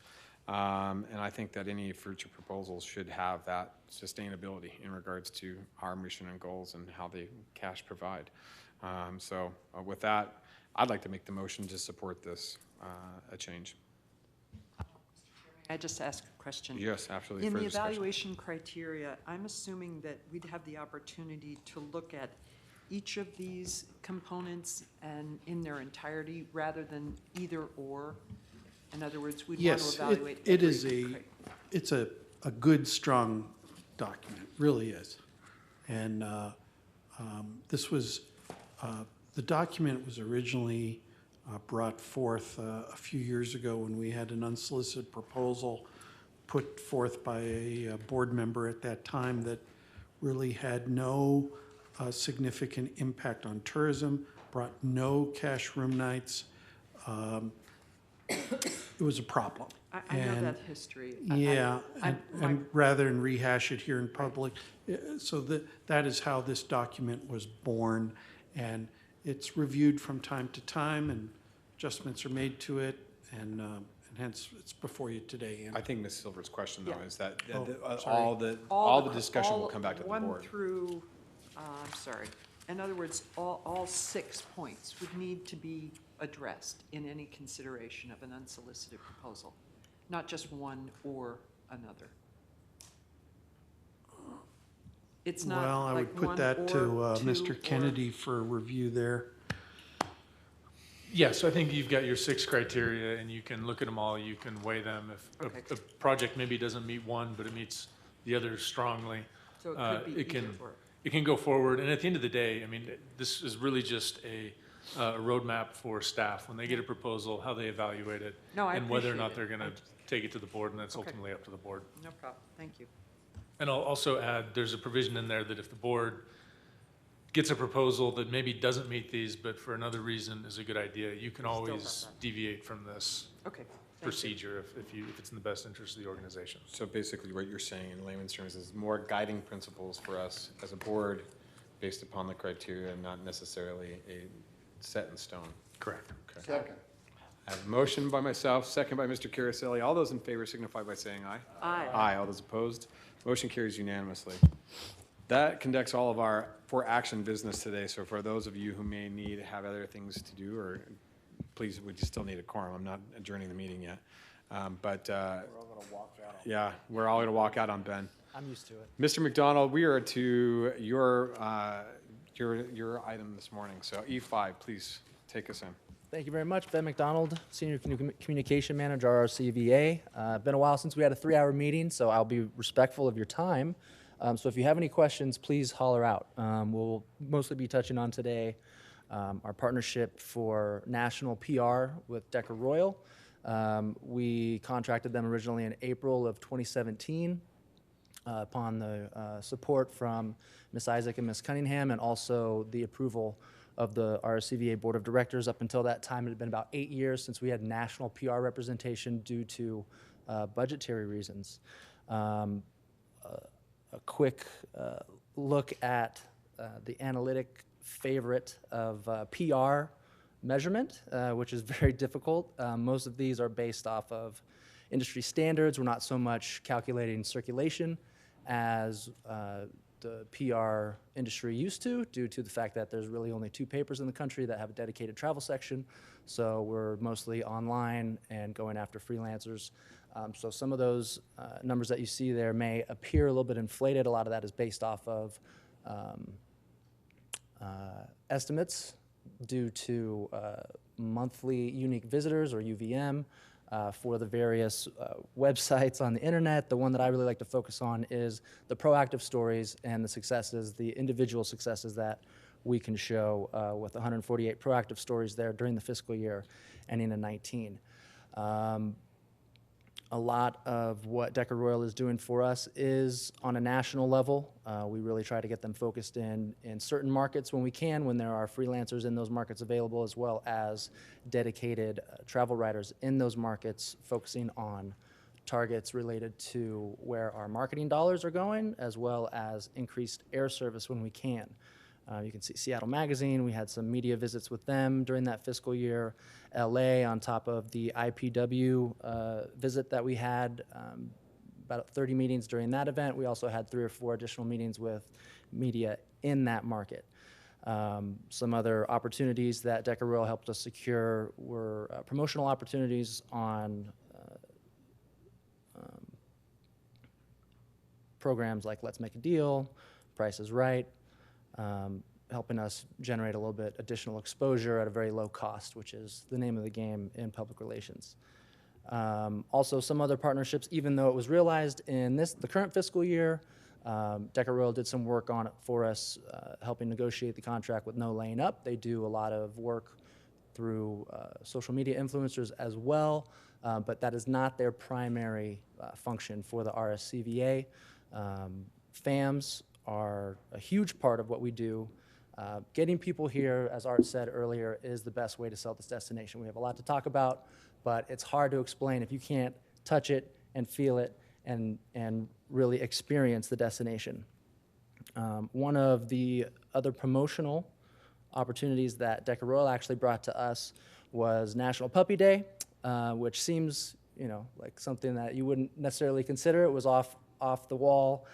And I think that any future proposals should have that sustainability in regards to our mission and goals and how they cash provide. So with that, I'd like to make the motion to support this a change. I just ask a question? Yes, absolutely. In the Further discussion. evaluation criteria, I'm assuming that we'd have the opportunity to look at each of these components and in their entirety rather than either or. In other words, we'd want to evaluate. It's a good, strong document, really is. And This was, the document was originally brought forth a few years ago when we had an unsolicited proposal put forth by a board member at that time that really had no significant impact on tourism, brought no cash room nights. It was a problem. I know that history. Yeah, and rather than rehash it here in public, so that is how this document was born, and it's reviewed from time to time, and adjustments are made to it, and hence it's before you today. I think Ms. Silver's question, though, is that sorry. all the discussion will come back to the board. One through, I'm sorry. In other words, all 6 points would need to be addressed in any consideration of an unsolicited proposal, not just one or another. It's not Well, I like would put one that to or two Mr. or- Kennedy for review there. Yeah, so I think you've got your 6 criteria, and you can look at them all, you can weigh them. If a project maybe doesn't meet one, but it meets the others strongly, So it could be either or. it can go forward. And at the end of the day, I mean, this is really just a roadmap for staff, when they get a proposal, how they evaluate it, No, I and whether or not appreciate they're it. going to take it to the board, and that's Okay. ultimately up to the board. No problem, thank you. And I'll also add, there's a provision in there that if the board gets a proposal that maybe doesn't meet these, but for another reason is a good idea, you can always deviate from this Okay, thank you. procedure if it's in the best interest of the organization. So basically, what you're saying in layman's terms is more guiding principles for us as a board based upon the criteria and not necessarily a set in stone. Correct. Okay. Second. I have a motion by myself, second by Mr. Caraselli. All those in favor signify by saying aye. Aye. Aye. All those opposed? Motion carries unanimously. That conducts all of our for action business today. So for those of you who may need to have other things to do, or please, we still need a quorum. I'm not adjourning the meeting yet. We're all gonna walk out. Yeah, we're all going to walk out on Ben. I'm used to it. Mr. McDonald, we are to your item this morning. So E5, please take us in. Thank you very much. Ben McDonald, Senior Communication Manager, RSCVA. Been a while since we had a 3-hour meeting, so I'll be respectful of your time. So if you have any questions, please holler out. We'll mostly be touching on today our partnership for national PR with Decker Royal. We contracted them originally in April of 2017 upon the support from Ms. Isaac and Ms. Cunningham, and also the approval of the RSCVA Board of Directors. Up until that time, it had been about 8 years since we had national PR representation due to budgetary reasons. A quick look at the analytic favorite of PR measurement, which is very difficult. Most of these are based off of industry standards. We're not so much calculating circulation as the PR industry used to, due to the fact that there's really only 2 papers in the country that have a dedicated travel section. So we're mostly online and going after freelancers. So some of those numbers that you see there may appear a little bit inflated. A lot of that is based off of estimates due to monthly unique visitors, or UVM, for the various websites on the internet. The one that I really like to focus on is the proactive stories and the successes, the individual successes that we can show with 148 proactive stories there during the fiscal year ending in 19. A lot of what Decker Royal is doing for us is on a national level. We really try to get them focused in certain markets when we can, when there are freelancers in those markets available, as well as dedicated travel writers in those markets, focusing on targets related to where our marketing dollars are going, as well as increased air service when we can. You can see Seattle Magazine, we had some media visits with them during that fiscal year. LA, on top of the IPW visit that we had, about 30 meetings during that event. We also had 3 or 4 additional meetings with media in that market. Some other opportunities that Decker Royal helped us secure were promotional opportunities on programs like Let's Make a Deal, Price is Right, helping us generate a little bit additional exposure at a very low cost, which is the name of the game in public relations. Also, some other partnerships, even though it was realized in the current fiscal year, Decker Royal did some work on it for us, helping negotiate the contract with No Laying Up. They do a lot of work through social media influencers as well, but that is not their primary function for the RSCVA. FAMs are a huge part of what we do. Getting people here, as Art said earlier, is the best way to sell this destination. We have a lot to talk about, but it's hard to explain if you can't touch it and feel it and really experience the destination. One of the other promotional opportunities that Decker Royal actually brought to us was National Puppy Day, which seems, like something that you wouldn't necessarily consider. It was off the wall.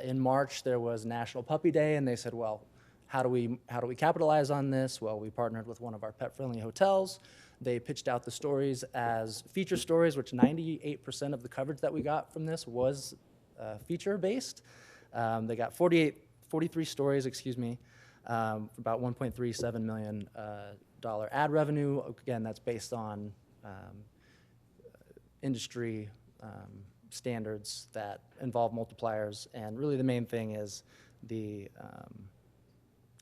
In March, there was National Puppy Day, and they said, well, how do we capitalize on this? Well, we partnered with one of our pet-friendly hotels. They pitched out the stories as feature stories, which 98% of the coverage that we got from this was feature-based. They got 43 stories, for about $1.37 million ad revenue. Again, that's based on industry standards that involve multipliers, and really the main thing is the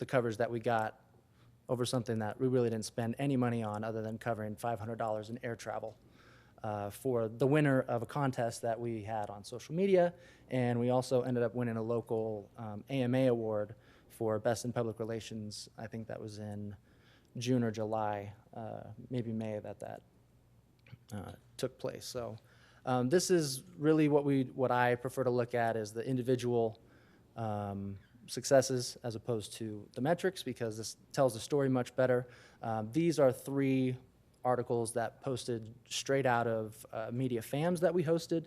coverage that we got over something that we really didn't spend any money on other than covering $500 in air travel for the winner of a contest that we had on social media, and we also ended up winning a local AMA award for Best in Public Relations. I think that was in June or July, maybe May that took place. So this is really what I prefer to look at is the individual successes as opposed to the metrics, because this tells the story much better. These are 3 articles that posted straight out of media FAMs that we hosted.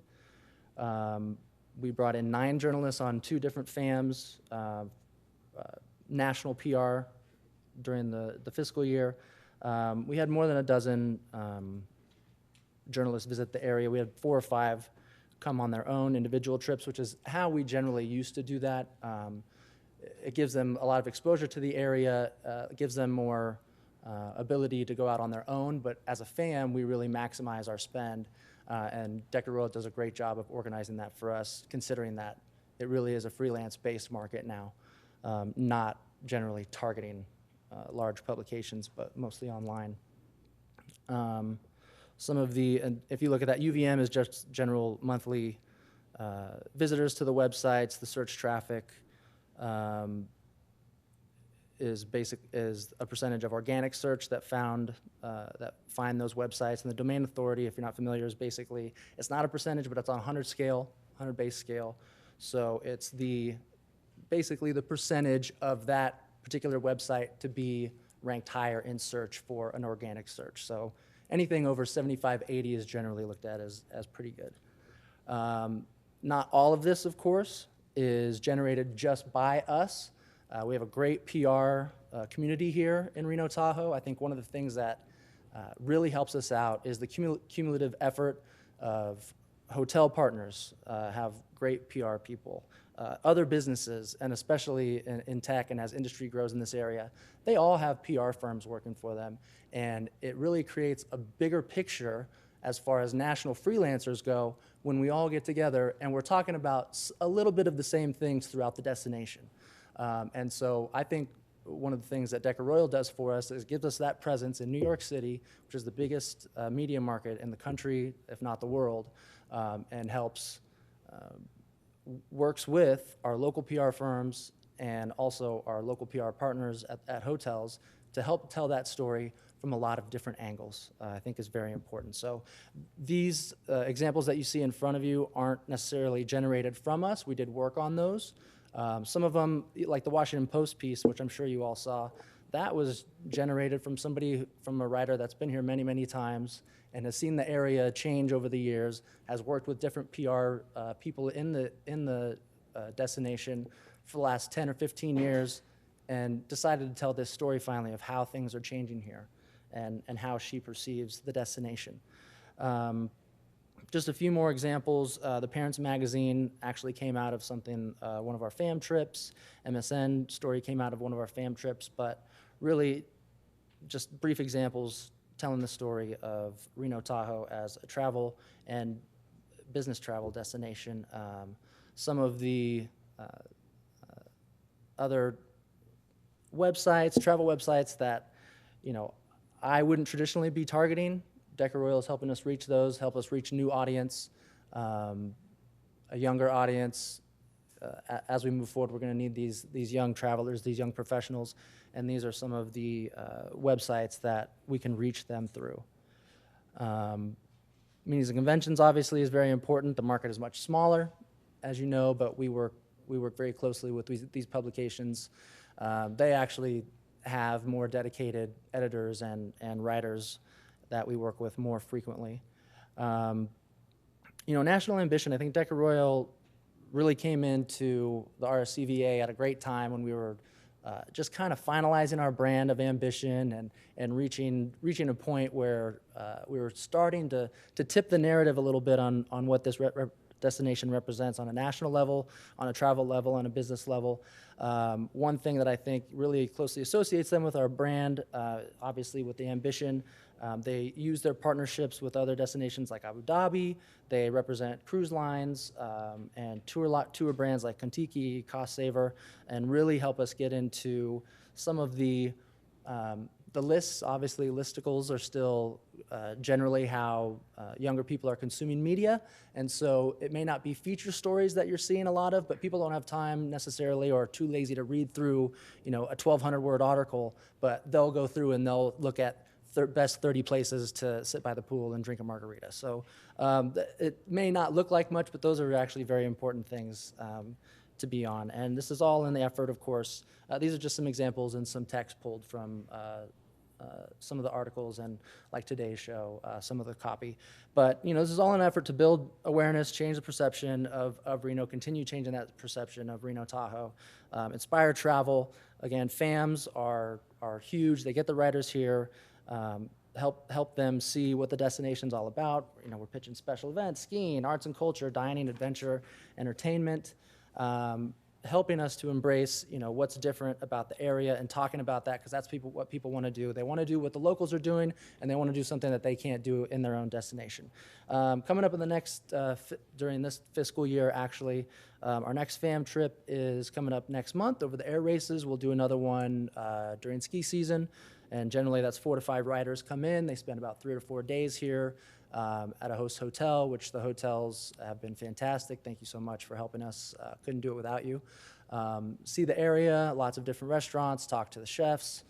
We brought in 9 journalists on 2 different FAMs, national PR during the fiscal year. We had more than a dozen journalists visit the area. We had 4 or 5 come on their own individual trips, which is how we generally used to do that. It gives them a lot of exposure to the area, gives them more ability to go out on their own, but as a FAM, we really maximize our spend, and Decker Royal does a great job of organizing that for us, considering that it really is a freelance-based market now, not generally targeting large publications, but mostly online. Some of if you look at that, UVM is just general monthly visitors to the websites. The search traffic is a percentage of organic search that find those websites. And the domain authority, if you're not familiar, is basically, it's not a percentage, but it's on 100 base scale. So it's basically the percentage of that particular website to be ranked higher in search for an organic search. So anything over 75, 80 is generally looked at as pretty good. Not all of this, of course, is generated just by us. We have a great PR community here in Reno Tahoe. I think one of the things that really helps us out is the cumulative effort of hotel partners have great PR people. Other businesses, and especially in tech and as industry grows in this area, they all have PR firms working for them. And it really creates a bigger picture as far as national freelancers go when we all get together and we're talking about a little bit of the same things throughout the destination. And so I think one of the things that Decker Royal does for us is gives us that presence in New York City, which is the biggest media market in the country, if not the world, and works with our local PR firms and also our local PR partners at hotels to help tell that story from a lot of different angles, I think is very important. So these examples that you see in front of you aren't necessarily generated from us. We did work on those. Some of them, like the Washington Post piece, which I'm sure you all saw, that was generated from a writer that's been here many, many times and has seen the area change over the years, has worked with different PR people in the destination for the last 10 or 15 years, and decided to tell this story finally of how things are changing here and how she perceives the destination. Just a few more examples. The Parents Magazine actually came out of something, one of our FAM trips. MSN story came out of one of our FAM trips, but really just brief examples telling the story of Reno Tahoe as a travel and business travel destination. Some of the other websites, travel websites that, you know, I wouldn't traditionally be targeting. Decker Royal is helping us reach those, help us reach new audience, a younger audience. As we move forward, we're going to need these young travelers, these young professionals, and these are some of the websites that we can reach them through. Meetings and conventions obviously is very important. The market is much smaller, as you know, but we work very closely with these publications. They actually have more dedicated editors and writers that we work with more frequently. You know, national ambition, I think Decker Royal really came into the RSCVA at a great time when we were just kind of finalizing our brand of ambition and reaching a point where we were starting to tip the narrative a little bit on what this destination represents on a national level, on a travel level, on a business level. One thing that I think really closely associates them with our brand, obviously with the ambition, they use their partnerships with other destinations like Abu Dhabi. They represent cruise lines and tour brands like Kontiki, Cost Saver, and really help us get into some of the lists. Obviously, listicles are still generally how younger people are consuming media, and so it may not be feature stories that you're seeing a lot of, but people don't have time necessarily or are too lazy to read through, you know, a 1,200-word article, but they'll go through and they'll look at best 30 places to sit by the pool and drink a margarita. So it may not look like much, but those are actually very important things to be on. And this is all in the effort, of course. These are just some examples and some text pulled from some of the articles and, like today's show, some of the copy. But, you know, this is all an effort to build awareness, change the perception of Reno, continue changing that perception of Reno Tahoe, inspire travel. Again, FAMs are huge. They get the writers here. Help them see what the destination's all about. You know, we're pitching special events, skiing, arts and culture, dining, adventure, entertainment, helping us to embrace, you know, what's different about the area and talking about that, because that's what people want to do. They want to do what the locals are doing, and they want to do something that they can't do in their own destination. Coming up in the next, during this fiscal year, actually, our next FAM trip is coming up next month over the air races. We'll do another one during ski season. And generally, that's 4 to 5 riders come in. They spend about 3 or 4 days here at a host hotel, which the hotels have been fantastic. Thank you so much for helping us. Couldn't do it without you. See the area, lots of different restaurants, talk to the chefs,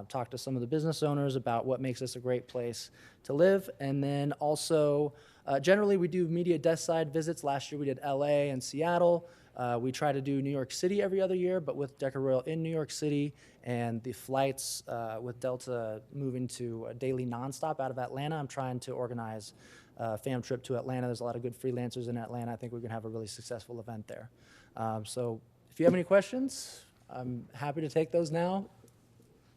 talk to some of the business owners about what makes this a great place to live. And then also, generally, we do media desk side visits. Last year, we did LA and Seattle. We try to do New York City every other year, but with Decker Royal in New York City and the flights with Delta moving to a daily nonstop out of Atlanta, I'm trying to organize a FAM trip to Atlanta. There's a lot of good freelancers in Atlanta. I think we're going to have a really successful event there. So if you have any questions, I'm happy to take those now.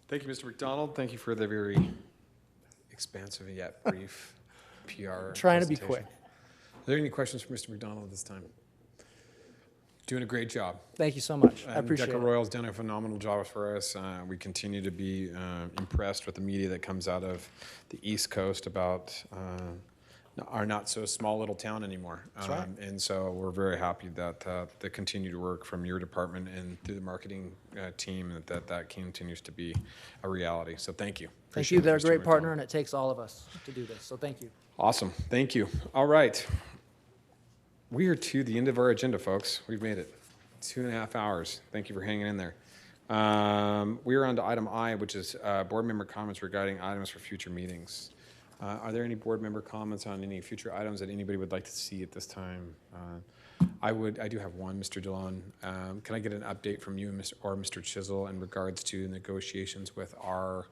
Thank you, Mr. McDonald. Thank you for the very expansive yet brief PR Trying to be presentation. quick. Are there any questions for Mr. McDonald at this time? Doing a great job. Thank you so much. I appreciate Decker it. Royal's done a phenomenal job for us. We continue to be impressed with the media that comes out of the East Coast about our not so small little town anymore. That's right. And so we're very happy that the continued work from your department and through the marketing team that continues to be a reality. So thank you. Thank Appreciate you. it, They're a Mr. great McDonald. partner, and it takes all of us to do this. So thank you. Awesome. Thank you. All right. We are to the end of our agenda, folks. We've made it 2.5 hours. Thank you for hanging in there. We are on to item I, which is board member comments regarding items for future meetings. Are there any board member comments on any future items that anybody would like to see at this time? I do have one, Mr. DeLone. Can I get an update from you or Mr. Chisel in regards to negotiations with our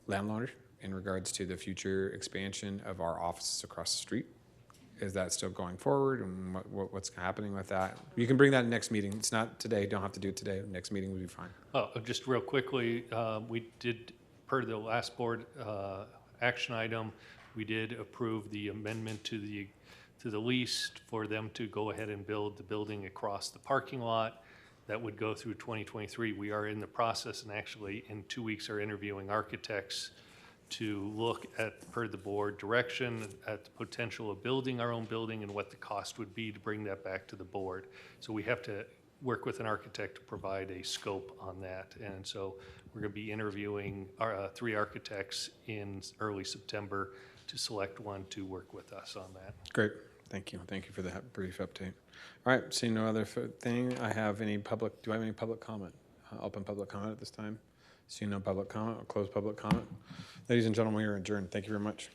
landlord in regards to the future expansion of our offices across the street? Is that still going forward, and what's happening with that? You can bring that next meeting. It's not today. Don't have to do it today. Next meeting will be fine. Oh, just real quickly, we did, per the last board action item, we did approve the amendment to the lease for them to go ahead and build the building across the parking lot. That would go through 2023. We are in the process, and actually in 2 weeks are interviewing architects to look at, per the board direction, at the potential of building our own building and what the cost would be to bring that back to the board. So we have to work with an architect to provide a scope on that. And so we're going to be interviewing our 3 architects in early September to select one to work with us on that. Great. Thank you. Thank you for that brief update. All right, seeing no other thing, do I have any public comment? Open public comment at this time? Seeing no public comment, I'll close public comment. Ladies and gentlemen, we are adjourned. Thank you very much.